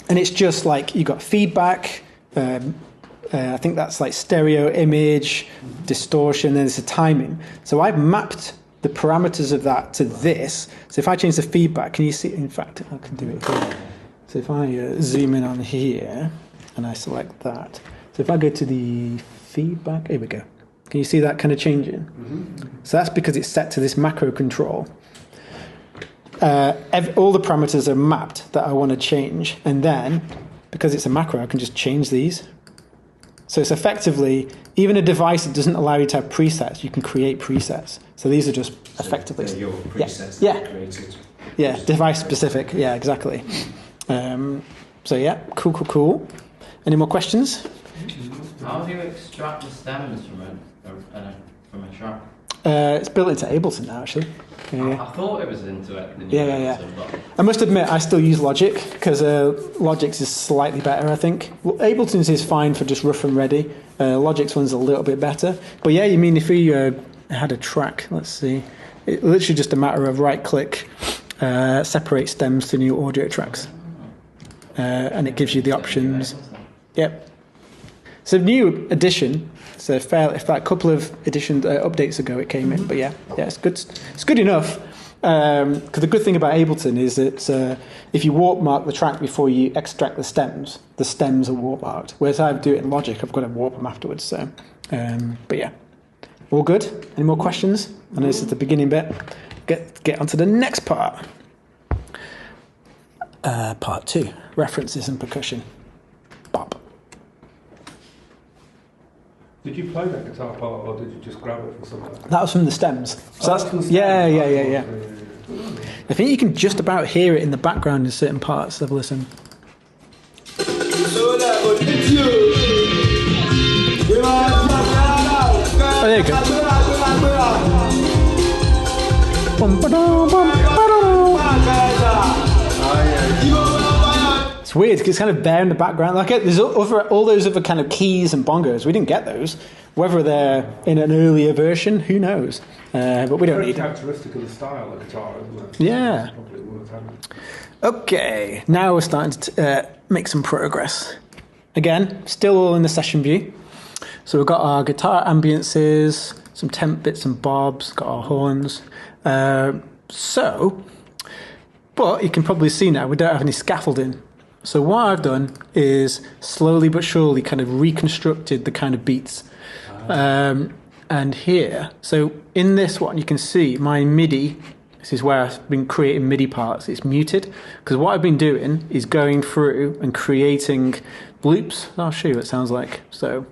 and it's just like you got feedback, I think that's like stereo, image, distortion, and there's a timing. So I've mapped the parameters of that to this. So if I change the feedback, can you see? In fact, I can do it here. So if I zoom in on here and I select that. So if I go to the feedback, here we go. Can you see that kind of changing? So that's because it's set to this macro control. All the parameters are mapped that I want to change. And then, because it's a macro, I can just change these. So it's effectively, even a device that doesn't allow you to have presets, you can create presets. So these are just effectively...
They're your presets
yeah.
that are created.
Yeah, device specific. Yeah, exactly. So yeah, cool. Any more questions?
How do you extract the stems from a track?
It's built into Ableton now, actually. Yeah.
I thought it was into it.
Yeah. I must admit, I still use Logic because Logic's is slightly better, I think. Well, Ableton's is fine for just rough and ready. Logic's one's a little bit better. But yeah, you mean if we had a track, let's see. It's literally just a matter of right-click, separate stems to new audio tracks. And it gives you the options. Yep. It's a new addition. So if that couple of updates ago it came in, but yeah, it's good. It's good enough. Because the good thing about Ableton is that if you warp mark the track before you extract the stems are warp marked. Whereas I do it in Logic, I've got to warp them afterwards. So, but yeah, all good. Any more questions? I know this is the beginning bit. Get onto the next part. Part 2: references and percussion. Bop.
Did you play that guitar part, or did you just grab it from somewhere?
That was from the stems. So that's
from the stems.
Yeah. I think you can just about hear it in the background in certain parts. Have a listen. Oh, there you go. It's weird because it's kind of there in the background. Like there's all those other kind of keys and bongos. We didn't get those. Whether they're in an earlier version, who knows? But we don't need them.
Characteristic of the style of guitar, isn't it?
Yeah.
Probably worth having.
Okay, now we're starting to make some progress. Again, still all in the session view. So we've got our guitar ambiances, some temp bits and bobs, got our horns. But you can probably see now we don't have any scaffolding. So what I've done is slowly but surely kind of reconstructed the kind of beats. And here, so in this one, you can see my MIDI. This is where I've been creating MIDI parts. It's muted because what I've been doing is going through and creating loops. I'll show you what it sounds like. So,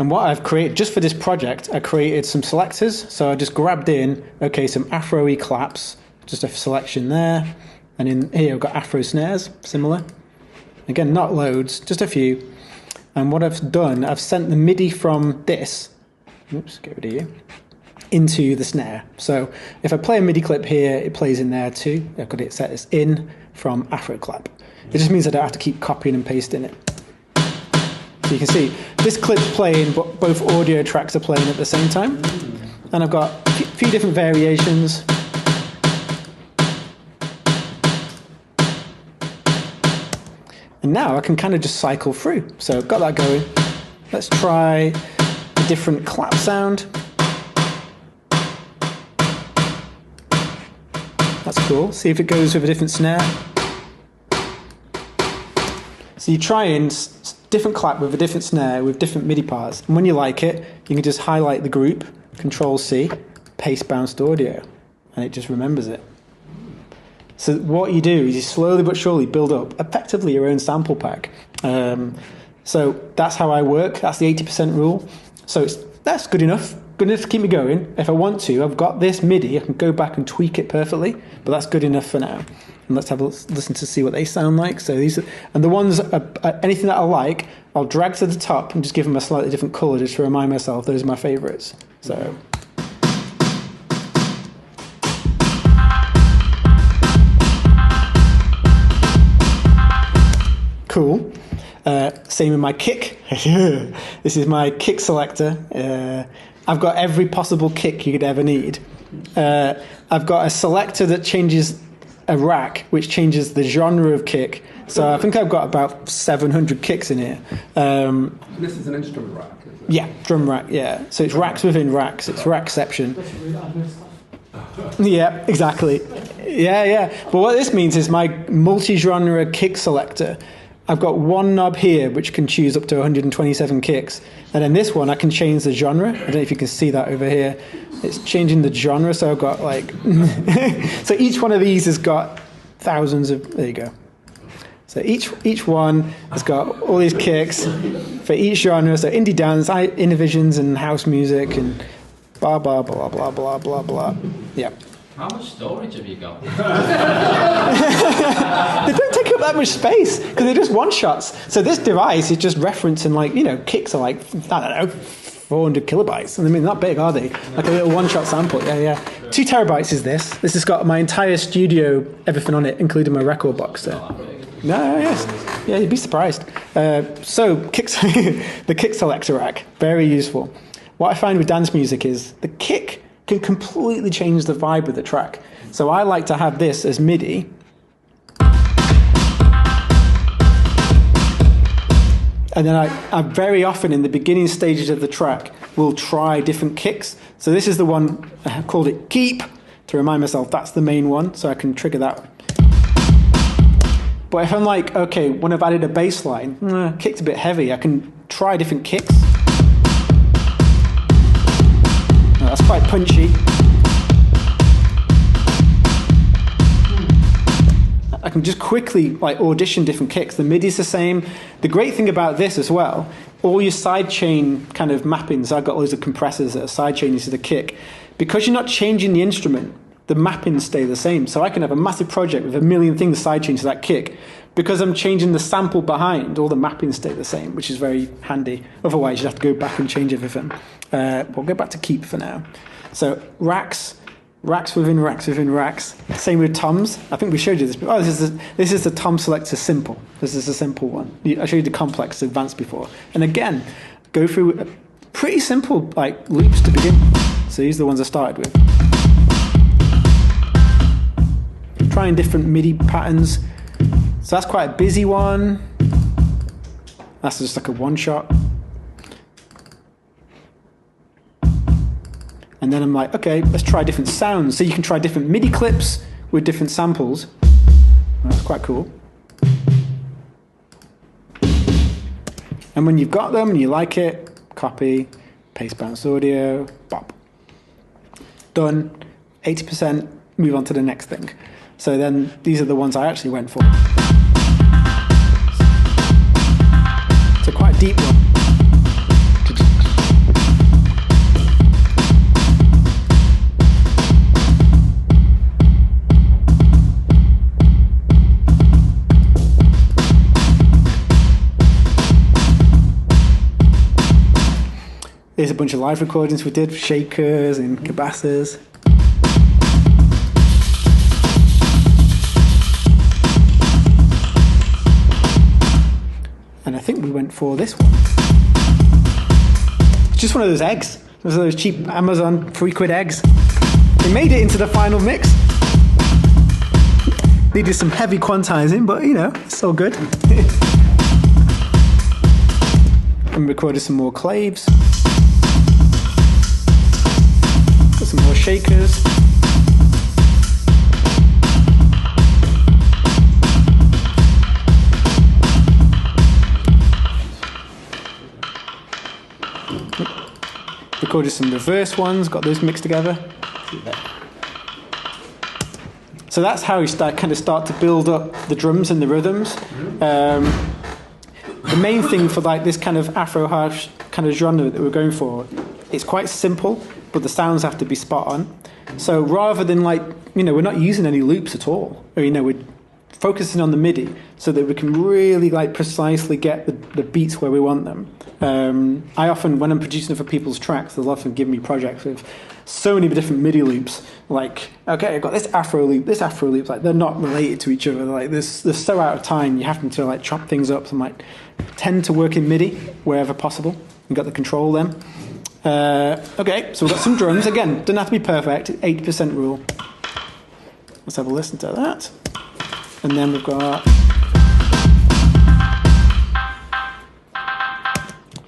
and what I've created just for this project, I created some selectors. So I just grabbed in, some Afro-y claps, just a selection there. And in here, I've got Afro snares, similar. Again, not loads, just a few. And what I've done, I've sent the MIDI from this, get rid of you, into the snare. So if I play a MIDI clip here, it plays in there too. I've got it set as in from Afro clap. It just means I don't have to keep copying and pasting it. So you can see this clip's playing, but both audio tracks are playing at the same time. And I've got a few different variations. And now I can kind of just cycle through. So I've got that going. Let's try a different clap sound. That's cool. See if it goes with a different snare. So you try in different clap with a different snare with different MIDI parts. And when you like it, you can just highlight the group, Control-C, paste bounced audio, and it just remembers it. So what you do is you slowly but surely build up effectively your own sample pack. So that's how I work. That's the 80% rule. So that's good enough. Good enough to keep me going. If I want to, I've got this MIDI. I can go back and tweak it perfectly, but that's good enough for now. And let's have a listen to see what they sound like. So these are, and the ones, anything that I like, I'll drag to the top and just give them a slightly different color just to remind myself those are my favorites. So. Cool. Same with my kick. This is my kick selector. I've got every possible kick you could ever need. I've got a selector that changes a rack which changes the genre of kick. So I think I've got about 700 kicks in here.
This is an instrument rack, is it?
Yeah, drum rack, yeah. So it's racks within racks. It's rackception. Yeah, exactly. Yeah. But what this means is my multi-genre kick selector, I've got one knob here which can choose up to 127 kicks. And then this one, I can change the genre. I don't know if you can see that over here. It's changing the genre, so I've got like... so each one of these has got thousands of... There you go. So each one has got all these kicks for each genre. So indie dance, Innovisions and house music and blah, blah, blah, blah, blah, blah, blah. Yeah.
How much storage have you got?
They don't take up that much space because they're just one-shots. So this device is just referencing kicks are like, I don't know, 400 kilobytes. And I mean, not big, are they? Like a little one-shot sample. Yeah. 2 terabytes is this. This has got my entire studio, everything on it, including my record box there. No, yes. Yeah, you'd be surprised. So the kick selector rack, very useful. What I find with dance music is the kick can completely change the vibe of the track. So I like to have this as MIDI. And then I very often in the beginning stages of the track will try different kicks. So this is the one, I called it keep, to remind myself that's the main one, so I can trigger that one. But if I'm like, okay, when I've added a bass line, kick's a bit heavy, I can try different kicks. That's quite punchy. I can just quickly audition different kicks. The MIDI's the same. The great thing about this as well, all your sidechain kind of mappings, I've got loads of compressors that are sidechaining to the kick. Because you're not changing the instrument, the mappings stay the same. So I can have a massive project with a million things sidechained to that kick. Because I'm changing the sample behind, all the mappings stay the same, which is very handy. Otherwise, you'd have to go back and change everything. We'll go back to keep for now. So racks within racks within racks. Same with toms. I think we showed you this. Oh, this is the tom selector simple. This is a simple one. I showed you the complex advanced before. And again, go through pretty simple loops to begin. So these are the ones I started with. Trying different MIDI patterns. So that's quite a busy one. That's just like a one-shot. And then I'm like, okay, let's try different sounds. So you can try different MIDI clips with different samples. That's quite cool. And when you've got them and you like it, copy, paste bounce audio, bop. Done. 80%, move on to the next thing. So then these are the ones I actually went for. It's a quite deep one. There's a bunch of live recordings we did, shakers and cabasses. And I think we went for this one. It's just one of those eggs. Those cheap Amazon £3 eggs. We made it into the final mix. Needed some heavy quantizing, but it's all good. And recorded some more claves. Got some more shakers. Recorded some reverse ones, got those mixed together. So that's how we start to build up the drums and the rhythms. The main thing for this kind of Afro house kind of genre that we're going for, it's quite simple, but the sounds have to be spot on. So rather than we're not using any loops at all. Or, we're focusing on the MIDI so that we can really precisely get the beats where we want them. I often, when I'm producing for people's tracks, they'll often give me projects with so many different MIDI loops. Okay, I've got this Afro loop, they're not related to each other. They're so out of time, you have to chop things up. So I'm tend to work in MIDI wherever possible. You've got the control then. Okay, so we've got some drums. Again, doesn't have to be perfect, 80% rule. Let's have a listen to that. And then we've got,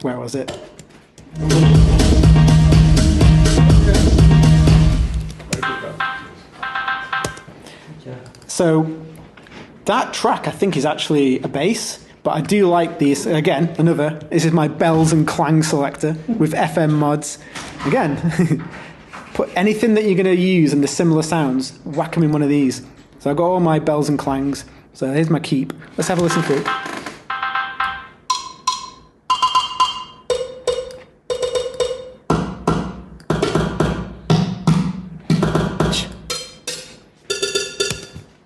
where was it? So that track I think is actually a bass, but I do like these. Again, this is my bells and clang selector with FM mods. Again, put anything that you're going to use and the similar sounds, whack them in one of these. So I've got all my bells and clangs. So here's my keep. Let's have a listen through.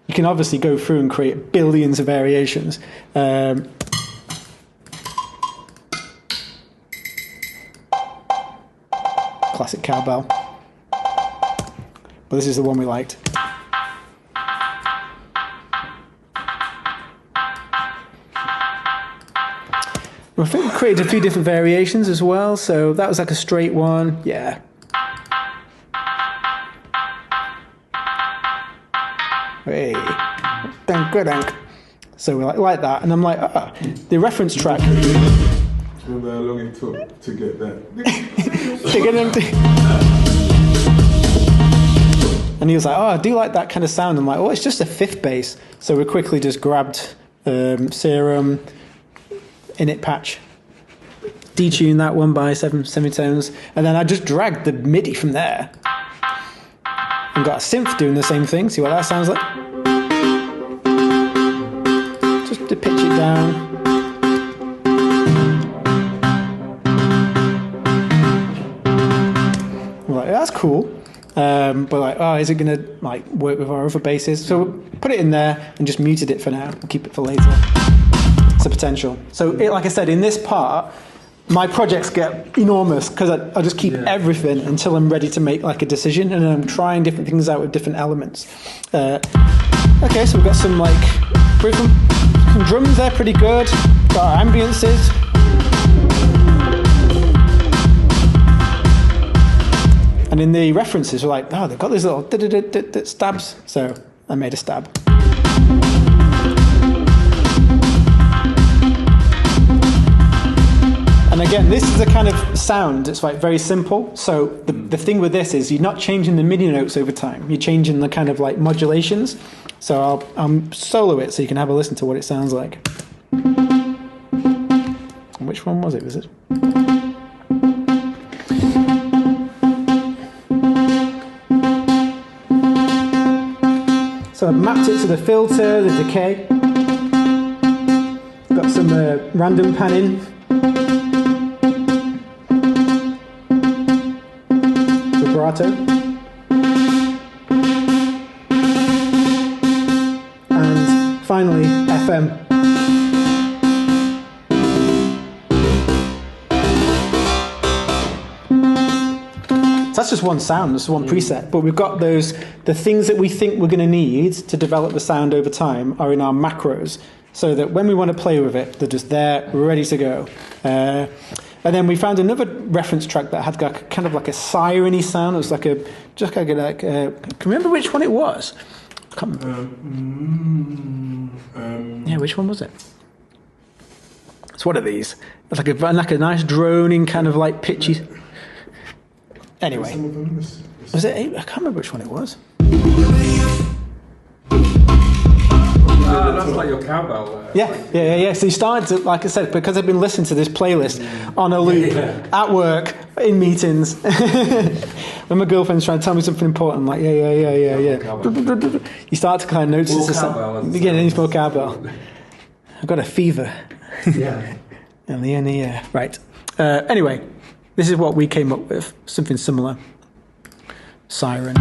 You can obviously go through and create billions of variations. Classic cowbell. But this is the one we liked. I think we created a few different variations as well, so that was like a straight one, yeah. Hey, so we like that, and I'm like, the reference track.
Remember how long it took to get that?
And he was like, I do like that kind of sound. I'm like, it's just a fifth bass. So we quickly just grabbed Serum, init patch, detuned that one by 7 semitones, and then I just dragged the MIDI from there and got a synth doing the same thing. See what that sounds like? Just to pitch it down. I'm like, that's cool. But like, is it going to like work with our other basses? So we'll put it in there and just muted it for now. We'll keep it for later. It's a potential. So like I said, in this part, my projects get enormous because I just keep everything until I'm ready to make like a decision, and I'm trying different things out with different elements. Okay, so we've got some like some drums there, pretty good. Got our ambiances. And in the references, we're like, they've got these little stabs. So I made a stab. And again, this is a kind of sound, it's like very simple. So the thing with this is you're not changing the MIDI notes over time. You're changing the kind of like modulations. So I'll solo it so you can have a listen to what it sounds like. Which one was it? Was it? So I've mapped it to the filter, the decay. Got some random panning. Vibrato. And finally, FM. That's just one sound, that's one preset, but we've got the things that we think we're going to need to develop the sound over time are in our macros, so that when we want to play with it, they're just there, ready to go. And then we found another reference track that had kind of like a siren-y sound. It was like can you remember which one it was? I can't remember. Yeah, which one was it? It's one of these. It's like a nice droning kind of like pitchy. Anyway, was it? I can't remember which one it was.
That's like your cowbell.
Yeah. So you started to, like I said, because I've been listening to this playlist on a loop at work, in meetings. When my girlfriend's trying to tell me something important, I'm like, yeah. You start to kind of notice this. Again, any more cowbell. I've got a fever.
Yeah.
Yeah. Right. Anyway. This is what we came up with, something similar. Siren.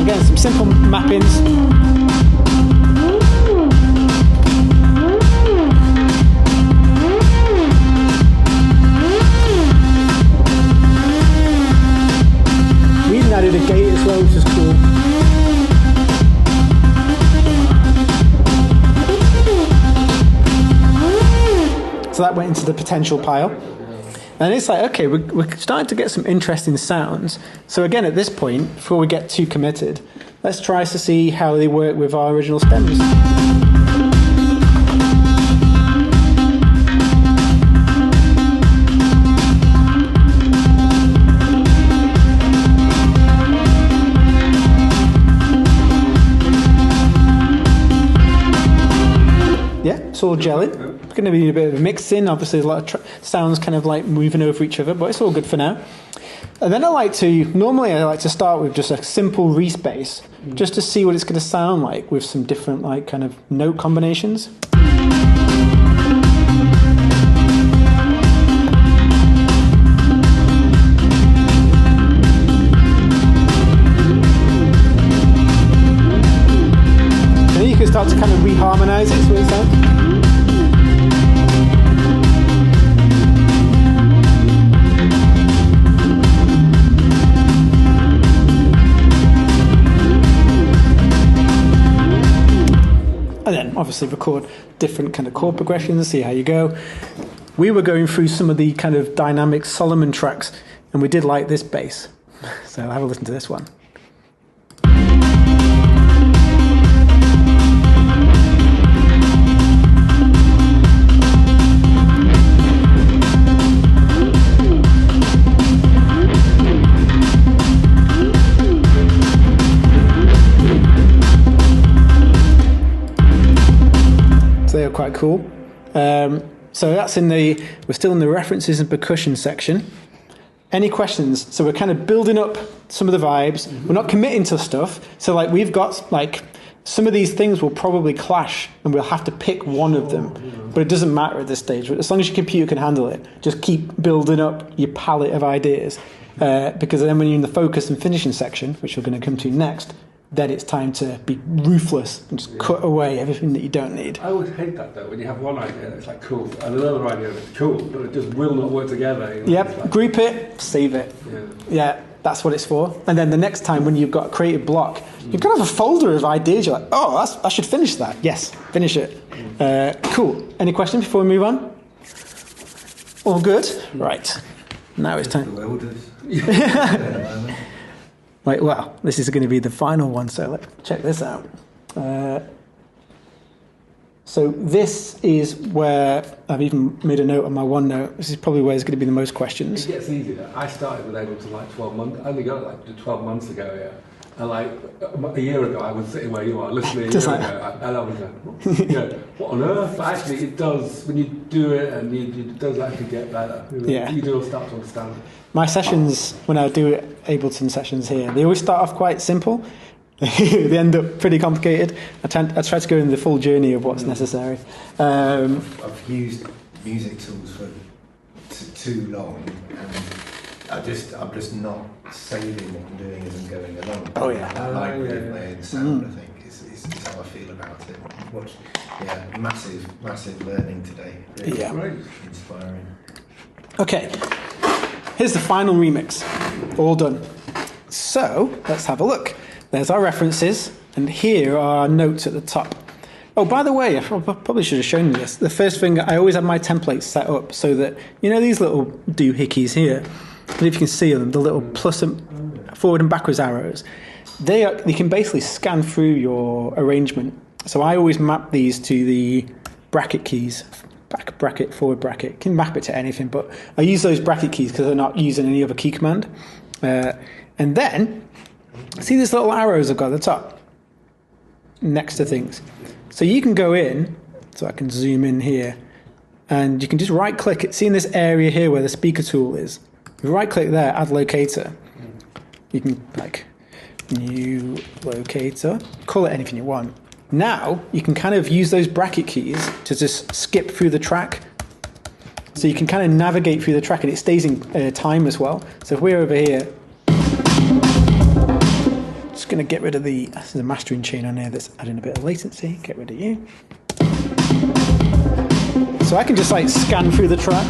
Again, some simple mappings. We even added a gate as well, which is cool. So that went into the potential pile. And it's like, okay, we're starting to get some interesting sounds. So again, at this point, before we get too committed, let's try to see how they work with our original stems. Yeah, it's all gelling. It's going to be a bit of a mixing. Obviously, a lot of sounds kind of like moving over each other, but it's all good for now. And then normally I like to start with just a simple respace, just to see what it's going to sound like with some different like kind of note combinations. And then you can start to kind of reharmonize it, so it sounds. And then obviously record different kind of chord progressions, see how you go. We were going through some of the kind of dynamic Solomon tracks, and we did like this bass. So have a listen to this one. They are quite cool. So that's we're still in the references and percussion section. Any questions? So we're kind of building up some of the vibes. We're not committing to stuff. So like we've got like some of these things will probably clash and we'll have to pick one of them. But it doesn't matter at this stage. As long as your computer can handle it, just keep building up your palette of ideas. Because then when you're in the focus and finishing section, which we're going to come to next, then it's time to be ruthless and just cut away everything that you don't need.
I always hate that though, when you have one idea that's like cool, and another idea that's cool, but it just will not work together. You know?
Yep,
like,
group it, save it. Yeah, that's what it's for. And then the next time when you've got a creative block, you've got to have a folder of ideas. You're like, oh, I should finish that. Yes, finish it. Cool. Any questions before we move on? All good? Right. Now it's time. Right, well, this is going to be the final one, so let's check this out. So this is where I've even made a note on my OneNote. This is probably where there's going to be the most questions.
It gets easier. I started with Ableton like 12 months. I only got it like 12 months ago, yeah. And like a year ago, I was sitting where you are, listening ago, and I was like, you know, what on earth? But actually, it does, when you do it, and it does actually get better.
Yeah.
You do start to understand it.
My sessions, when I do Ableton sessions here, they always start off quite simple. They end up pretty complicated. I try to go in the full journey of what's necessary.
I've used music tools for too long, and I'm just not saving what I'm doing as I'm going along.
Oh yeah.
I like my own sound. I think is how I feel about it. Massive learning today. Really inspiring.
Okay. Here's the final remix. All done. So let's have a look. There's our references, and here are our notes at the top. Oh, by the way, I probably should have shown you this. The first thing, I always have my templates set up so that, you know, these little doohickeys here, I don't know if you can see them, the little plus and forward and backwards arrows, you can basically scan through your arrangement. So I always map these to the bracket keys. Back bracket, forward bracket. You can map it to anything, but I use those bracket keys because I'm not using any other key command. And then, see these little arrows I've got at the top? Next to things. So you can go in, so I can zoom in here, and you can just right click it. See in this area here where the speaker tool is? You right click there, add locator. You can like, new locator, call it anything you want. Now, you can kind of use those bracket keys to just skip through the track. So you can kind of navigate through the track, and it stays in time as well. So if we're over here, just going to get rid of there's a mastering chain on here that's adding a bit of latency. Get rid of you. So I can just like scan through the track.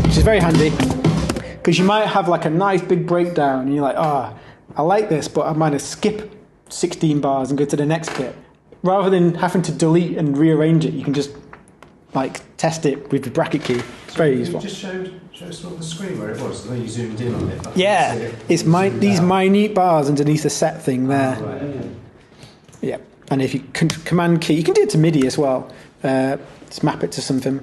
Which is very handy. Because you might have like a nice big breakdown and you're like, I like this, but I might skip 16 bars and go to the next bit. rather than having to delete and rearrange it, you can just like test it with the bracket key. It's very useful.
You just showed us on the screen where it was, and then you zoomed in on it.
Yeah, it's these minute bars underneath the set thing there.
Oh, right, okay.
Yeah, and if you command key, you can do it to MIDI as well. Just map it to something.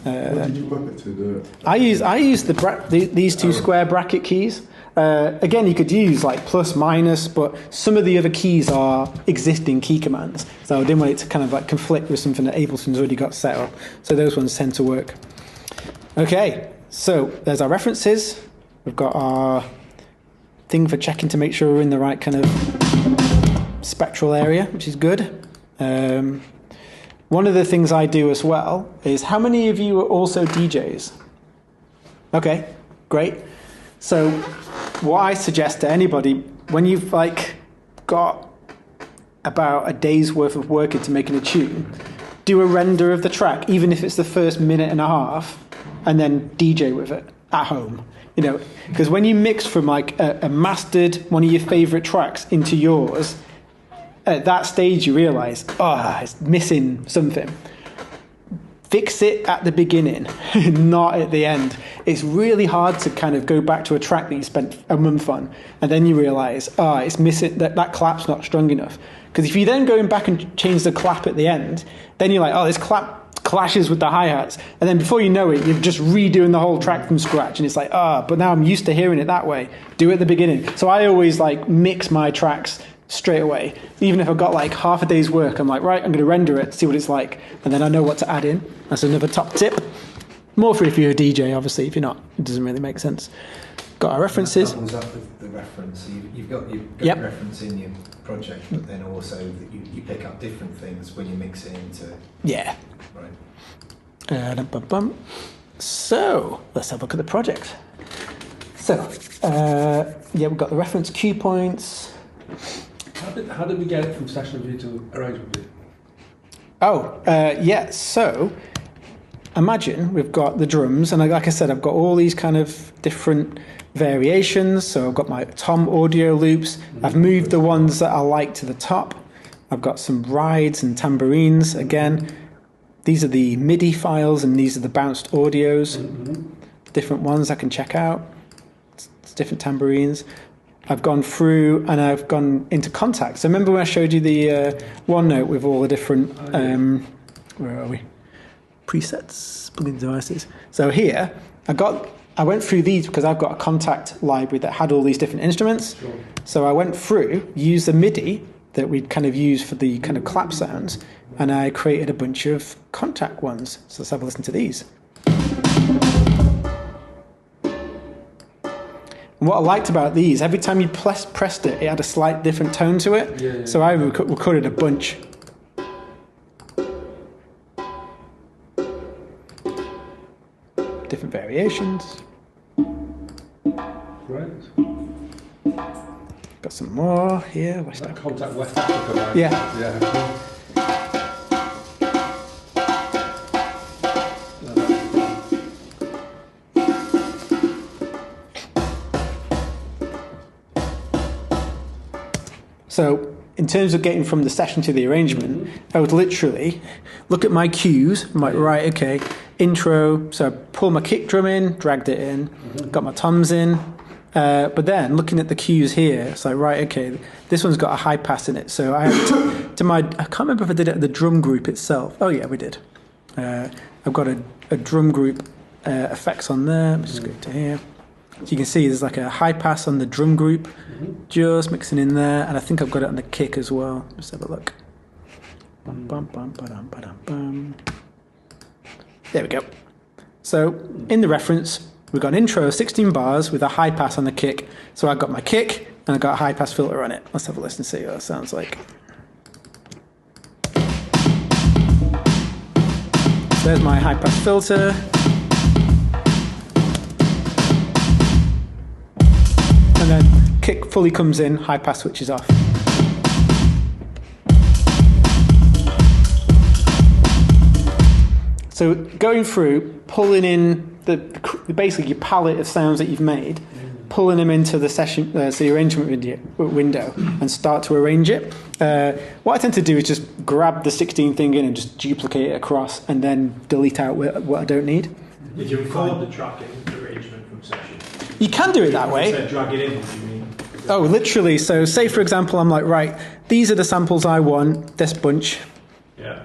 What did you map it to?
I use these two square bracket keys. Again, you could use like plus, minus, but some of the other keys are existing key commands. So I didn't want it to kind of like conflict with something that Ableton's already got set up. So those ones tend to work. Okay, so there's our references. We've got our thing for checking to make sure we're in the right kind of spectral area, which is good. One of the things I do as well is, how many of you are also DJs? Okay, great. So what I suggest to anybody, when you've like got about a day's worth of work into making a tune, do a render of the track, even if it's the first minute and a half, and then DJ with it at home. You know, because when you mix from like a mastered one of your favorite tracks into yours, at that stage you realize, it's missing something. Fix it at the beginning, not at the end. It's really hard to kind of go back to a track that you spent a month on, and then you realize, it's missing, that clap's not strong enough. Because if you then go back and change the clap at the end, then you're like, this clap clashes with the hi-hats. And then before you know it, you're just redoing the whole track from scratch. And it's like, but now I'm used to hearing it that way. Do it at the beginning. So I always like mix my tracks straight away. Even if I've got like half a day's work, I'm like, right, I'm going to render it, see what it's like, and then I know what to add in. That's another top tip. More for if you're a DJ, obviously. If you're not, it doesn't really make sense. Got our references.
That up with the reference. So you've got reference in your project, but then also you pick up different things when you mix it into.
Yeah.
Right.
So let's have a look at the project. So we've got the reference cue points.
How did we get it from session view to arrangement view?
So imagine we've got the drums, and like I said, I've got all these kind of different variations. So I've got my tom audio loops. I've moved the ones that I like to the top. I've got some rides and tambourines. Again, these are the MIDI files, and these are the bounced audios. Different ones I can check out. It's different tambourines. I've gone through and I've gone into contact. So remember when I showed you the OneNote with all the different, where are we? Presets, plugin devices. So here, I went through these because I've got a contact library that had all these different instruments. Sure. So I went through, used the MIDI that we'd kind of use for the kind of clap sounds, and I created a bunch of contact ones. So let's have a listen to these. And what I liked about these, every time you pressed it, it had a slight different tone to it. Yeah. So I recorded a bunch. Different variations.
Right.
Got some more here.
Contact West Africa. Right?
Yeah. So in terms of getting from the session to the arrangement, I would literally look at my cues. I'm like, right, okay, intro. So I pulled my kick drum in, dragged it in, got my toms in. But then looking at the cues here, it's like, right, okay, this one's got a high pass in it. So I had I can't remember if I did it at the drum group itself. Oh yeah, we did. I've got a drum group effects on there. Let's just go to here. So you can see there's like a high pass on the drum group, just mixing in there, and I think I've got it on the kick as well. Let's have a look. Bum, bum, bum, ba-dum, ba-dum, bum. There we go. So in the reference, we've got an intro of 16 bars with a high pass on the kick. So I've got my kick, and I've got a high pass filter on it. Let's have a listen and see what that sounds like. So there's my high pass filter. And then kick fully comes in, high pass switches off. So going through, pulling in basically your palette of sounds that you've made, pulling them into the session, the arrangement window, and start to arrange it. What I tend to do is just grab the 16 thing in and just duplicate it across, and then delete out what I don't need.
Did you record the track in the arrangement from session?
You can do it that way.
You said drag it in, what do you mean?
Oh, literally. So say, for example, I'm like, right, these are the samples I want, this bunch.
Yeah.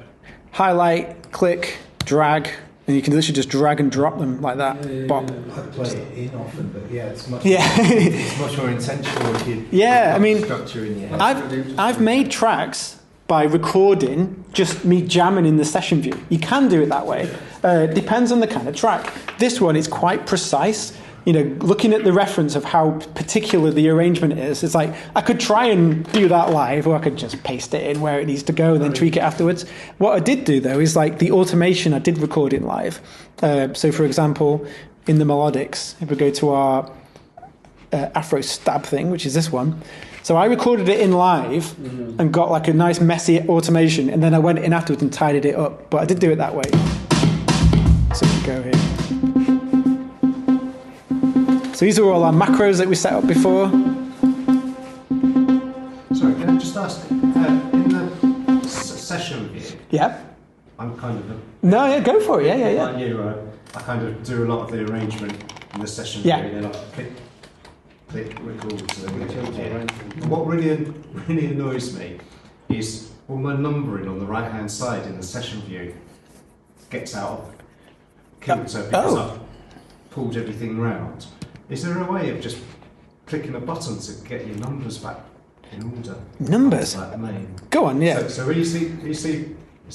Highlight, click, drag, and you can literally just drag and drop them like that. Bop.
I play it in often, but yeah, it's much
it's
much more intentional if you
I mean,
structure in your head.
I've made tracks by recording just me jamming in the session view. You can do it that way. Depends on the kind of track. This one is quite precise. You know, looking at the reference of how particular the arrangement is, it's like I could try and do that live, or I could just paste it in where it needs to go and then tweak it afterwards. What I did do, though, is like the automation, I did record it live. So, for example, in the melodics, if we go to our Afro stab thing, which is this one, so I recorded it in live and got like a nice messy automation, and then I went in afterwards and tidied it up. But I did do it that way. So we go here. So these are all our macros that we set up before.
Sorry, can I just ask, in the session view, I'm kind of
go for it, yeah.
Like you, I kind of do a lot of the arrangement in the session view, and then I click record. So what really annoys me is all my numbering on the right-hand side in the session view gets out of kilter because I've pulled everything round. Is there a way of just clicking a button to get your numbers back in order?
Numbers?
Like the main.
Go on, yeah.
So when you see, is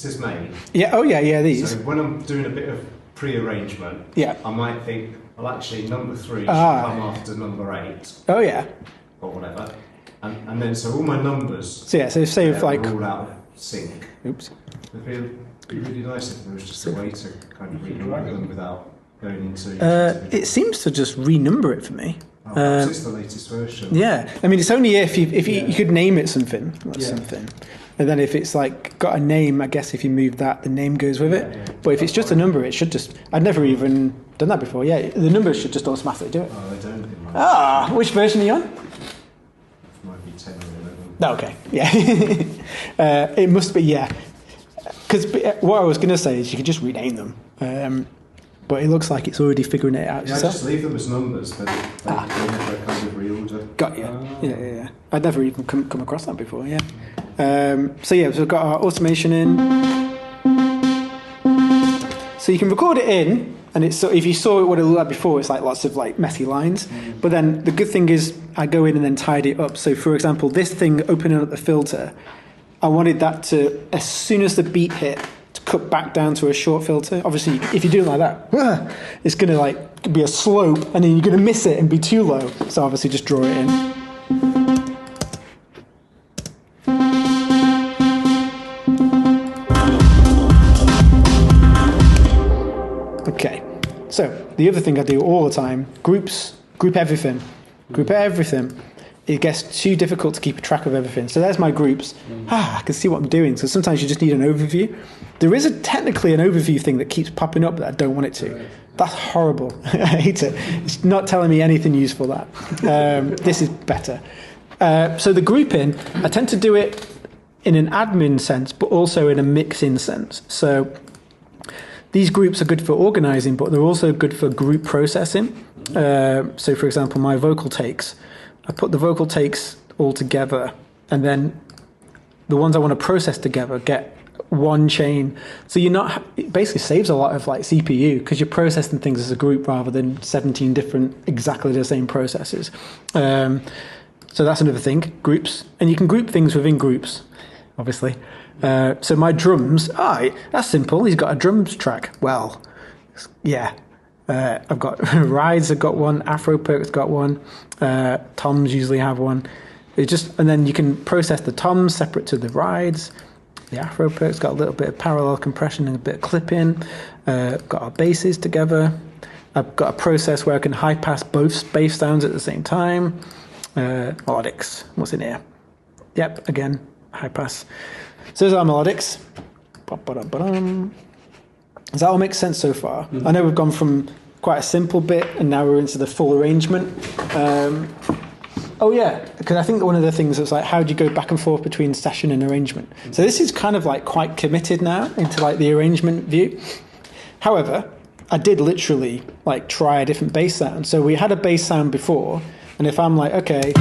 this main?
Yeah, these.
So when I'm doing a bit of pre-arrangement, I might think, well, actually, number 3 should come after number 8.
Oh, yeah.
Or whatever. And then, so all my numbers
so say if like...
all out of sync.
Oops.
It'd be really nice if there was just a way to kind of renumber them without going into...
it seems to just renumber it for me.
It's the latest version.
Yeah, I mean, it's only if you could name it something, and then if it's like got a name, I guess if you move that, the name goes with it. Yeah. But if it's just a number, it should just... I'd never even done that before. Yeah, the numbers should just automatically do it.
Oh, they don't.
Which version are you on?
It might be 10 or 11.
Oh, okay, yeah. It must be, yeah. Because what I was going to say is you could just rename them. But it looks like it's already figuring it out yourself.
Just leave them as numbers, but they never kind of reorder.
Got you. Yeah. I'd never even come across that before, yeah. So we've got our automation in. So you can record it in, and it's if you saw what it looked like before, it's like lots of like messy lines. But then the good thing is I go in and then tidy it up. So for example, this thing opening up the filter, I wanted that to, as soon as the beat hit, to cut back down to a short filter. Obviously, if you do it like that, it's going to like be a slope, and then you're going to miss it and be too low. So obviously, just draw it in. Okay. So the other thing I do all the time: group everything. It gets too difficult to keep a track of everything. So there's my groups. I can see what I'm doing. So sometimes you just need an overview. There is technically an overview thing that keeps popping up that I don't want it to. That's horrible. I hate it. It's not telling me anything useful, that. This is better. So the grouping, I tend to do it in an admin sense, but also in a mixing sense. So these groups are good for organizing, but they're also good for group processing. So for example, my vocal takes, I put the vocal takes all together, and then the ones I want to process together get one chain. So it basically saves a lot of like CPU because you're processing things as a group rather than 17 different exactly the same processes. So that's another thing, groups. And you can group things within groups, obviously. So my drums, that's simple. He's got a drums track. Well, yeah. I've got rides, I've got one, Afro perks got one, toms usually have one. And then you can process the toms separate to the rides. The Afro perks got a little bit of parallel compression and a bit of clipping. Got our basses together. I've got a process where I can high pass both bass sounds at the same time. Melodics, what's in here? Yep, again, high pass. So there's our melodics. Does that all make sense so far? I know we've gone from quite a simple bit, and now we're into the full arrangement. Because I think that one of the things was like, how do you go back and forth between session and arrangement? So this is kind of like quite committed now into like the arrangement view. However, I did literally like try a different bass sound. So we had a bass sound before, and if I'm like, okay,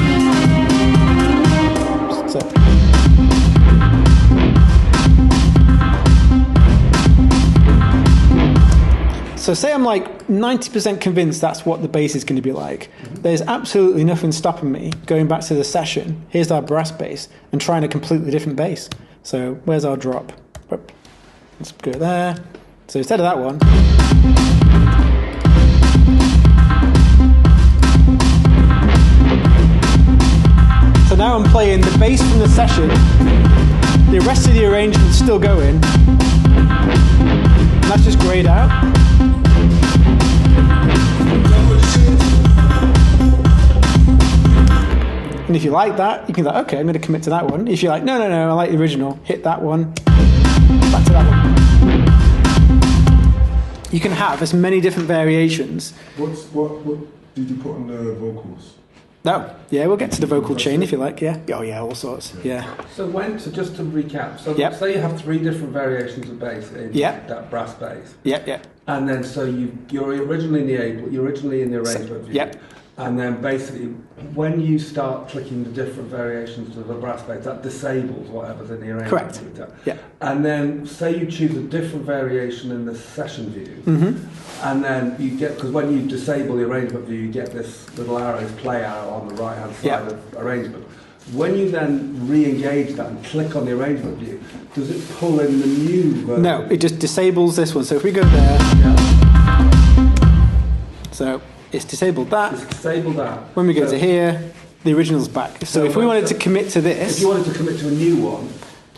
so say I'm like 90% convinced that's what the bass is going to be like. There's absolutely nothing stopping me going back to the session. Here's our brass bass and trying a completely different bass. So where's our drop? Let's go there. So instead of that one, so now I'm playing the bass from the session. The rest of the arrangement's still going. And that's just grayed out. And if you like that, you can be like, okay, I'm going to commit to that one. If you're like, no, I like the original, hit that one, back to that one. You can have as many different variations.
What did you put on the vocals?
No, yeah, we'll get to the vocal chain if you like, yeah. Oh yeah, all sorts, yeah.
So just to recap, so say you have 3 different variations of bass in that brass bass.
Yeah.
And then so you're originally in the arrangement view.
Yep.
And then basically, when you start clicking the different variations of the brass bass, that disables whatever's in the arrangement.
Correct.
View.
Yeah.
And then say you choose a different variation in the session view, and then you get, because when you disable the arrangement view, you get this little arrows play out on the right-hand side of arrangement. When you then re-engage that and click on the arrangement view, does it pull in the new version?
No, it just disables this one. So if we go there, so it's disabled that.
It's disabled that.
When we go to here, the original's back. So if we wanted to commit to this,
if you wanted to commit to a new one,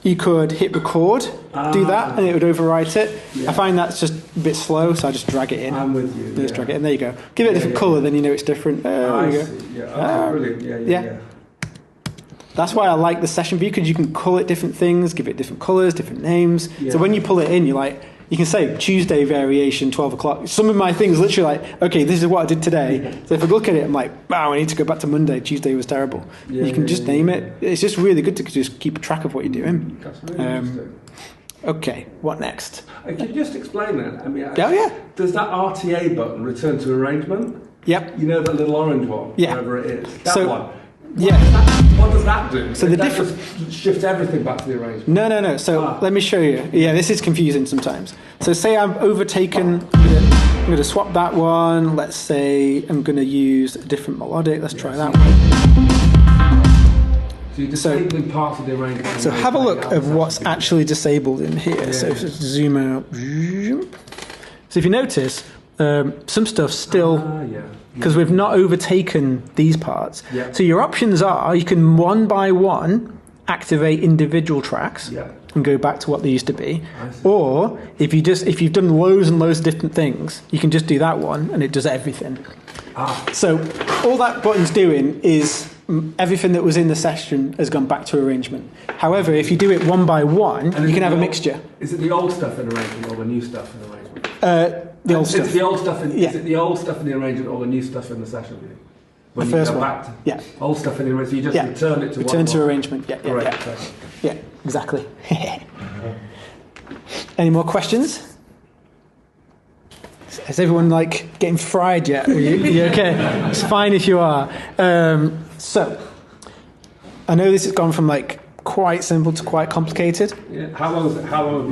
you could hit record, do that, and it would overwrite it. Yeah. I find that's just a bit slow, so I just drag it in.
I'm with you.
Just drag it in. There you go. Give it a different colour, then you know it's different.
I see. Yeah. Brilliant. Yeah.
That's why I like the session view, because you can call it different things, give it different colours, different names. Yeah. So when you pull it in, you're like, you can say Tuesday variation, 12 o'clock. Some of my things literally like, okay, this is what I did today. So if I look at it, I'm like, wow, I need to go back to Monday. Tuesday was terrible. You can just name it. It's just really good to just keep track of what you're doing.
That's really interesting.
Okay, what next?
Can you just explain that? I mean,
yeah.
Does that RTA button return to arrangement?
Yep.
You know that little orange one?
Yeah.
Wherever it is. That one.
What
does that do?
So
that just shifts everything back to the arrangement?
No. So let me show you. Yeah, this is confusing sometimes. So say I've overtaken, I'm going to swap that one. Let's say I'm going to use a different melodic. Let's try that one.
So you're disabling parts of the arrangement.
So have a look of what's actually disabled in here.
Yeah.
So if I zoom out. So if you notice, some stuff's still... because we've not overtaken these parts.
Yeah.
So your options are, you can one by one activate individual tracks and go back to what they used to be. Or if you've done loads and loads of different things, you can just do that one and it does everything. So all that button's doing is everything that was in the session has gone back to arrangement. However, if you do it one by one, you can have a mixture.
Is it the old stuff in arrangement or the new stuff in arrangement?
The old stuff.
Is the old stuff in, is it the old stuff in the arrangement or the new stuff in the session view? When
the first
you go
one.
Back to old stuff in the arrangement, so you just return it to
return to arrangement. Yeah, exactly. Any more questions? Is everyone like getting fried yet? Are you okay? It's fine if you are. So, I know this has gone from like quite simple to quite complicated.
Yeah. How long have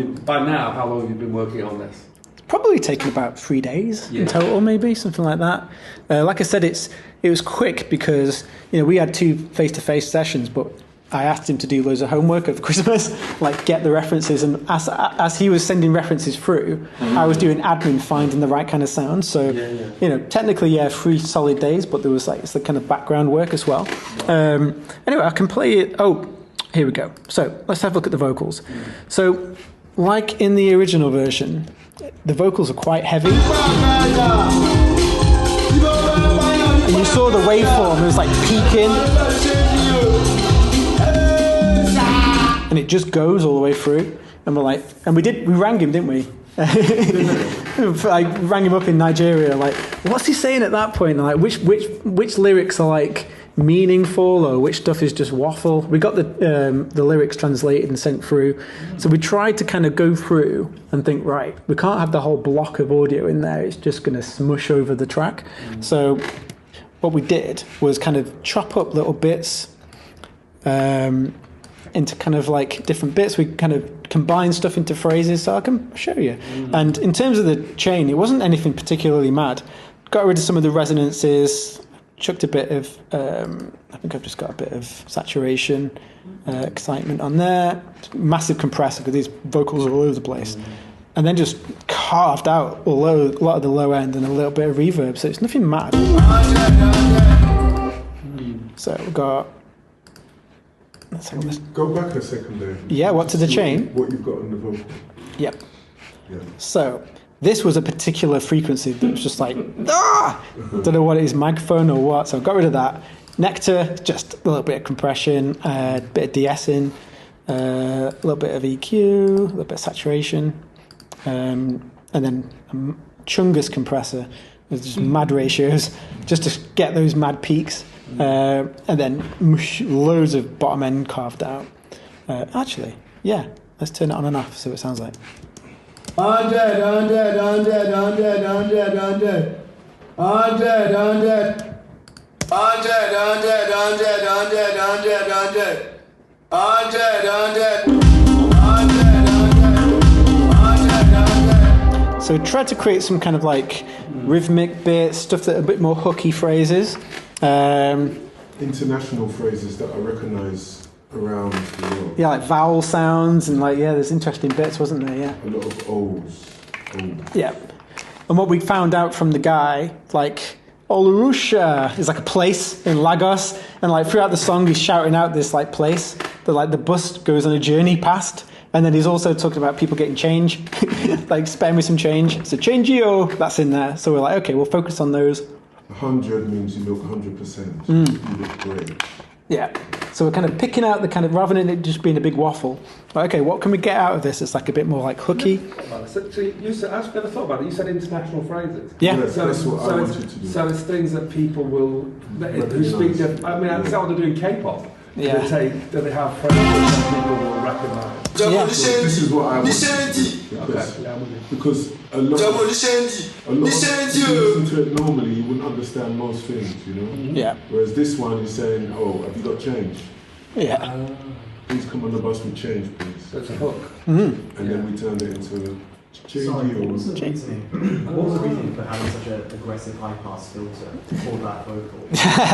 you been working on this?
Probably taken about 3 days in total, maybe something like that. Like I said, it was quick because we had 2 face-to-face sessions, but I asked him to do loads of homework over Christmas, like get the references, and as he was sending references through, I was doing admin, finding the right kind of sound. So technically, 3 solid days, but there was like it's the kind of background work as well. Anyway, I can play it. Oh, here we go. So let's have a look at the vocals. So, like in the original version, the vocals are quite heavy. And you saw the waveform, it was like peaking. And it just goes all the way through. And we're like, we rang him, didn't we? I rang him up in Nigeria, like, what's he saying at that point? And like, which lyrics are like meaningful, or which stuff is just waffle? We got the lyrics translated and sent through, so we tried to kind of go through and think, right, we can't have the whole block of audio in there. It's just going to smush over the track. So what we did was kind of chop up little bits into kind of like different bits. We kind of combine stuff into phrases, so I can show you. And in terms of the chain, it wasn't anything particularly mad. Got rid of some of the resonances, chucked a bit of, I think I've just got a bit of saturation, excitement on there, massive compressor because these vocals are all over the place. And then just carved out a lot of the low end and a little bit of reverb, so it's nothing mad. So we've got, let's have this.
Go back a second there.
Yeah, what to the chain?
What you've got on the vocal.
Yep.
Yeah.
So this was a particular frequency that was just like, don't know what it is, microphone or what, so I got rid of that. Nectar, just a little bit of compression, a bit of de-essing, a little bit of EQ, a little bit of saturation, and then a Chungus compressor with just mad ratios, just to get those mad peaks, and then loads of bottom end carved out. Actually, yeah, let's turn it on and off, see what it sounds like. 100, 100, 100, 100, 100, 100, 100, 100, 100, 100, 100, 100, 100, 100. So we tried to create some kind of like rhythmic bits, stuff that are a bit more hooky phrases.
International phrases that I recognise around the world.
Yeah, like vowel sounds and like, yeah, there's interesting bits, wasn't there? Yeah.
A lot of O's.
Yeah. And what we found out from the guy, like, Olorusha is like a place in Lagos, and like throughout the song he's shouting out this like place that like the bus goes on a journey past, and then he's also talking about people getting change, like spare me some change. So changeo, that's in there. So we're like, okay, we'll focus on those.
100 means you look 100%. You look great.
Yeah. So we're kind of picking out the kind of, rather than it just being a big waffle, like, okay, what can we get out of this? It's like a bit more like hooky.
So you said, I've never thought about it. You said international phrases.
Yeah.
That's what I wanted to do.
So it's things that people will, who speak different. I mean, that's how they do in K-pop.
Yeah.
Do they have phrases that people will recognise?
Yeah.
This is what I want to do. Because a lot of if you listen to it normally, you wouldn't understand most things, you know?
Yeah.
Whereas this one is saying, oh, have you got change?
Yeah.
Please come on the bus with change, please.
So it's a hook.
And then we turned it into
Sorry, what was the reason for having such an aggressive high-pass filter for that vocal?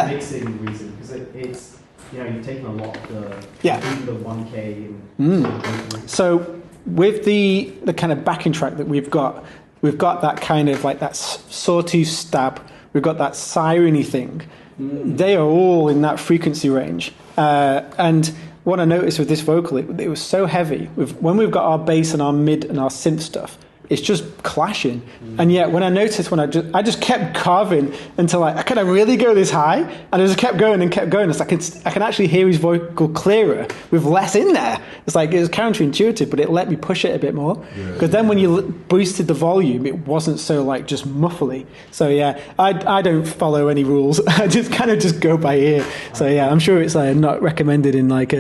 Mixing reason, because it's, you know, you've taken a lot of the, even the 1K and
So with the kind of backing track that we've got that kind of like that sawtooth stab, we've got that siren-y thing. They are all in that frequency range. And what I noticed with this vocal, it was so heavy. When we've got our bass and our mid and our synth stuff, it's just clashing. And yet when I noticed, I just kept carving until like, can I really go this high? And I just kept going and kept going. It's like I can actually hear his vocal clearer with less in there. It's like, it was counterintuitive, but it let me push it a bit more. Because then when you boosted the volume, it wasn't so like just muffly. So yeah, I don't follow any rules. I just kind of just go by ear. So yeah, I'm sure it's not recommended in like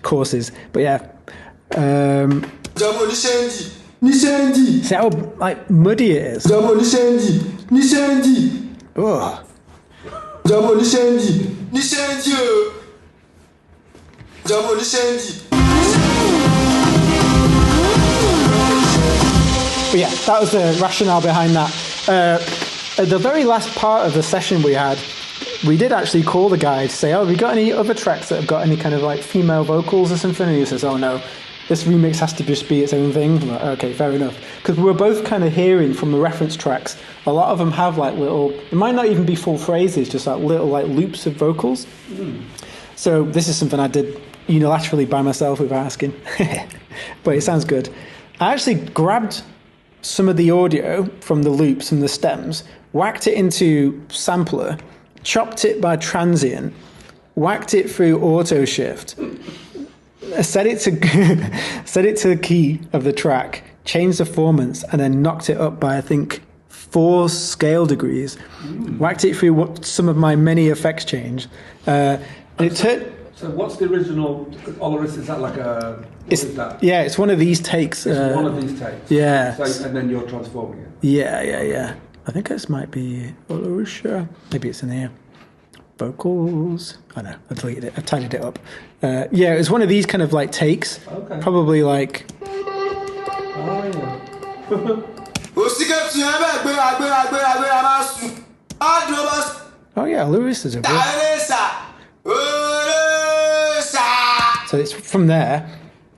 courses, but yeah. See how like muddy it is. Oh. But yeah, that was the rationale behind that. At the very last part of the session we had, we did actually call the guy to say, oh, have you got any other tracks that have got any kind of like female vocals or something? And he says, oh no, this remix has to just be its own thing. I'm like, okay, fair enough. Because we were both kind of hearing from the reference tracks, a lot of them have like little, it might not even be full phrases, just like little like loops of vocals. So this is something I did unilaterally by myself without asking. But it sounds good. I actually grabbed some of the audio from the loops and the stems, whacked it into sampler, chopped it by transient, whacked it through auto shift, set it to the key of the track, changed the performance, and then knocked it up by, I think, 4 scale degrees. Whacked it through some of my many effects change. And it turned...
So what's the original Olaris? Is that like a... What is that?
Yeah, it's one of these takes.
It's one of these takes?
Yeah.
So, and then you're transforming it?
Yeah. I think this might be Olaris. Maybe it's in here. Vocals. I know, I deleted it. I tidied it up. Yeah, it was one of these kind of like takes.
Okay.
Probably like...
Oh, yeah.
Oh yeah, Lewis is a bit. So it's from there.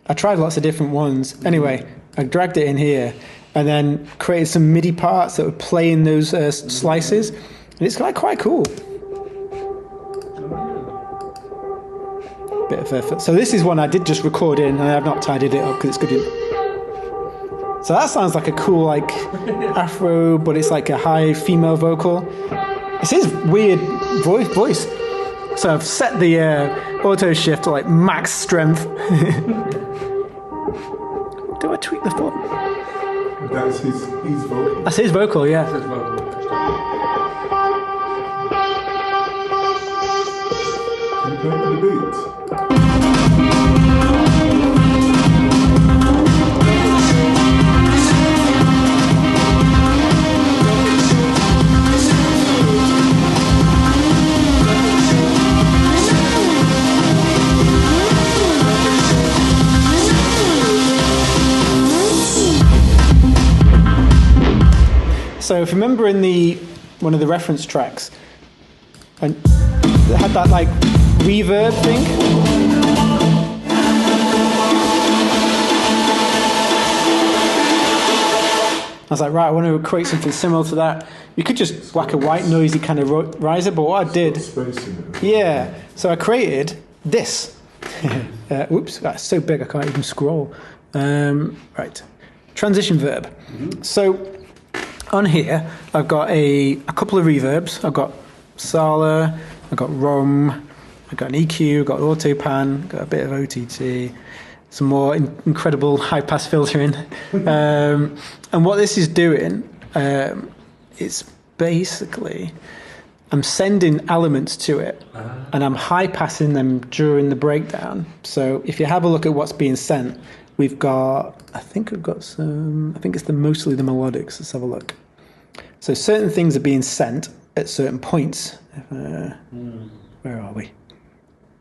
I tried lots of different ones. Anyway, I dragged it in here and then created some MIDI parts that would play in those slices. And it's like quite cool. Bit of effort. So this is one I did just record in, and I have not tidied it up because it's good. So that sounds like a cool like Afro, but it's like a high female vocal. It's his weird voice. So I've set the auto shift to like max strength. Do I tweak the font?
That's his vocal.
That's his vocal, yeah.
That's his vocal.
Can you play the beat?
So if you remember in one of the reference tracks, and it had that like reverb thing. I was like, right, I want to create something similar to that. You could just whack a white noisy kind of riser, but what I did, yeah. So I created this. Oops, that's so big I can't even scroll. Right, transition verb. So on here, I've got a couple of reverbs. I've got Sala, I've got Rom, I've got an EQ, I've got auto pan, got a bit of OTT, some more incredible high-pass filtering. And what this is doing, it's basically, I'm sending elements to it, and I'm high-passing them during the breakdown. So if you have a look at what's being sent, we've got, I think it's mostly the melodics. Let's have a look. So certain things are being sent at certain points. Where are we?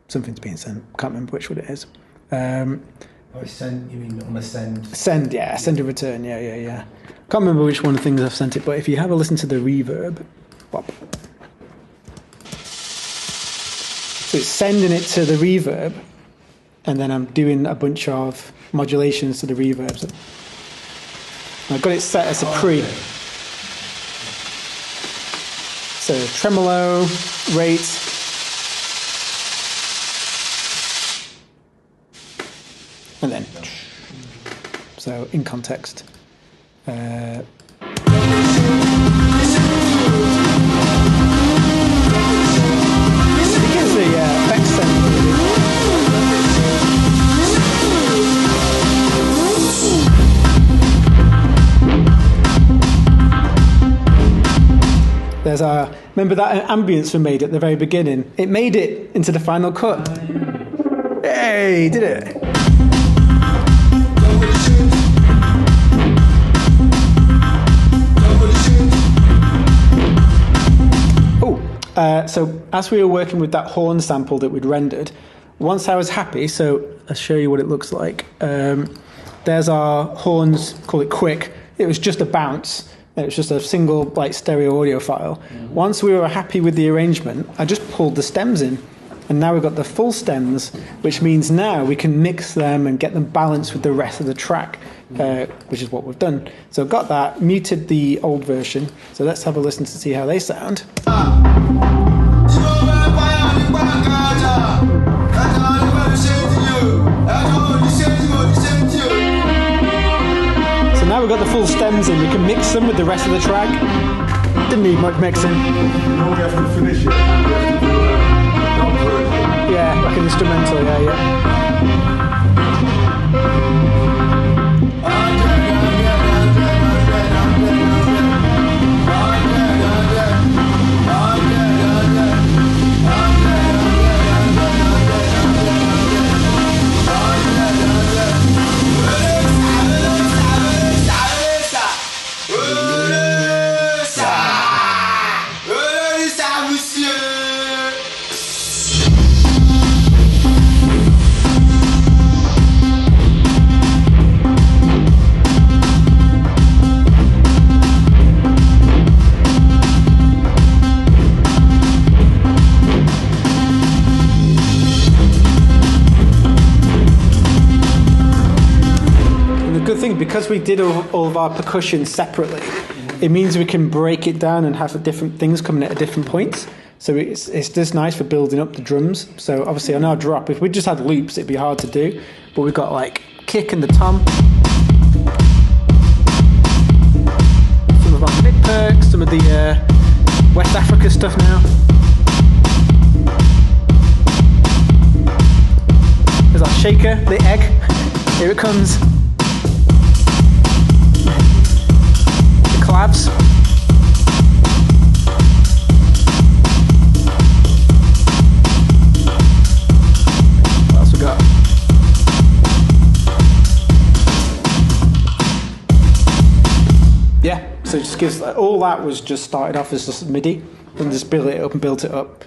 Something's being sent. Can't remember which one it is.
Send, you mean on a send?
Send, yeah. Send and return, yeah. Can't remember which one of the things I've sent it, but if you have a listen to the reverb, whop. So it's sending it to the reverb, and then I'm doing a bunch of modulations to the reverbs. I've got it set as a pre.
Okay.
So tremolo, rate, and then. So in context. Because the effects center. There's remember that ambience we made at the very beginning? It made it into the final cut. Hey, did it? So as we were working with that horn sample that we'd rendered, once I was happy, so I'll show you what it looks like. There's our horns, call it quick. It was just a bounce. It was just a single like stereo audio file. Once we were happy with the arrangement, I just pulled the stems in. And now we've got the full stems, which means now we can mix them and get them balanced with the rest of the track, which is what we've done. So I've got that, muted the old version. So let's have a listen to see how they sound. So now we've got the full stems in, we can mix them with the rest of the track. Didn't need much mixing.
Now we have to finish it.
Yeah, like an instrumental, yeah. because we did all of our percussion separately, it means we can break it down and have different things coming at different points. So it's just nice for building up the drums. So obviously on our drop, if we just had loops, it'd be hard to do. But we've got like kick and the tom. Some of our mid perks, some of the West Africa stuff now. There's our shaker, the egg. Here it comes. The clavs. What else we got? Yeah, so it just gives, all that was just started off as just MIDI and just built it up and built it up.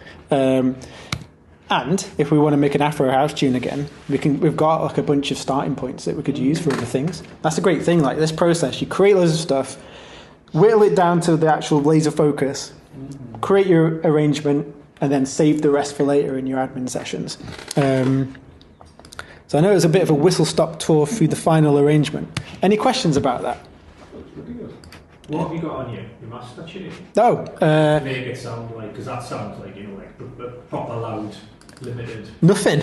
And if we want to make an Afro house tune again, we've got like a bunch of starting points that we could use for other things. That's a great thing, like this process, you create loads of stuff, whittle it down to the actual laser focus, create your arrangement, and then save the rest for later in your admin sessions. So I know it's a bit of a whistle-stop tour through the final arrangement. Any questions about that?
What have you got on your master tune?
Oh,
to make it sound like, because that sounds like, you know, like a proper loud, limited.
Nothing.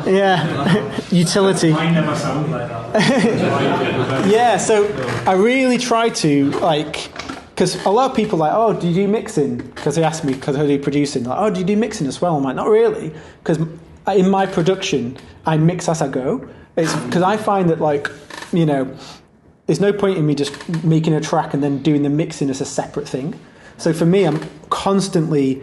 Yeah, utility.
I never sound like that.
Yeah, so I really try to, like, because a lot of people are like, oh, do you do mixing? Because they ask me, because I do producing, like, oh, do you do mixing as well? I'm like, not really, because in my production, I mix as I go. It's because I find that, like, you know, there's no point in me just making a track and then doing the mixing as a separate thing. So for me, I'm constantly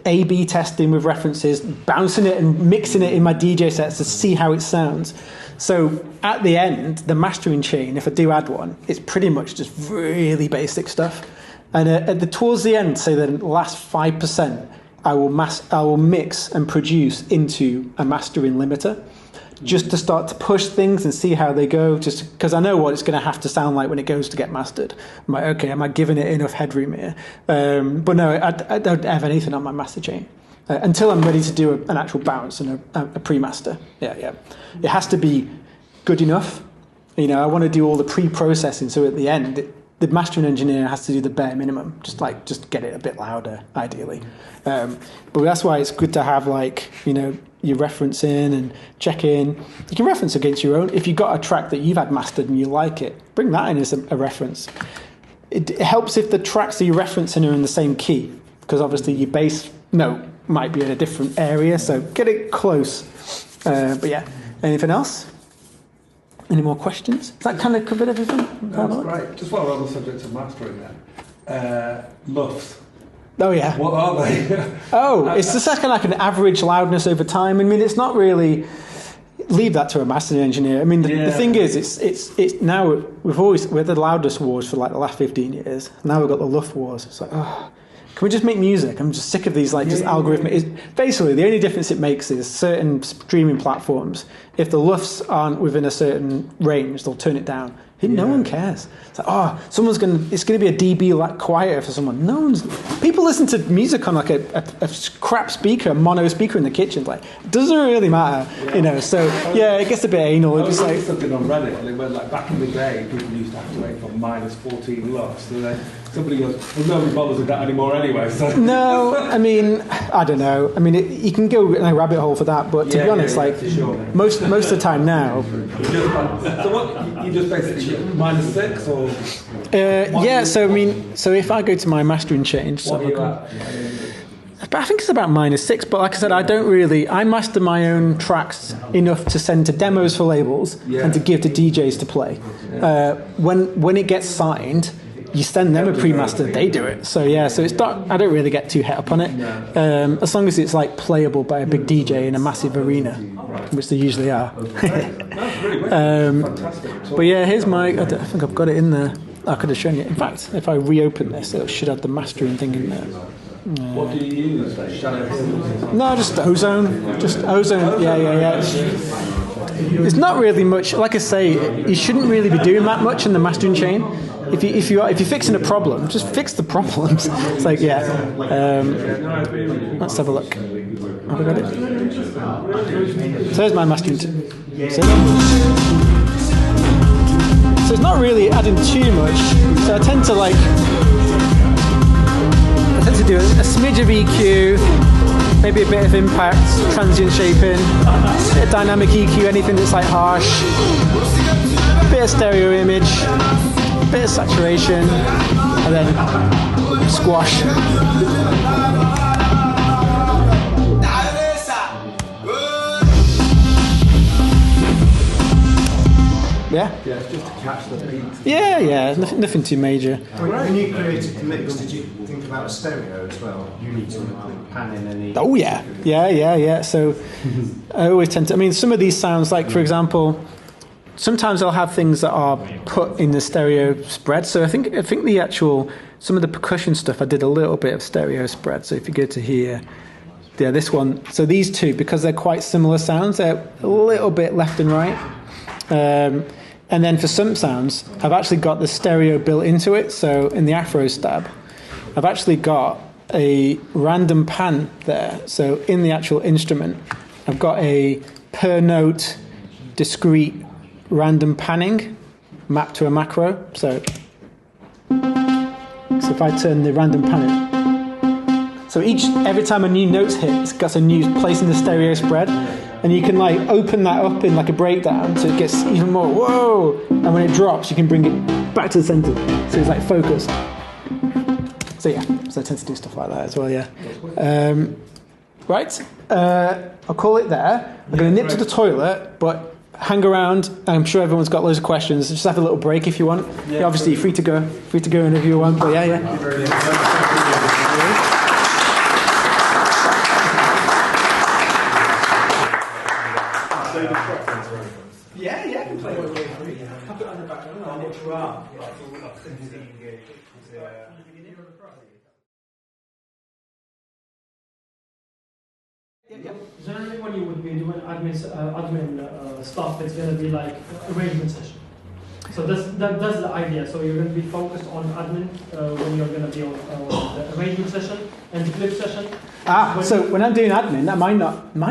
A/B testing with references, bouncing it and mixing it in my DJ sets to see how it sounds. So at the end, the mastering chain, if I do add one, it's pretty much just really basic stuff. And towards the end, say the last 5%, I will mix and produce into a mastering limiter, just to start to push things and see how they go, just because I know what it's going to have to sound like when it goes to get mastered. I'm like, okay, am I giving it enough headroom here? But no, I don't have anything on my master chain until I'm ready to do an actual bounce and a pre-master. Yeah. It has to be good enough. You know, I want to do all the pre-processing, so at the end, the mastering engineer has to do the bare minimum, just get it a bit louder, ideally. But that's why it's good to have, like, you know, your referencing and check in. You can reference against your own. If you've got a track that you've had mastered and you like it, bring that in as a reference. It helps if the tracks that you're referencing are in the same key, because obviously your bass note might be in a different area, so get it close. But yeah, anything else? Any more questions? Does that kind of cover everything?
That's great. Just while we're on the subject of mastering then, LUFs.
Oh yeah.
What are they?
It's just kind of like an average loudness over time. I mean, it's not really. Leave that to a mastering engineer. I mean, the thing is, it's now we're the loudest wars for like the last 15 years. Now we've got the LUF wars. It's like, can we just make music? I'm just sick of these just algorithmic. Basically, the only difference it makes is certain streaming platforms, if the LUFs aren't within a certain range, they'll turn it down. No one cares. It's like, it's going to be a dB like quieter for someone. People listen to music on like a crap speaker, a mono speaker in the kitchen. Like, it doesn't really matter, you know. So yeah, it gets a bit anal.
I was like something on Reddit, and it went like back in the day, people used to have to wait for -14 LUFs. So then somebody goes, well, nobody bothers with that anymore anyway. So. No,
I mean, I don't know. I mean, you can go in a rabbit hole for that, but to be honest, most of the time now.
So what you just basically -6 or?
So I mean, so if I go to my mastering chain, but I think it's about -6. But like I said, I master my own tracks enough to send to demos for labels and to give to DJs to play. When it gets signed, you send them a pre-master, they do it. So yeah, so it's not, I don't really get too het up on it. As long as it's like playable by a big DJ in a massive arena, which they usually are. But yeah, here's I think I've got it in there. I could have shown you. In fact, if I reopen this, it should have the mastering thing in there.
What do you use?
No, just Ozone. Just Ozone. Yeah. It's not really much. Like I say, you shouldn't really be doing that much in the mastering chain. If you're fixing a problem, just fix the problems. It's like, yeah. Let's have a look. Have I got it? So there's my mastering. not really adding too much. So I tend to do a smidge of EQ, maybe a bit of impact, transient shaping, a bit of dynamic EQ, anything that's like harsh, a bit of stereo image, a bit of saturation, and then squash. Yeah?
Yeah, it's just to catch the beat.
Yeah, nothing too major.
When you created the mix, did you think about a stereo as well? You need to pan in any...
Oh yeah. So I always tend to, I mean, some of these sounds, like for example, sometimes I'll have things that are put in the stereo spread. So I think the actual, some of the percussion stuff, I did a little bit of stereo spread. So if you go to here, yeah, this one. So these two, because they're quite similar sounds, they're a little bit left and right. And then for some sounds, I've actually got the stereo built into it. So in the Afro Stab, I've actually got a random pan there. So in the actual instrument, I've got a per note discrete random panning mapped to a macro. So if I turn the random panning, so every time a new note's hit, it's got a new place in the stereo spread. And you can like open that up in like a breakdown so it gets even more whoa, and when it drops you can bring it back to the center so it's like focused. So yeah, so I tend to do stuff like that as well. Right, I'll call it there. I'm going to nip to the toilet, but hang around. I'm sure everyone's got loads of questions. Just have a little break if you want. Yeah, obviously you're free to go whenever you want, but yeah. Yeah, I can play it way free. I'll put it on the background. I'll let you out.
Generally, when you would be doing admin stuff, it's going to be like arrangement session. So that's the idea. So you're going to be focused on admin when you're going to be on the arrangement session and the clip session.
So when I'm doing admin, I might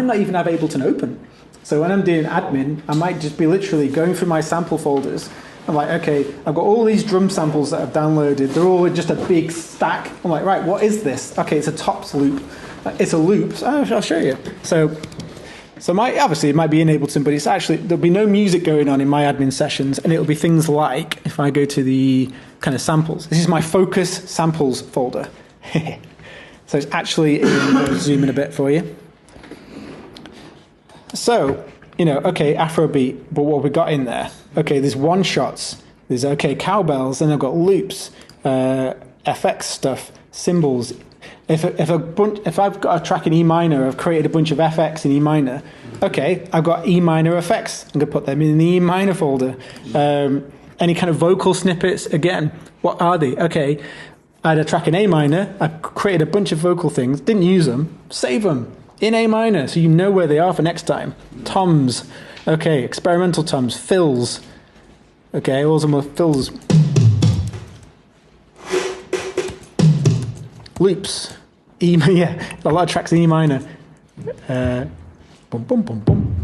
not even have Ableton open. So when I'm doing admin, I might just be literally going through my sample folders. I'm like, okay, I've got all these drum samples that I've downloaded. They're all just a big stack. I'm like, right, what is this? Okay, it's a tops loop. It's a loop. So I'll show you. So obviously it might be in Ableton, but it's actually, there'll be no music going on in my admin sessions, and it'll be things like, if I go to the kind of samples, this is my focus samples folder. So it's actually, I'll zoom in a bit for you. So, okay, Afrobeat, but what we got in there? Okay, there's one shots, there's cowbells, then I've got loops, FX stuff, cymbals. If I've got a track in E minor, I've created a bunch of FX in E minor. Okay, I've got E minor effects. I'm going to put them in the E minor folder. Any kind of vocal snippets, again, what are they? Okay, I had a track in A minor. I created a bunch of vocal things, didn't use them, save them in A minor so you know where they are for next time. Toms, okay, experimental toms, fills. Okay, all some fills. Loops, a lot of tracks in E minor. Boom, boom, boom, boom.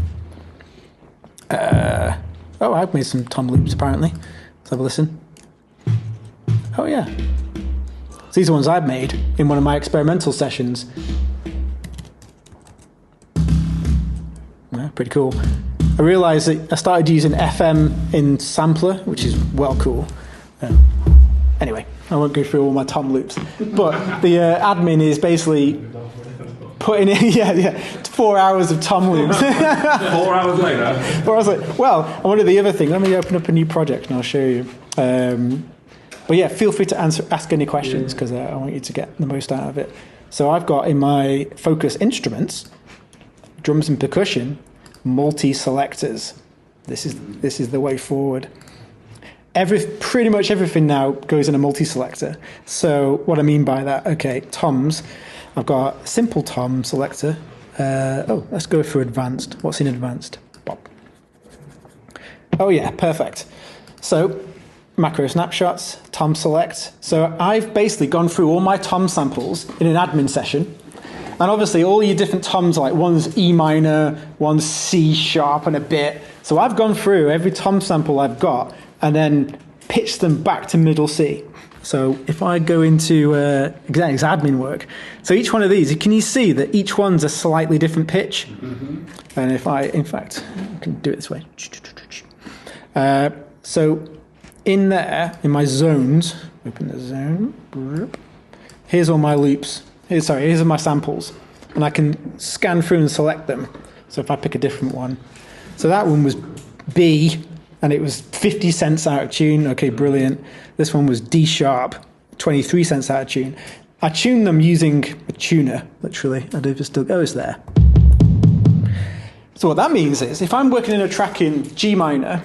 I've made some tom loops apparently. Let's have a listen. Oh yeah. So these are ones I've made in one of my experimental sessions. Yeah, pretty cool. I realised that I started using FM in Sampler, which is well cool. Anyway, I won't go through all my tom loops, but the admin is basically putting in 4 hours of tom loops.
4 hours later.
4 hours later. Well, I wanted the other thing. Let me open up a new project and I'll show you. But yeah, feel free to ask any questions because I want you to get the most out of it. So I've got in my focus instruments, drums and percussion, multi-selectors. This is the way forward. Pretty much everything now goes in a multi-selector. So what I mean by that, okay, toms. I've got simple tom selector. Let's go for advanced. What's in advanced? Bop. Oh yeah, perfect. So macro snapshots, tom select. So I've basically gone through all my tom samples in an admin session. And obviously all your different toms, like one's E minor, one's C sharp and a bit. So I've gone through every tom sample I've got, and then pitch them back to middle C. So if I go into admin work, so each one of these, can you see that each one's a slightly different pitch? Mm-hmm. And if I can do it this way. So in there, in my zones, open the zone. Here's all my loops. Here's all my samples. And I can scan through and select them. So if I pick a different one. So that one was B, and it was 50 cents out of tune. Okay, brilliant. This one was D sharp, 23 cents out of tune. I tuned them using a tuner, literally. I do just still, it's there. So what that means is, if I'm working in a track in G minor,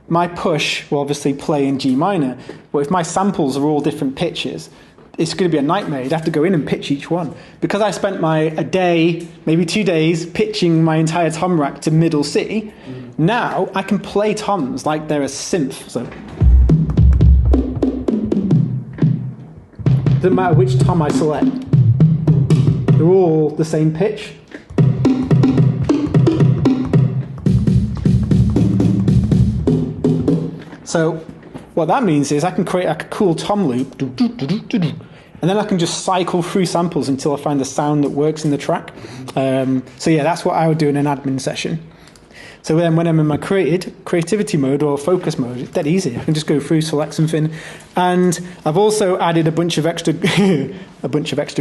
my push will obviously play in G minor. But if my samples are all different pitches, it's going to be a nightmare. You'd have to go in and pitch each one. Because I spent a day, maybe 2 days, pitching my entire tom rack to middle C, now I can play toms like they're a synth. So it doesn't matter which tom I select. They're all the same pitch. So what that means is I can create a cool tom loop, and then I can just cycle through samples until I find the sound that works in the track. So yeah, that's what I would do in an admin session. So then when I'm in my creativity mode or focus mode, it's dead easy. I can just go through, select something. And I've also added a bunch of extra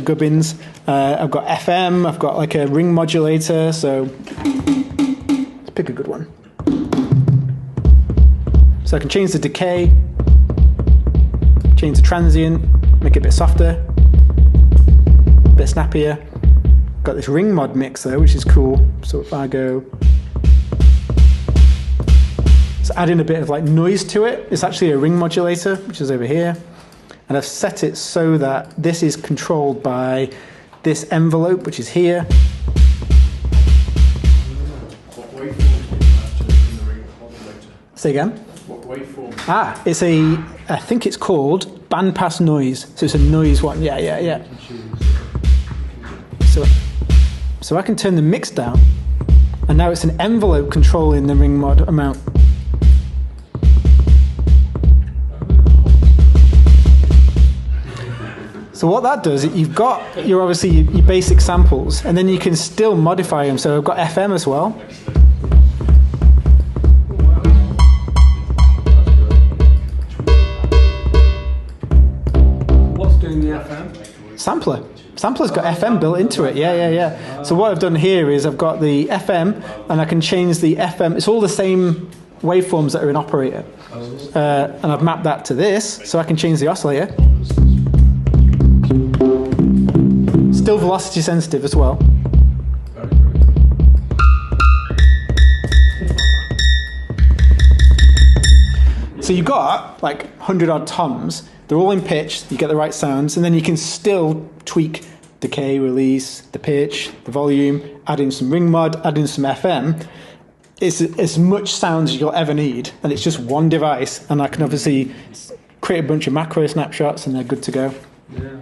gubbins. I've got FM, I've got like a ring modulator, so let's pick a good one. So I can change the decay, change the transient, make it a bit softer, a bit snappier. Got this ring mod mix though, which is cool. So if I go, so add in a bit of like noise to it. It's actually a ring modulator, which is over here. And I've set it so that this is controlled by this envelope, which is here.
What waveform do you have in the ring modulator? Say
again?
What waveform?
It's I think it's called bandpass noise. So it's a noise one. Yeah. So I can turn the mix down, and now it's an envelope controlling the ring mod amount. So what that does, you've got your basic samples, and then you can still modify them. So I've got FM as well.
What's doing the FM?
Sampler. Sampler's got FM built into it. Yeah. So what I've done here is I've got the FM, and I can change the FM. It's all the same waveforms that are in operator. And I've mapped that to this, so I can change the oscillator. Still velocity sensitive as well. So you've got like 100 odd toms. They're all in pitch. You get the right sounds, and then you can still tweak decay, release, the pitch, the volume, add in some ring mod, add in some FM. It's as much sound as you'll ever need, and it's just one device. And I can obviously create a bunch of macro snapshots, and they're good to go.
Yeah.